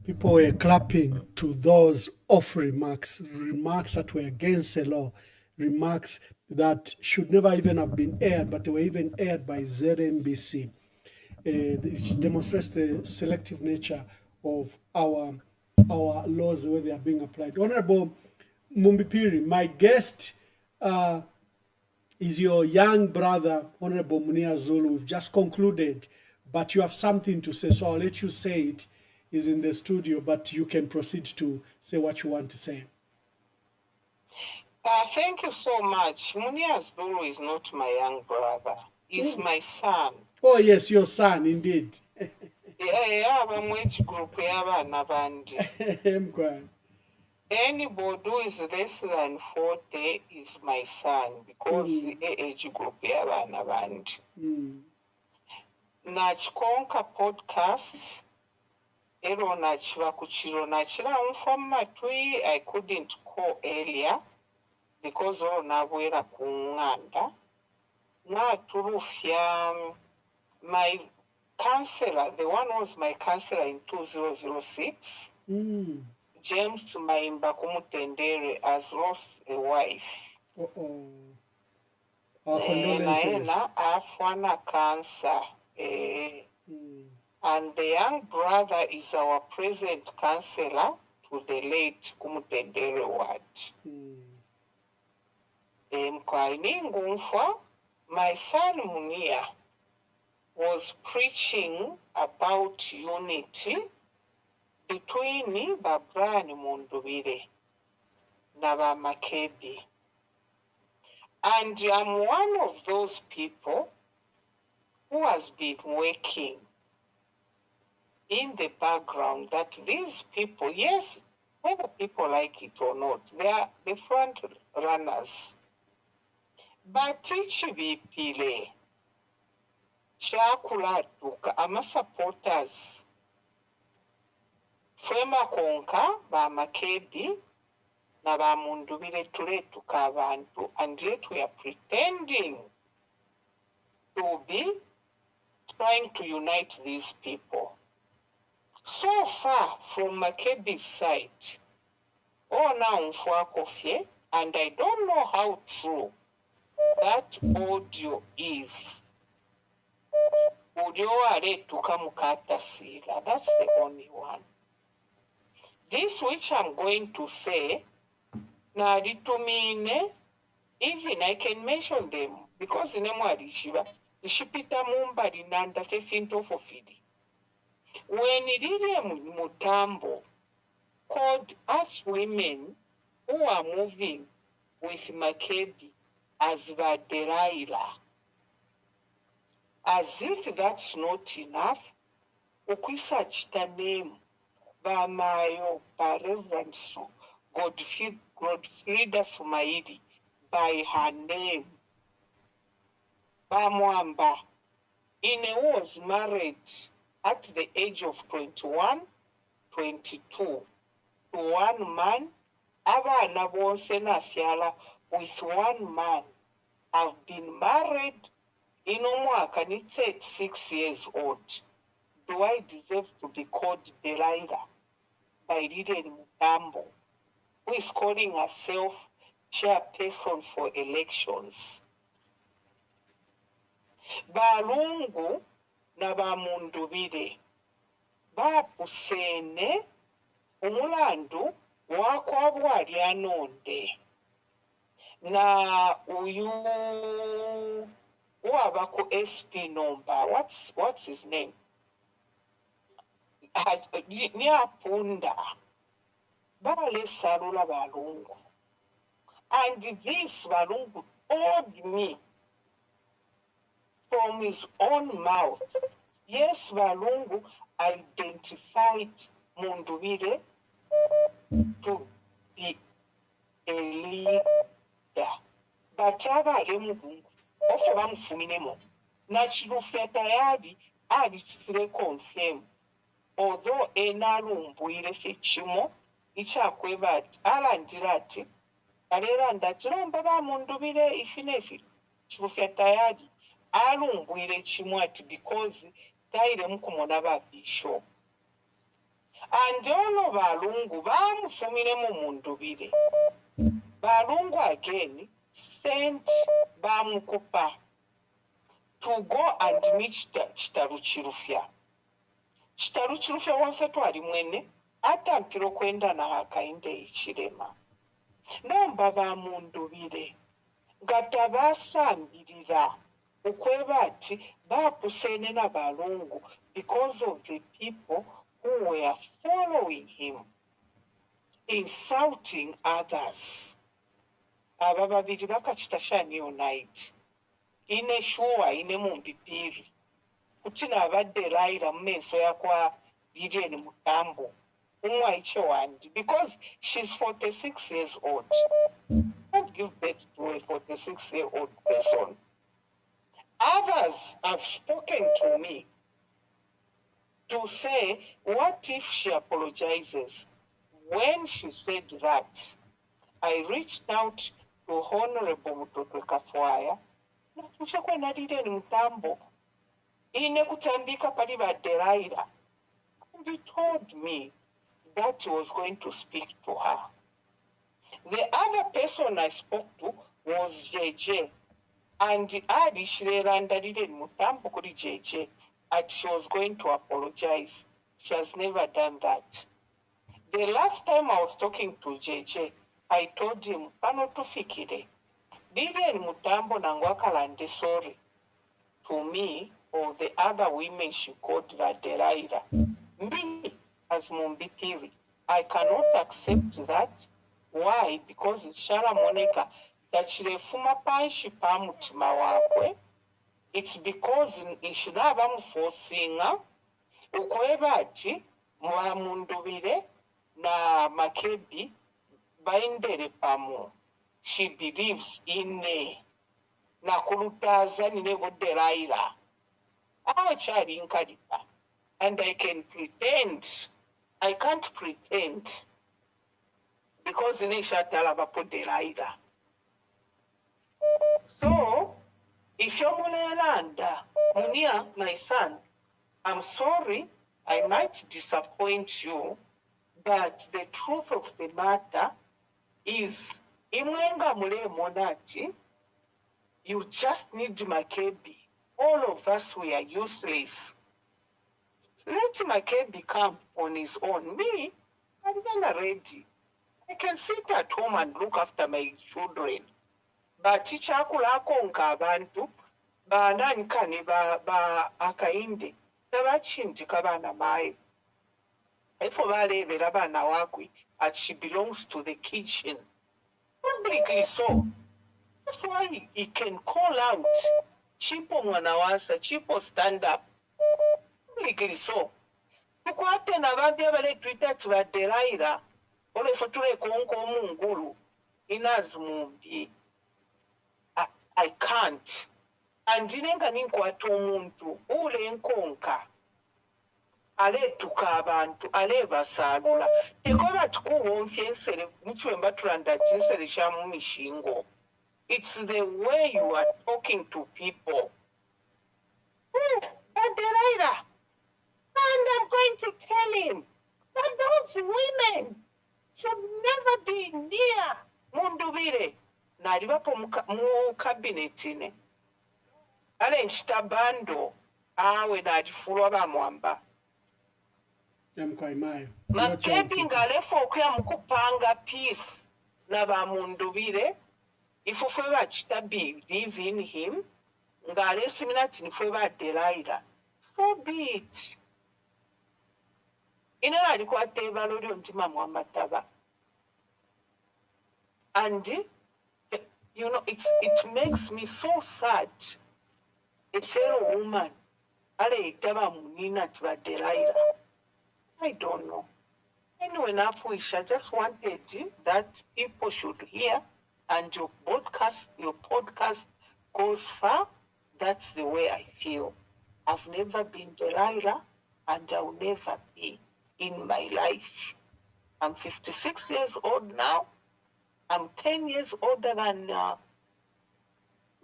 People were clapping to those off remarks that were against the law, remarks that should never even have been aired, but they were even aired by ZNBC. It demonstrates the selective nature of our laws, the way they are being applied. Honorable Mumbipiri, my guest is your young brother, Honorable Munir Zulu. We've just concluded, but you have something to say, so I'll let you say it. He's in the studio, but you can proceed to say what you want to say. Thank you so much. Munir Zulu is not my young brother. He's my son. Oh, yes, your son, indeed. Which group anybody who is less than 40 is my son because the age group Nachikonka podcast. Ero nachiva kuchiro nachira matwi. I couldn't call earlier because all nabwera kunganda. Na turufya my counselor, the one who was my counselor in 2006, James Maimba Kumutendere, has lost a wife. Naena afwana cancer. And the young brother is our present counselor to the late Kumutendere ward. Mkaini ngumfa, my son Munir was preaching about unity between Brian Mundubire na Makebi. And I'm one of those people who has been working in the background that these people, yes, whether people like it or not, they are the front runners. But Chibipile, Shakulatuka, ama supporters, Fema Konka, ba Makebi, na ba Mundubire tuletuka abantu, and yet we are pretending to be trying to unite these people. So far from Makebi's side, now Mfwakofye, and I don't know how true that audio is. Audio Tukamukata, that's the only one. This which I'm going to say, Naditumine, even I can mention them, because in Shiva, Ishipita Mumba Dinanda Fefinto for Fidi. When Lilian Mutambo called us women who are moving with Makebi as Vaderaila, as if that's not enough, Ukwisachita name Bamayo, by Reverend Godfrida Sumaili, by her name Bamwamba, who was married at the age of 21, 22, to one man, abana bonse na fyala with one man. I've been married in omwaka ni 36 years old. Do I deserve to be called Delilah by Lilian Mutambo, who is calling herself chairperson for elections? Balungu na Bamundubire bapusene umulandu wakwabwa lyanonde na uyu waba ku SP number, what's his name, Nyapunda balesalula Balungu, and this Balungu told me from his own mouth, yes, Balungu identified Mundubire to be a leader. But Mungu, ofe bamufuminemo, nachirufya tayari alitire confirm, although enalumbuire fechimo, ichakweba ati, alandira ati, alera ndati, nomba Mundubire ifinefi, chirufya tayari, alumbuire chimwati because taire mukumona ba bishop. And ono Balungu bamufumire Mundubire. Balungu again sent Bamukupa to go and meet Chitaruchirufya. Chitaruchirufya wanse twali mwene atampiro kwenda na hakainde ichirema. Nomba Mundubire ngata basambirira ukweba ati bapusene na Balungu because of the people who were following him, insulting others. Aba babiri bakachitashani unite. Ine shuwa ine mumpipiri. Kutina abadde Raila mmeso yakwa Lilian Mutambo. Umwa iche wandi. Because she's 46 years old. Don't give birth to a 46-year-old person. Others have spoken to me to say, what if she apologizes? When she said that, I reached out to Honorable Mutoto Kafwaya, natuchakwe na Lilian Mutambo, ine kutambika pali Deraila, and he told me that he was going to speak to her. The other person I spoke to was JJ, and Adi Shirelanda Lilian Mutambo kuri JJ, and she was going to apologize. She has never done that. The last time I was talking to JJ, I told him, Pano tufikire. Lilian Mutambo nangwakalande sorry to me or the other women she called Delilah. Me, as Mumbitiri, I cannot accept that. Why? Because Shara Monica, that she refuma panshi pamutima wakwe. It's because ishiraba mufosinga ukweba ati mwamundubire na Makebi baindere pamu. She believes in na kulutaza ninego Delilah. I'm a child in Kadipa, and I can pretend. I can't pretend because Nisha Talabapo Delilah. So, if you're Mulelanda, Munia, my son, I'm sorry, I might disappoint you, but the truth of the matter is, Imwenga Mule Monati, you just need Makebi. All of us were useless. Let Makebi come on his own. Me, I'm then ready. I can sit at home and look after my children. But chichakulako nkabantu banankani ba akainde tabachinji kabana mai. If obalebera bana wakwe and she belongs to the kitchen. Publicly so. That's why he can call out Chipo Mwanawasa, Chipo stand up. Publicly so. Tukwate na babi abale Twitter tuwa Delilah. Ole futule konko mungulu. Inazmumbi. I can't. Andinenga ninkwata omuntu ule nkonka. Ale tukabantu, ale basalula. Tekoba tukuwonfye ensere, mchwemba tulanda chinsere shamu mishingo. It's the way you are talking to people. Delilah. And I'm going to tell him that those women should never be near Mundubire. Nalibapo mu cabinet. Ale nchitabando. Awe nalifulwa bamwamba. Makebi ngalefo okuya mukupanga peace na bamundubire. Ifufwe bachita believe in him. Ngale siminati nifwe ba Delilah. So be it. Ina alikuwa teba lori ontima muamataba. And you know, it makes me so sad. A fellow woman, ale itaba munina tiba Delilah. I don't know. Anyway, I just wanted that people should hear, and your podcast goes far. That's the way I feel. I've never been Delilah, and I will never be in my life. I'm 56 years old now. I'm 10 years older than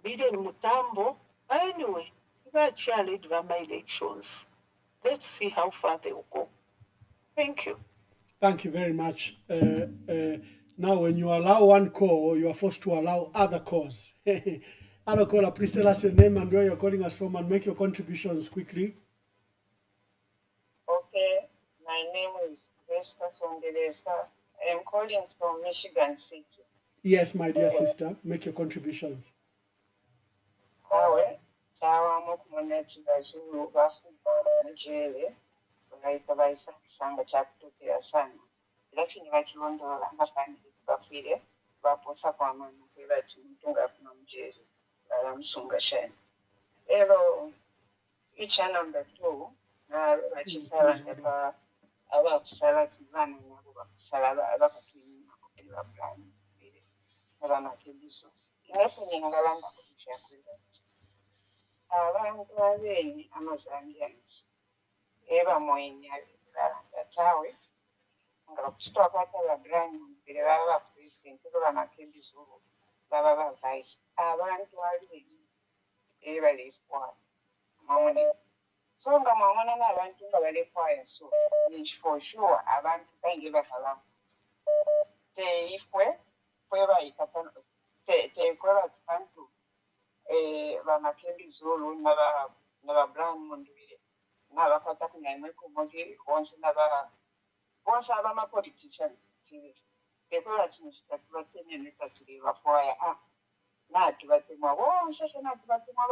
Biden Mutambo. Anyway, I cheerlead for my elections. Let's see how far they will go. Thank you. Thank you very much. Now, when you allow one call, you are forced to allow other calls. Hello, caller, please tell us your name and where you're calling us from and make your contributions quickly. Okay, my name is Vespa Sondelesa. I am calling from Michigan City. Yes, my dear sister, make your contributions. Awe, chawa mokumoneti bazulu bafuba Nigeria. Baita baisa sanga chakututi asana. Lakini bakilondola mafamilizi bafire baposa kwa mama kwebati mtunga kuna mjeri msunga shani. Ero icha number 2 na bachisala ndaba abakusala tibana nabo bakusala abakatwina kokera plan bire abana kibiso ngafunye ngalanga kuchya kwenda abantu abeni amazangiansi eba moinya tawe ngakuchitwa kwatala brand bire baba president baba kibiso baba vice abantu abeni eba lefwa mamoni so nga mwamona n'abantu nga balekwayo so for sure abantu baingi bakalamu teifwe fwe bayikatano tekola tibantu bamakembizulu n'aba-brown mundubire n'abakwata kunyamwe kumogi bonse bonse abama-politicians tekola kino kitatubatemye netatulie bafwaya natibatemwa bonse naatibatemwa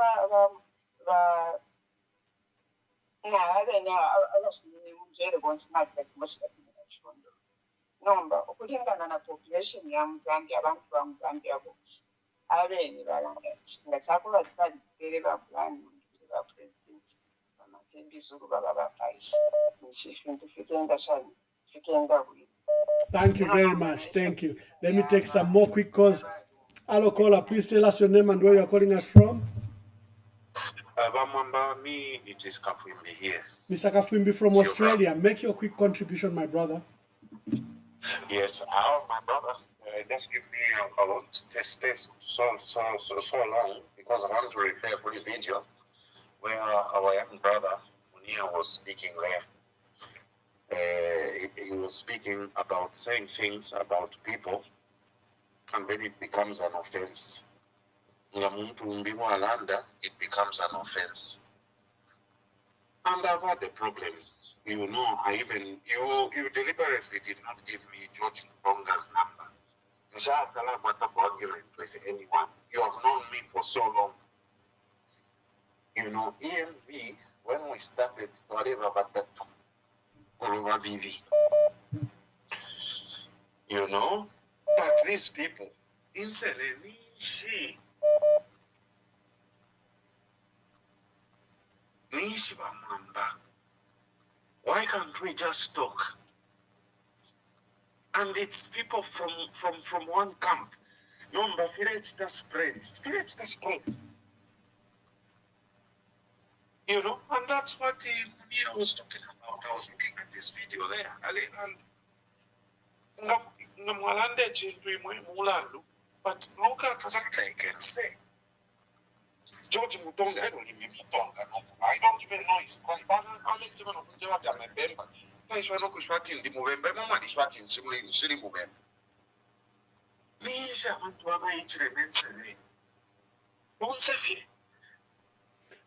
nomba okulingana na population ya muzambia abantu ba muzambia bose abeeni balangati nga kyakola kikali ba fulani ba president bamakembizulu baba bapaisi ekintu fikenda bwiri. Thank you very much. Thank you. Let me take some more quick calls. Hello, caller. Please tell us your name and where you are calling us from. Me, it is Kafwimbi here. Mr. Kafwimbi from Australia. Make your quick contribution, my brother. Yes, my brother. Just give me I won't stay so long because I want to refer to the video where our young brother Munir was speaking there. He was speaking about saying things about people, and then it becomes an offense. It becomes an offense. And I've had a problem. You know, you deliberately did not give me George Mbonga's number. You argument with anyone. You have known me for so long. You know, EMV, when we started, you know, but these people, why can't we just talk? And it's people from one camp. No, but village that spread. You know, and that's what Munir was talking about. I was looking at this video there. But look at what I can say. George Mutonga, I don't even Mutonga. I don't even know his name. But I'll let you know what I'm a member. I shall not go in the Movember. Mama is what in Silly Movember. Nisha, I want to have each remains a day.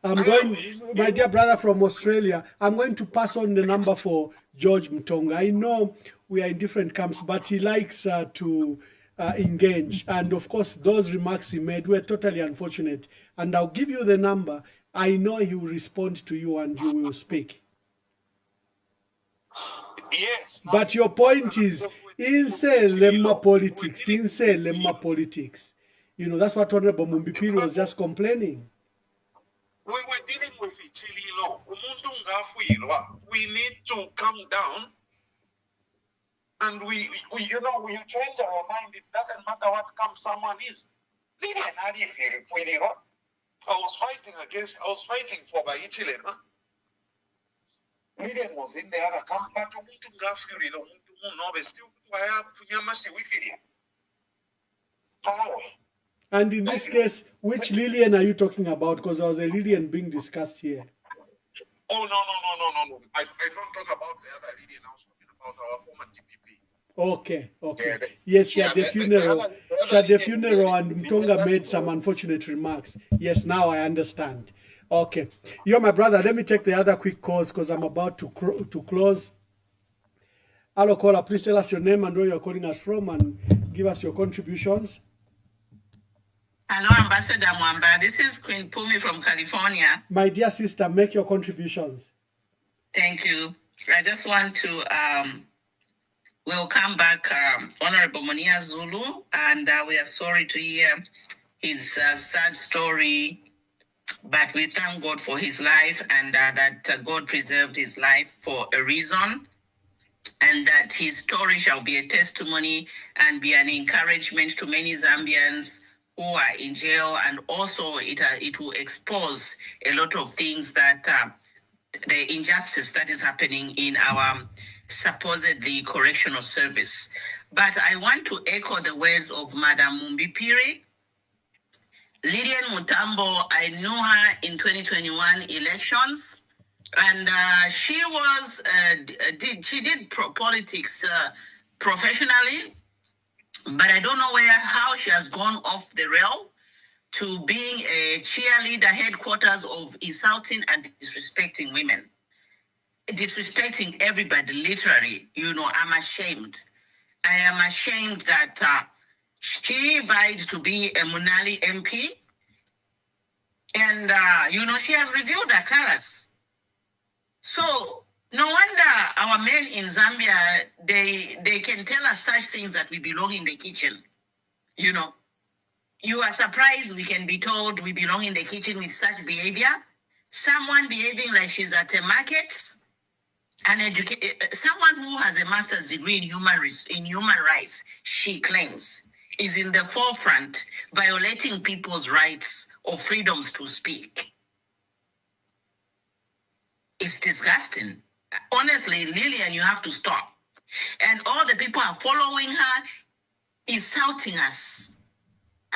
I'm going, my dear brother from Australia, I'm going to pass on the number for George Mutonga. I know we are in different camps, but he likes to engage. And of course, those remarks he made were totally unfortunate. And I'll give you the number. I know he will respond to you and you will speak. Yes. But your point is, insane lemma politics. You know, that's what Honorable Mumbipiri was just complaining. We were dealing with Ichililo. We need to calm down. And we you know, you change our mind. It doesn't matter what camp someone is. I was fighting for by Ichililo. Lilian was in the other camp, but and in this case, which Lillian are you talking about? Because there was a Lillian being discussed here. Oh, no. I don't talk about the other Lillian. I was talking about our former TPP. Okay. Yes, she had the funeral. She had the funeral, and Mtonga made some unfortunate remarks. Yes, now I understand. Okay. You're my brother. Let me take the other quick calls because I'm about to close. Hello, caller. Please tell us your name and where you're calling us from and give us your contributions. Hello, Ambassador Mwamba. This is Queen Pumi from California. My dear sister, make your contributions. Thank you. I just want to welcome back Honorable Munir Zulu, and we are sorry to hear his sad story, but we thank God for his life and that God preserved his life for a reason, and that his story shall be a testimony and be an encouragement to many Zambians who are in jail, and also it will expose a lot of things that the injustice that is happening in our supposedly correctional service. But I want to echo the words of Madam Mumbipiri. Lilian Mutambo, I knew her in 2021 elections, and she was she did politics professionally, but I don't know how she has gone off the rail to being a cheerleader headquarters of insulting and disrespecting women. Disrespecting everybody, literally. You know, I'm ashamed. I am ashamed that she vied to be a Munir MP, and, you know, she has revealed her colors. So no wonder our men in Zambia, they can tell us such things that we belong in the kitchen. You know, you are surprised we can be told we belong in the kitchen with such behavior. Someone behaving like she's at a market, someone who has a master's degree in human rights, she claims, is in the forefront violating people's rights or freedoms to speak. It's disgusting. Honestly, Lillian, you have to stop. And all the people are following her, insulting us.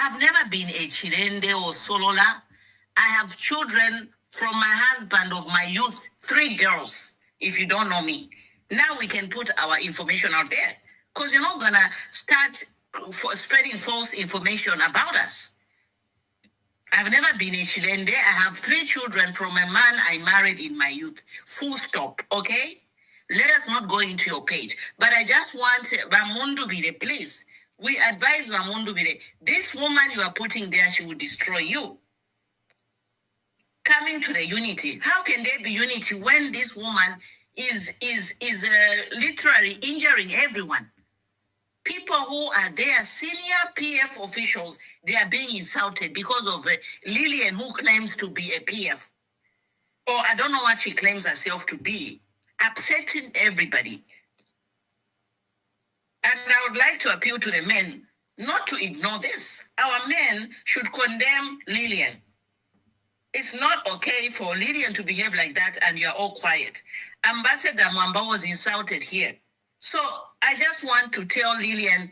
I've never been a Chirende or Solola. I have children from my husband of my youth, 3 girls, if you don't know me. Now we can put our information out there because you're not going to start spreading false information about us. I've never been a Chilende. I have 3 children from a man I married in my youth. Full stop, okay? Let us not go into your page. But I just want Ramundu Bide, please. We advise Ramundu Bide. This woman you are putting there, she will destroy you. Coming to the unity. How can there be unity when this woman is literally injuring everyone? People who are there, senior PF officials, they are being insulted because of Lillian, who claims to be a PF. Or I don't know what she claims herself to be. Upsetting everybody. And I would like to appeal to the men not to ignore this. Our men should condemn Lillian. It's not okay for Lillian to behave like that and you're all quiet. Ambassador Mwamba was insulted here. So I just want to tell Lillian,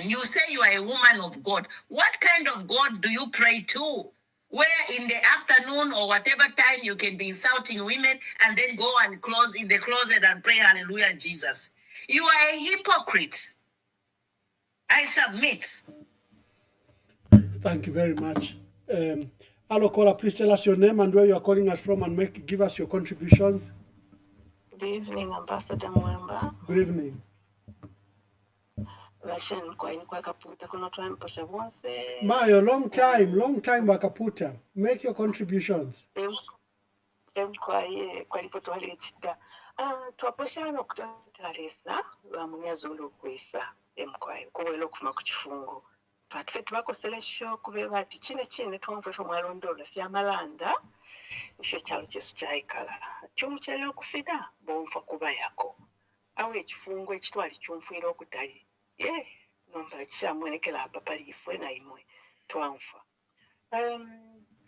you say you are a woman of God. What kind of God do you pray to? Where in the afternoon or whatever time you can be insulting women and then go and close in the closet and pray hallelujah Jesus. You are a hypocrite. I submit. Thank you very much. Hello, caller, please tell us your name and where you are calling us from and give us your contributions. Good evening, Ambassador Mwamba. Good evening. Mayo, long time Wakaputa. Make your contributions. Twaposhana okutalesa lwa Munir Zulu kwisa emkwayo kuwela okufuna ku kifungo twatufe tubakosela ekyo kubeba ati kine twonfefe mwalondola fyamalanda isho kyalo kyesu kyayikala kyomukyali okufida bonfa kuba yako awo ekifungo ekitwali kyonfuira okutali nomba kikyamwonekera apapali ifwe naimwe twanfa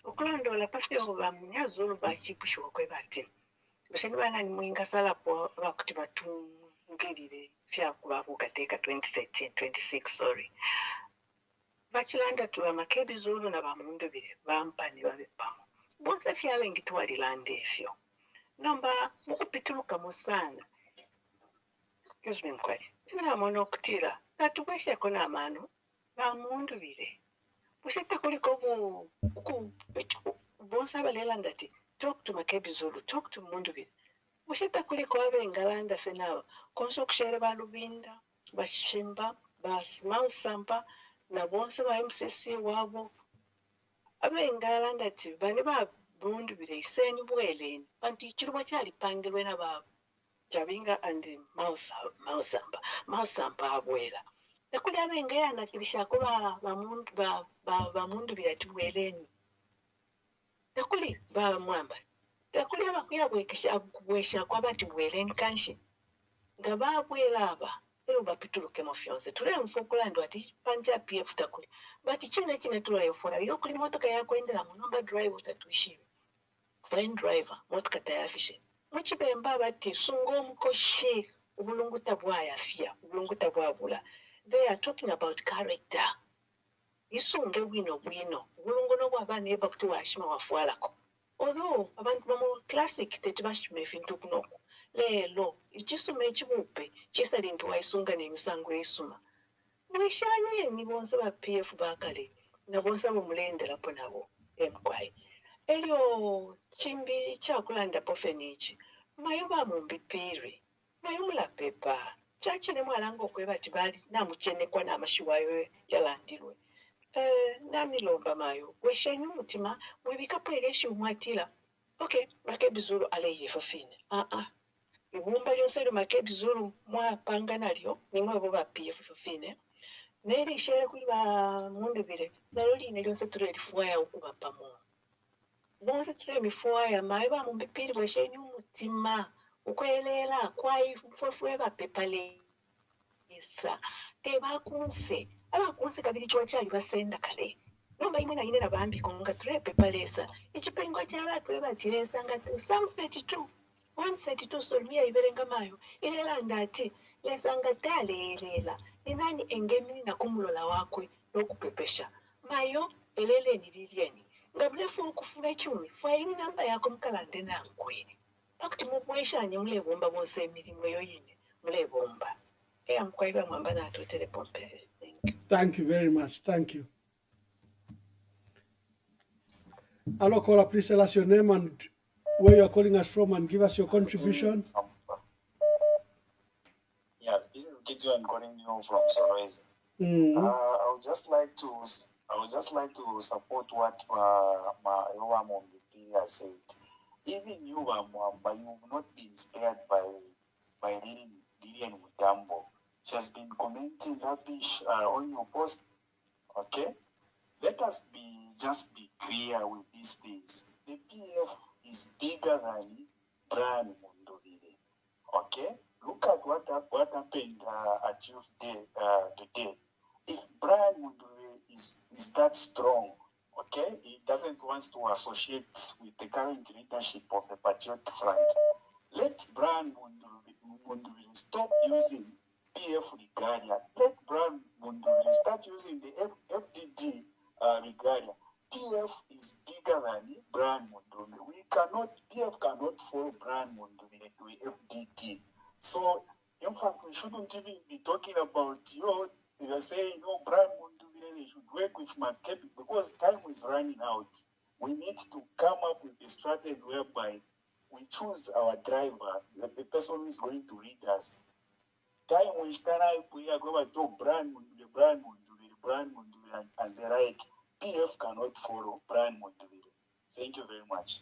okulondola pafeo ba Munir Zulu bakipushiwa kweba ati Bashani bana ni mwinga sala po wakuti batungirire fya kubavugateka 26 sorry. Bachilanda tuwa makebi Zulu na bamundu bire bampani babepamu. Bonse fya wengi tuwali lande fyo. Nomba mukupituruka musana. Excuse me mkwari. Ina mono kutira. Natubweshe kona amano. Bamundu bire. Bushete kuliko bonsa balela ndati. Talk to Makebi Zulu, talk to Mundubit. Mushita kuliko abengalanda fenawa. Konso kushere balubinda, bashimba, mausampa, na bonse ba MCC wabo. Abengalanda ti, bani ba Mundubit, iseni bweleni. Panti chiruba chali pangilwe na ba Jabinga and mausampa abwela. Nakuli abengayana kilisha kuba Mundubit ati bweleni. Takuli ba Mwamba. Takuli abakuya bwesha kwa bati bweleni kanshi. Nga babwela aba. Ero bapituruke mafyonse. Tule mfukulando ati panja PF takuli. Bati chine tula yokuli motoka yako endela munomba drive utatuishiwe. Fine driver, motoka tayafishe. Mwichibe mbaba ati sungo mkoshi. Ubulungu tabwa yafia. Ubulungu tabwa bula. They are talking about character. Isunge wino. Ubulungu no wabani eba kutuwa ashima wafualako. Although abantu bamo classic tetibashime fintu kunoko lelo ikisume ekibupe kisalintu waisunga n'emisango esuma mwishanye ni bonse ba PF bakale na bonse bomulendera po nabo emkwai elyo chimbi kyakulanda pofenichi mayo bamumbipiri mayo mula pepa chachine mwalanga okweba tibali namuchenekwa n'amashiwayo yalandirwe namilomba mayo weshenye umutima webikapo eleshi umwatila Okay, Makebi Zulu aleye fafine. Ibumba lyonse Makebi Zulu mwapanga nalyo nimwe bo ba PF fafine. Neri shere kuli ba mundu bire. Nalo line lyonse ture lifuaya ukuba pamo. Bonse ture mifuaya maiba mumpipiri bweshe nyumutima. Ukwelela kwai fofwe ba pepale. Isa. Te bakunse. Abakunse kabiri chwa chali basenda kale. Nomba imwe na ine na bambi konga ture pepalesa. Ichipengo chala twe batiresa ngate Psalm 32. 132 solmia iberenga mayo. Ilela ndati. Lesanga tale ilela. Inani engemi na kumulola wakwe lokupepesha. Mayo elele nililieni. Ngabulefu ukufuna chumi. Faini namba yako mkalande na nkwe. Pakuti mubwesha nye mule bomba bonse emirimu yoyine. Mule bomba. Mkwaiba mwamba na atuetere pompere. Thank you very much. Thank you. Hello, caller. Please tell us your name and where you are calling us from and give us your contribution. Yes, this is Gideon calling you from Sorese. I would just like to support what my MP has said. Even you, Mwamba, you have not been spared by Lilian Mutambo. She has been commenting rubbish on your post. Okay, let us just be clear with these things. The PF is bigger than Brian Mundovile. Okay, look at what happened at youth day today. If Brian Mundovile is that strong, okay, he doesn't want to associate with the current leadership of the Patriotic Front. Let Brian Mundovile stop using PF Regalia. Let Brian Mundovile start using the FDD Regalia. PF is bigger than Brian Mundovile. PF cannot follow Brian Mundovile to FDD. So, in fact, we shouldn't even be talking about, they're saying, Brian Mundovile should work with Makebi because time is running out. We need to come up with a strategy whereby we choose our driver, the person who is going to lead us. Time which we are going to talk Brian Mundovile, and the like. PF cannot follow Brian Mundovile. Thank you very much.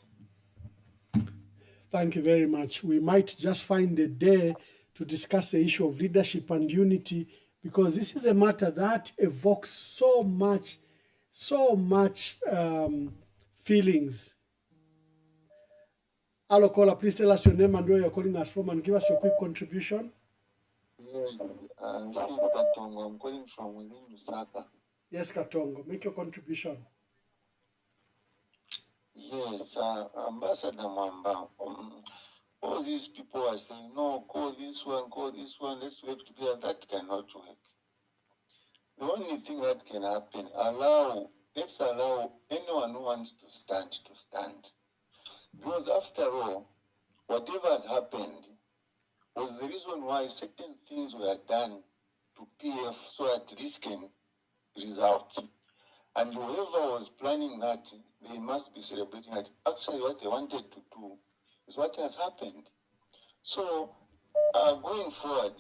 Thank you very much. We might just find a day to discuss the issue of leadership and unity because this is a matter that evokes so much feelings. Hello, caller, please tell us your name and where you're calling us from and give us your quick contribution. Yes, this is Katongo. I'm calling from within Lusaka. Yes, Katongo, make your contribution. Yes, Ambassador Mwamba. All these people are saying, no, call this one, let's work together. That cannot work. The only thing that can happen, let's allow anyone who wants to stand. Because after all, whatever has happened was the reason why certain things were done to PF so that this can result. And whoever was planning that, they must be celebrating that. Actually, what they wanted to do is what has happened. So, going forward,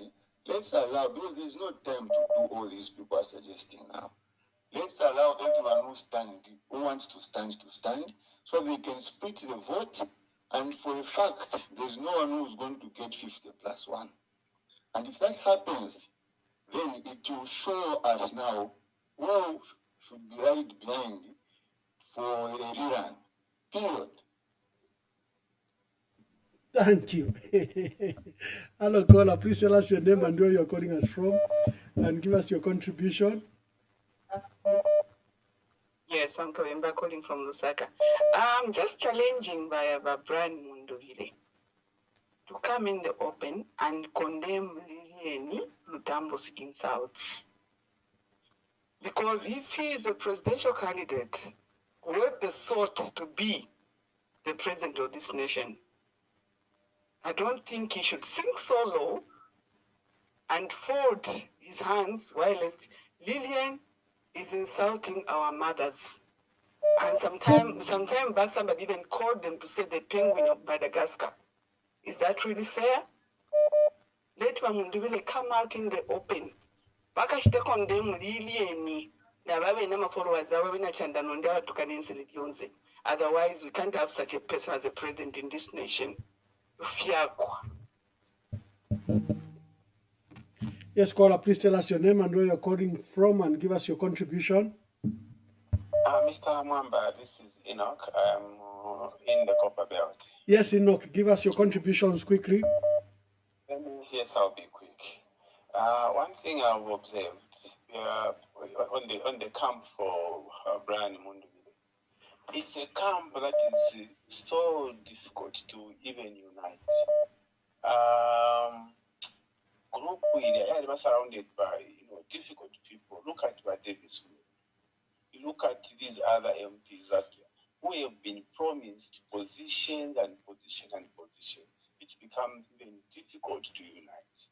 let's allow, because there's no time to do all these people are suggesting now. Let's allow everyone who wants to stand, so they can split the vote. And for a fact, there's no one who's going to get 50+1. And if that happens, then it will show us now who should be right behind for a rerun. Period. Thank you. Hello, caller. Please tell us your name and where you're calling us from and give us your contribution. Yes, I'm Kawemba calling from Lusaka. I'm just challenging by Brian Mundovile to come in the open and condemn Lilieni Mutambo's insults. Because if he is a presidential candidate worth the sort to be the president of this nation, I don't think he should sink so low and fold his hands while Lilian is insulting our mothers. And sometime back somebody even called them to say the penguin of Madagascar. Is that really fair? Let Mundovile come out in the open. Bakashite condemn Lilian na babe na followers aba bina chanda nonda batukana insilit yonse. Otherwise, we can't have such a person as a president in this nation. Yes, caller, please tell us your name and where you're calling from and give us your contribution. Mr. Mwamba, this is Enoch. I'm in the Copper Belt. Yes, Enoch, give us your contributions quickly. Yes, I'll be quick. One thing I've observed on the camp for Brian Mundu, it's a camp that is so difficult to even unite. Group we are surrounded by difficult people. Look at what Davis. Look at these other MPs that who have been promised positions, which becomes even difficult to unite.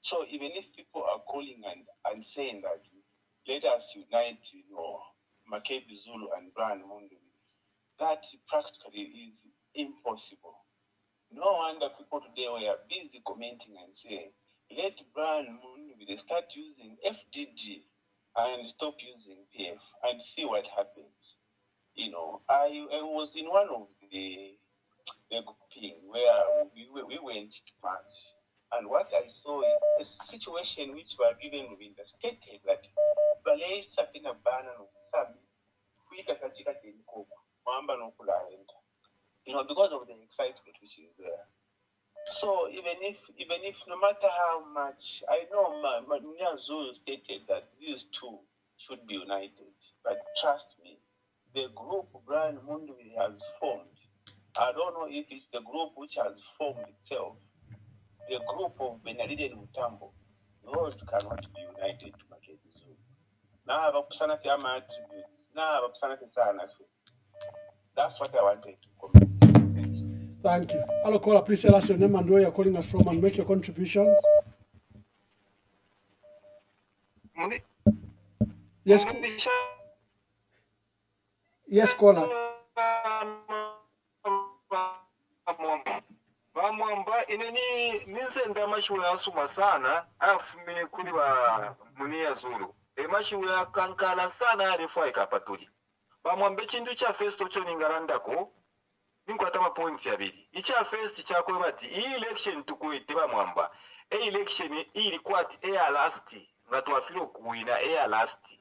So even if people are calling and saying that let us unite, Makebi Zulu and Brian Mundu, that practically is impossible. No wonder people today were busy commenting and saying, let Brian Mundu start using FDG and stop using PF and see what happens. I was in one of the grouping where we went to march, and what I saw is a situation which were even stated that balesa pina bana no sami fika katika teniko mwamba no kulaenda, because of the excitement which is there. So even if no matter how much, I know Munir Zulu stated that these two should be united, but trust me, the group Brian Mundu has formed, I don't know if it's the group which has formed itself, the group of Benalide and Mutambo, those cannot be united to Makebi Zulu. Now abakusana ki ama attributes, now abakusana ki sana. That's what I wanted to comment. Thank you. Hello, caller. Please tell us your name and where you're calling us from and make your contributions. Yes. Yes, caller. Bamwamba ineni ninsenda mashiwe asuma sana afumine kuli ba Munir Zulu. Mashiwe kankana sana alifwa ikapatuli. Bamwambe chindu cha festo cho ningarandako. Ninkwata mapointi abiri. Icha first chakwe bati iyi election tukuite bamwamba. Election ili kwati air last ngatu afiro kuina air last.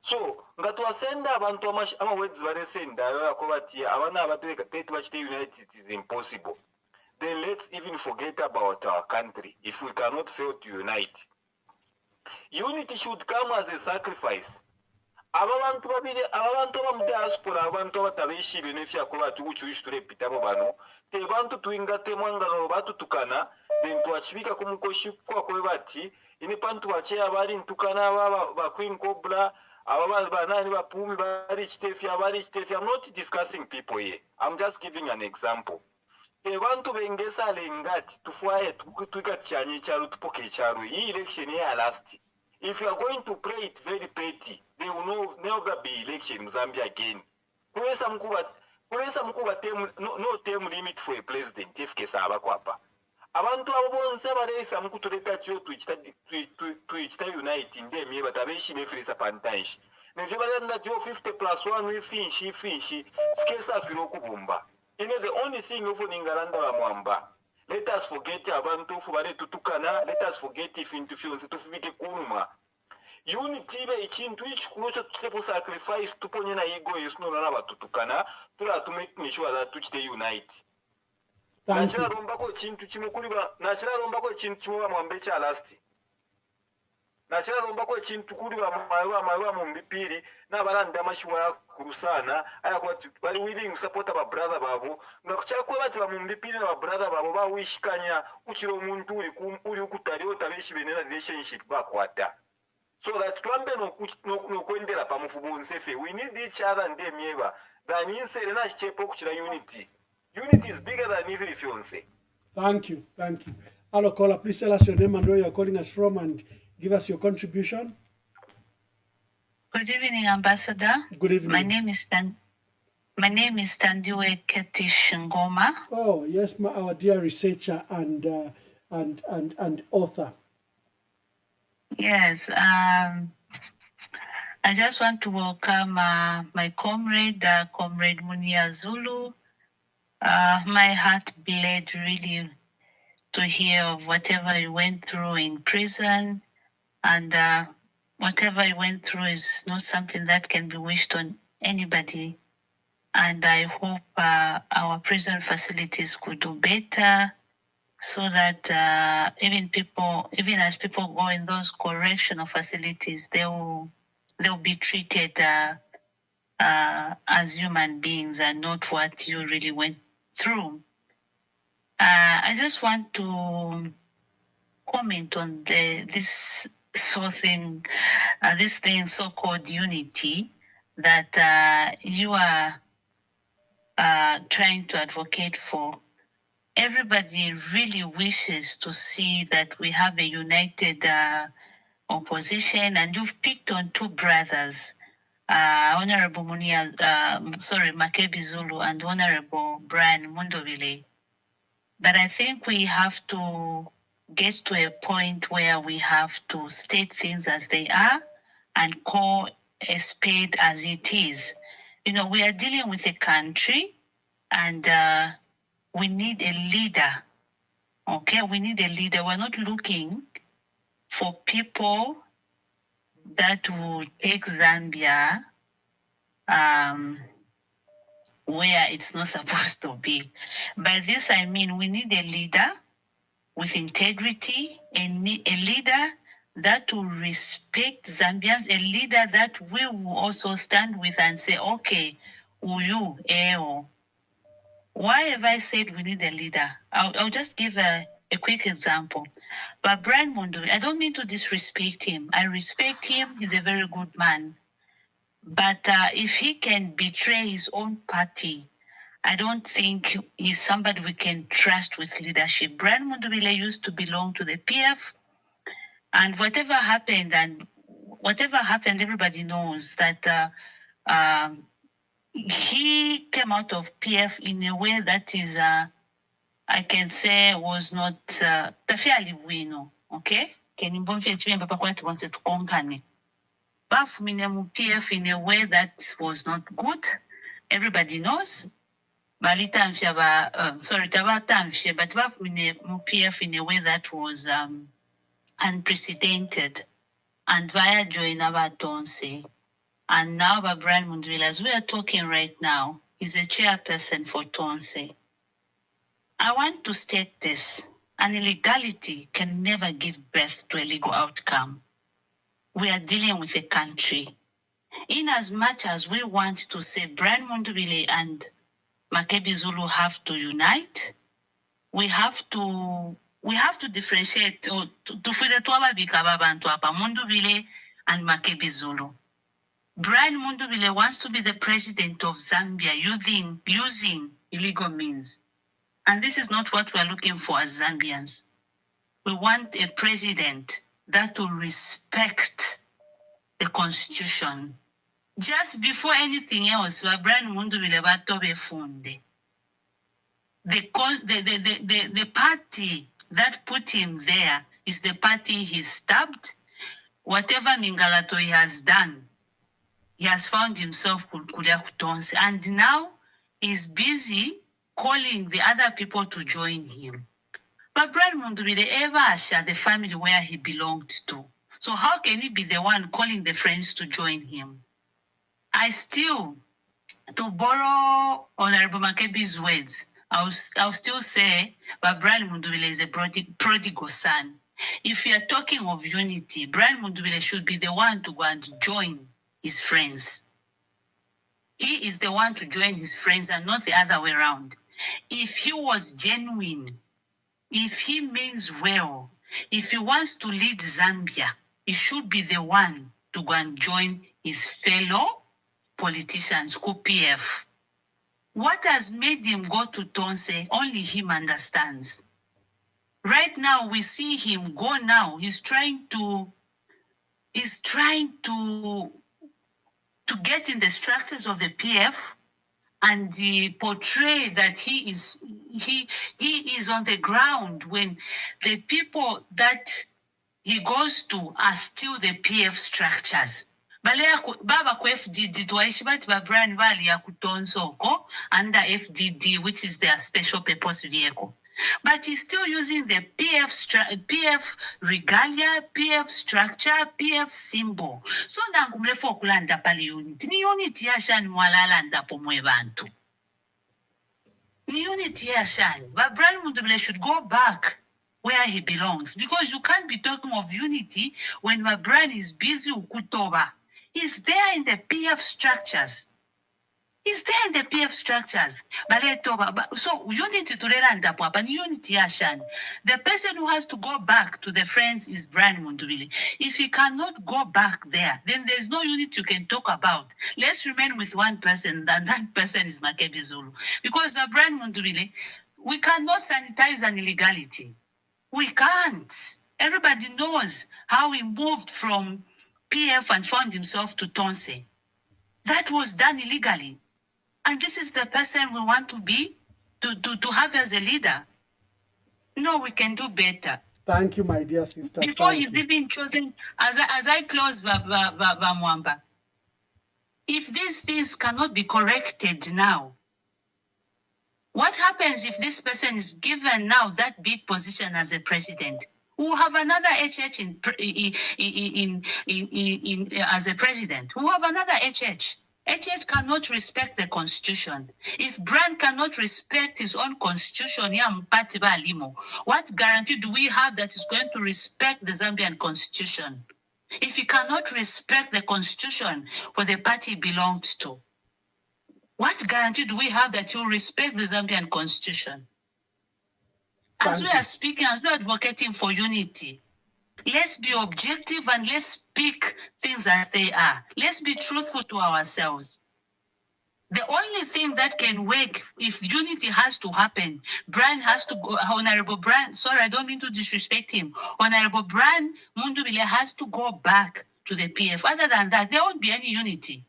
So ngatu asenda abantu ama words bare senda yo yakobati abana abateka tete bachite united is impossible. Then let's even forget about our country if we cannot fail to unite. Unity should come as a sacrifice. Abantu bamu diaspora abantu abatabishi ibintu vyakora tugucyushi turepitamo bano te bantu tuingate mwangano batu tukana then twachibika kumukoshi kwa kwe bati ine pantu bache abari ntukana ba Queen Cobra ababa banani bapumi bari chitefya I'm not discussing people here. I'm just giving an example. Te bantu bengesa lengati tufuaye tuka chanye charu tupoke charu hii election ya last. If you are going to play it very petty, there will never be election in Zambia again. Kulesa mkuba no term limit for a president. If kesa abakwapa. Abantu abonse baresa mkutuleta chyo tuichita unite inde miye batabeshi befrisa pantanshi. Nevyo balanda chyo 50+1 we finshi skesa filo kubumba. The only thing of Ningaranda Bamwamba. Let us forget abantu fubare tutukana. Let us forget if into fields to fike kunuma. Unity be ichintu ichikurocho tutepo sacrifice tuponye na ego yesno na batutukana. Tula to make sure that tuchite unite. Nachira romba ko chintu chimukuriba. Nachira romba ko chintu chimwa mwambecha lasti. Nachira romba ko chintu kuriba mawa mumbipiri na baranda mashiwa kurusana aya kwa bali willing support aba brother babo ngakuchakwe bati ba mumbipiri na brother babo ba wishikanya kuchiro umuntu uri ukutari otabeshi benena relationship bakwata so that twambe no kwendera pamufubo nsefe we need each other and mieba than insere na chepo kuchira unity is bigger than even if you say. Thank you. Hello caller, please tell us your name and where you're calling us from and give us your contribution. Good evening, Ambassador. Good evening. My name is Tandiwe Ketish Ngoma. Oh yes, our dear researcher and author. Yes. I just want to welcome my comrade, Comrade Munir Zulu. My heart bled really to hear of whatever you went through in prison, and whatever you went through is not something that can be wished on anybody. And I hope our prison facilities could do better, so that even as people go in those correctional facilities, they'll be treated as human beings and not what you really went through. I just want to comment on this thing so-called unity that you are trying to advocate for. Everybody really wishes to see that we have a united opposition, and you've picked on two brothers, Honorable Makebi Zulu and Honorable Brian Mundovile. But I think we have to get to a point where we have to state things as they are and call a spade as it is. You know, we are dealing with a country, and we need a leader. Okay, we need a leader. We're not looking for people that will take Zambia where it's not supposed to be. By this I mean we need a leader with integrity, a leader that will respect Zambians, a leader that we will also stand with and say, okay, Uyu, Eo. Why have I said we need a leader? I'll just give a quick example. But Brian Mundu, I don't mean to disrespect him. I respect him. He's a very good man. But if he can betray his own party, I don't think he's somebody we can trust with leadership. Brian Mundubile used to belong to the PF, and whatever happened, everybody knows that he came out of PF in a way that is, I can say, was not fairly wino. Okay? Can you papa kwati wants to konkane? Baf mine PF in a way that was not good. Everybody knows. Balita sorry, Tabatamfia, but Baf mine PF in a way that was unprecedented. And via Joinaba Tonse. And now by Brian Mundwil, as we are talking right now, he's a chairperson for Tonse. I want to state this. An illegality can never give birth to a legal outcome. We are dealing with a country. In as much as we want to say Brian Mundubile and Makebi Zulu have to unite, we have to differentiate to Mundubile and Makebi Zulu. Brian Mundubile wants to be the president of Zambia using illegal means. And this is not what we're looking for as Zambians. We want a president that will respect the constitution. Just before anything else, Brian Mundubile batobe funde. The party that put him there is the party he stabbed. Whatever Mingalato he has done, he has found himself Kutonse, and now he's busy calling the other people to join him. But Brian Mundubile ever assured the family where he belonged to. So how can he be the one calling the friends to join him? To borrow Honorable Makebi's words, I'll still say that Brian Mundubile is a prodigal son. If you are talking of unity, Brian Mundubile should be the one to go and join his friends. He is the one to join his friends and not the other way around. If he was genuine, if he means well, if he wants to lead Zambia, he should be the one to go and join his fellow politicians, PF. What has made him go to Tonse, only him understands. Right now, we see him go now. He's trying to get in the structures of the PF and portray that he is on the ground when the people that he goes to are still the PF structures. Baba ku FDD twaishibati ba Brian Valley ya kutonzoko under FDD, which is their special purpose vehicle. But he's still using the PF regalia, PF structure, PF symbol. So nangumlefo okulanda pali unity. Ni unity yashani mwalalanda pomwe bantu. Ni unity yashani. But Brian Mundubile should go back where he belongs. Because you can't be talking of unity when my Brian is busy ukutoba. He's there in the PF structures. He's there in the PF structures. So unity to Relanda Papa, unity Ashan. The person who has to go back to the friends is Brian Mundubile. If he cannot go back there, then there's no unity you can talk about. Let's remain with one person, and that person is Makebi Zulu. Because by Brian Mundubile, we cannot sanitize an illegality. We can't. Everybody knows how he moved from PF and found himself to Tonse. That was done illegally. And this is the person we want to be, to have as a leader. No, we can do better. Thank you, my dear sister. Before he's even chosen, as I close, Mwamba, if these things cannot be corrected now, what happens if this person is given now that big position as a president? We will have another HH as a president. We will have another HH. HH cannot respect the constitution. If Brian cannot respect his own constitution, what guarantee do we have that he's going to respect the Zambian constitution? If he cannot respect the constitution for the party he belonged to, what guarantee do we have that he'll respect the Zambian constitution? As we are speaking, as we are advocating for unity, let's be objective and let's speak things as they are. Let's be truthful to ourselves. The only thing that can work, if unity has to happen, Brian has to go, Honorable Brian, sorry, I don't mean to disrespect him. Honorable Brian Mundubile has to go back to the PF. Other than that, there won't be any unity.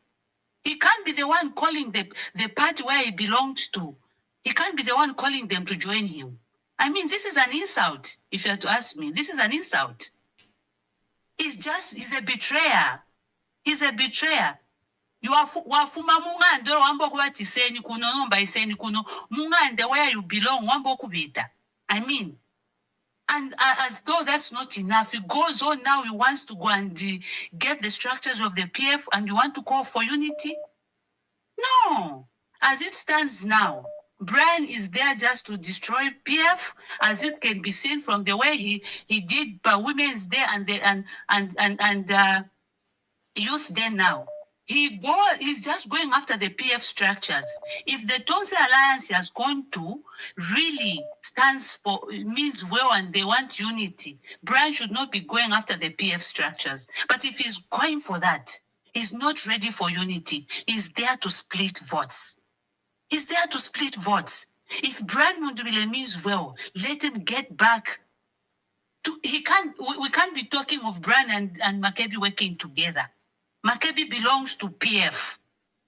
He can't be the one calling the party where he belonged to. He can't be the one calling them to join him. I mean, this is an insult, if you have to ask me. This is an insult. He's a betrayer. He's a betrayer. You are wafuma mungande wambo kubati seni kuno nomba iseni kuno mungande where you belong wambo kubita. I mean, and as though that's not enough, he goes on now. He wants to go and get the structures of the PF, and you want to call for unity? No. As it stands now, Brian is there just to destroy PF, as it can be seen from the way he did by Women's Day and Youth Day now. He's just going after the PF structures. If the Tonse Alliance has gone to really stands for, means well, and they want unity, Brian should not be going after the PF structures. But if he's going for that, he's not ready for unity. He's there to split votes. He's there to split votes. If Brian Mundubile means well, let him get back. We can't be talking of Brian and Makebi working together. Makebi belongs to PF.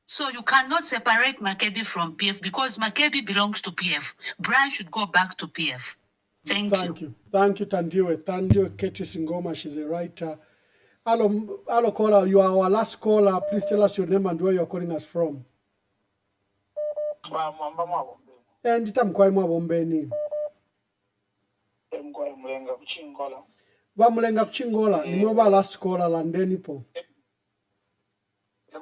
So you cannot separate Makebi from PF because Makebi belongs to PF. Brian should go back to PF. Thank you. Thank you, Tandiwe. Tandiwe Keti Singoma, she's a writer. Hello, caller. You are our last caller. Please tell us your name and where you're calling us from. And Tamkwai Mwabombeni. Bamulenga kuchingola. Nimeba last caller landeni po.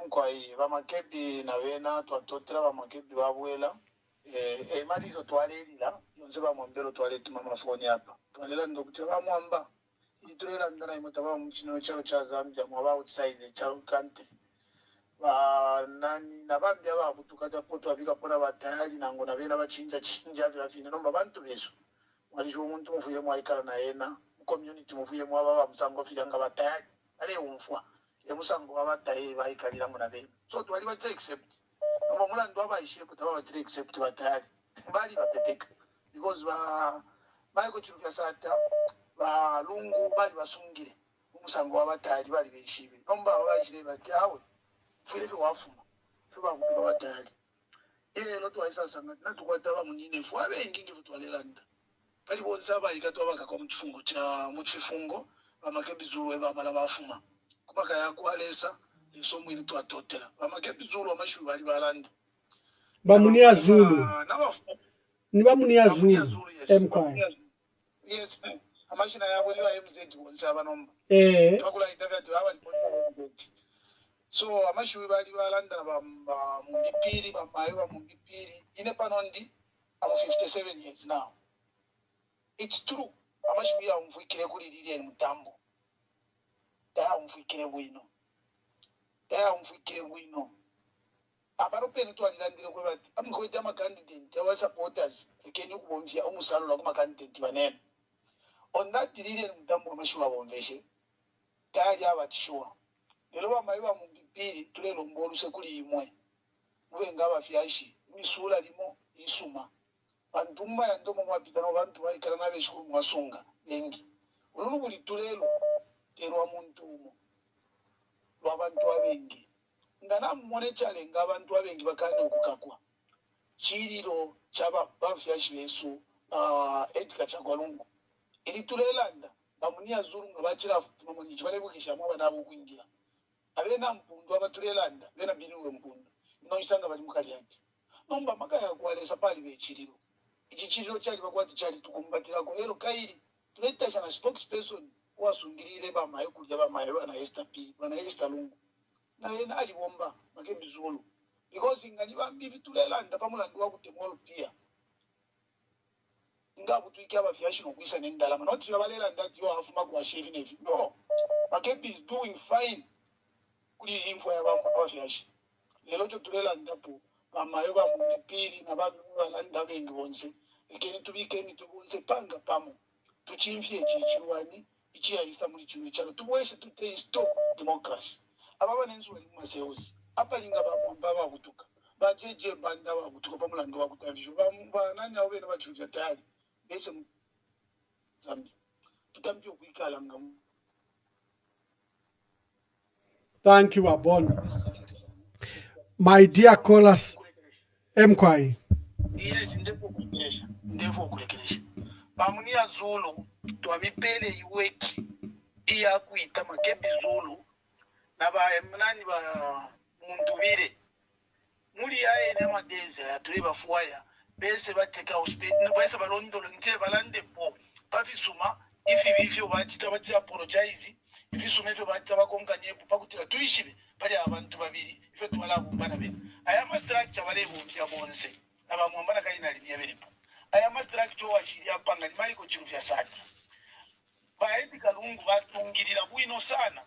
Mkwai bamakebi na wena twatotera bamakebi babwela maliro twalelila yonse bamwambelo twaletu mamafoni hapa twalela ndokutera bamwamba iturela ndana imotaba mchino chalo cha Zambia mwaba outside chalo country nani nabambya babutukata poto abika pona batayali nango na bena bachinja vila fine nomba bantu beso mwalisho umuntu mufuye mwaikala na yena community mufuye mwaba musango filanga batayali ale umfwa emusango abataye bayikalira munabe so twali bate accept nomba mulando abayishe kutaba bate accept batayali bali bateteka because bayiko chufya sata lungu bali basungire umusango wabatayali bali beshibe nomba abayishire batawe fulefe wafuma tuba kuba batayali lo twayisasanga natukwataba munine fu abengi ngifu twalelanda bali bonsa bayikatwa bakakwa muchifungo cha muchifungo bamakebi Zulu babala bafuma kumaka yakwalesa somewhere to atotela Bamakebi Zulu amashu bali balanda Munir Zulu ni Munir Zulu yes amashina yabo liwa MZ bonse abanomba bakula itaka tu abali MZ so amashu bali balanda ba mungipiri bamayo ba mungipiri ine panondi I'm 57 years now. It's true. Amashu ya umvuikire kuri lili mutambo. Da umvuikire bwino. Aparope to alilandire kwa bati. Amgoja ma candidate our supporters ekenyu kubonjia omusalo kwa candidate banene. On that lili mutambo amashu abonveshe. Taja abatishwa. Lelo bamayiwa mungipiri tulelo mbolu sekuli imwe. Mwenga bafyashi. Misula limo isuma. Banduma ya ndomo mwapitana abantu bayikala nabeshukuru mwasunga yengi ululu buli tulelo terwa muntu umo lwabantu abengi ngana mmone chale ngabantu abengi bakane okukakwa chiriro chaba bafyashi besu etika chagwalungu ili tulelanda Munir Zulu ngabachira mumoni chibale bukisha mwa banabo kwingira abena mpundu abatulelanda bena biliwe mpundu inochitanga bali mukali ati nomba makaya kwalesa pali bechiriro ichichiriro chali bakwati chali tukumbatirako ero kairi tuleta sana spokesperson wasungirire bamayo kujya bamayo bana Esther P bana Esther Lungu na yena ali bomba Makebi Zulu because ngani bambivi tulelanda pamulandi wa kutemolo pia ngabu tuiki abafyashi nokwisa nendala not babalelanda ati yo afuma kwa sheri nevi no Makebi is doing fine kuli info ya bafyashi lelo tulelanda po bamayo ba mungipiri na balanda bengi bonse ekeni tubikeni tubunze panga pamo tuchimfye chichirwani ichiyayisa muri chimwe cyaro tubweshe tuteye stop democracy ababa nenzu bali mumaseuzi apalinga bamwamba babutuka bajeje banda babutuka pamulando wakutavyo banani abo bene bachuvya tayari bese Zambia tutambi okuikala ngamu. Thank you Abon. My dear callers Mkwai. Yes, ndefu kulekelesha. Munir Zulu twamipele iweki iya kuita Makebi Zulu na ba mnani ba mundubire. Muri yae ne madeze aturi bafuaya bese bateka hospital bese balondolo nte balande po pafisuma ifi bifyo batita batya apologize ifi sumefyo batita bakonkanye pakutira tuyishibe bali abantu babiri ife twalabumbana bene aya structure balebu mpya bonse abamwambana kaina limyebepo aya structure wachiri apanga limali ko chiru vya sati baendi kalungu batungirira bwino sana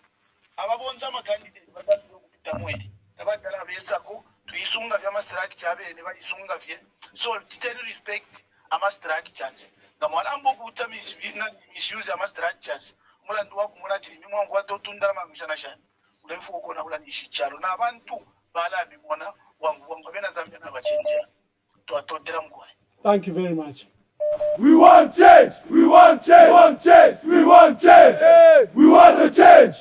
ababonza makandidate batatu kupita mweli abadala besako tuyisunga vya structure abene bayisunga vye so titeni respect ama structures ngamwalambo kuta misuse ama structures mulandu wakumona tiri mimwangu watotundara mamishana shana ulefu ukona ulanisha chalo na abantu bala bibona wangu bena Zambia na bachenja to atotera mkwai. Thank you very much. We want change. We want change. We want change. We want change. Hey. We want a change.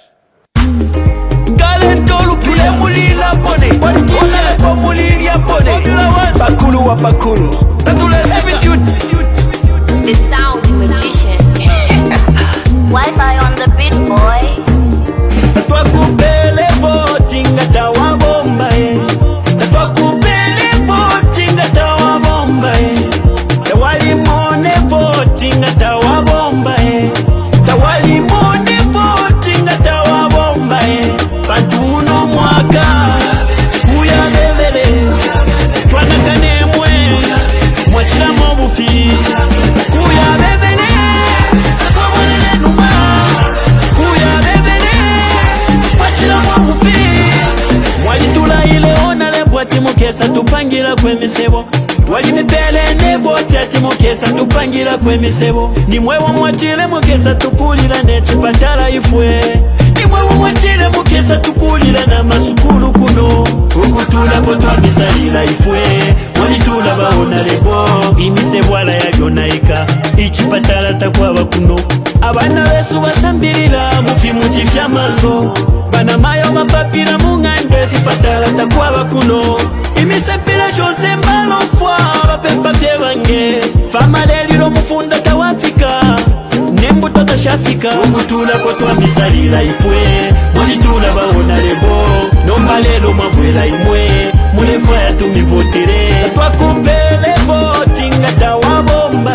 Galentolu pule mulila pone. Ona kwa mulilia pone. Bakulu wa bakulu. Natulese vitu. The sound magician. Wi-Fi on the beat boy. Twakupele voting atawa bomba Twakupele voting atawa bomba Tawalimone voting atawa bomba Tawalimone voting atawa bomba Patuno mwaka Uya bebele Twanakane mwe Mwachila mobufi Kuya bebele Takwamwane numa Kuya bebele Mwachila mobufi Mwalitula ile ona lembu ati mukesa tupangira kwemisebo Walimepele nebo ati mukesa tupangira kwemisebo Nimwewo mwatile mukesa tupulila nechipatala ifwe Nimwewo mwatile mukesa tupulila na masukulu kuno Ukutula potwa misalila ifwe Mwalitula baona lebo Imisebo ala ya jonaika Ichipatala takwaba kuno Abana besu basambilila mufimu jifya mango Bana mayo mapapira mungande Zipatala takwaba kuno Imisepila chose mbalo fwa Bapepa vye bange Fama lelilo mufunda tawafika Nembo kutoka shafika ukutula kwa twa misalila ifwe mulitula baona lebo nomba lelo mabwela imwe mulefa ya tumivotire twakupele voting atawabomba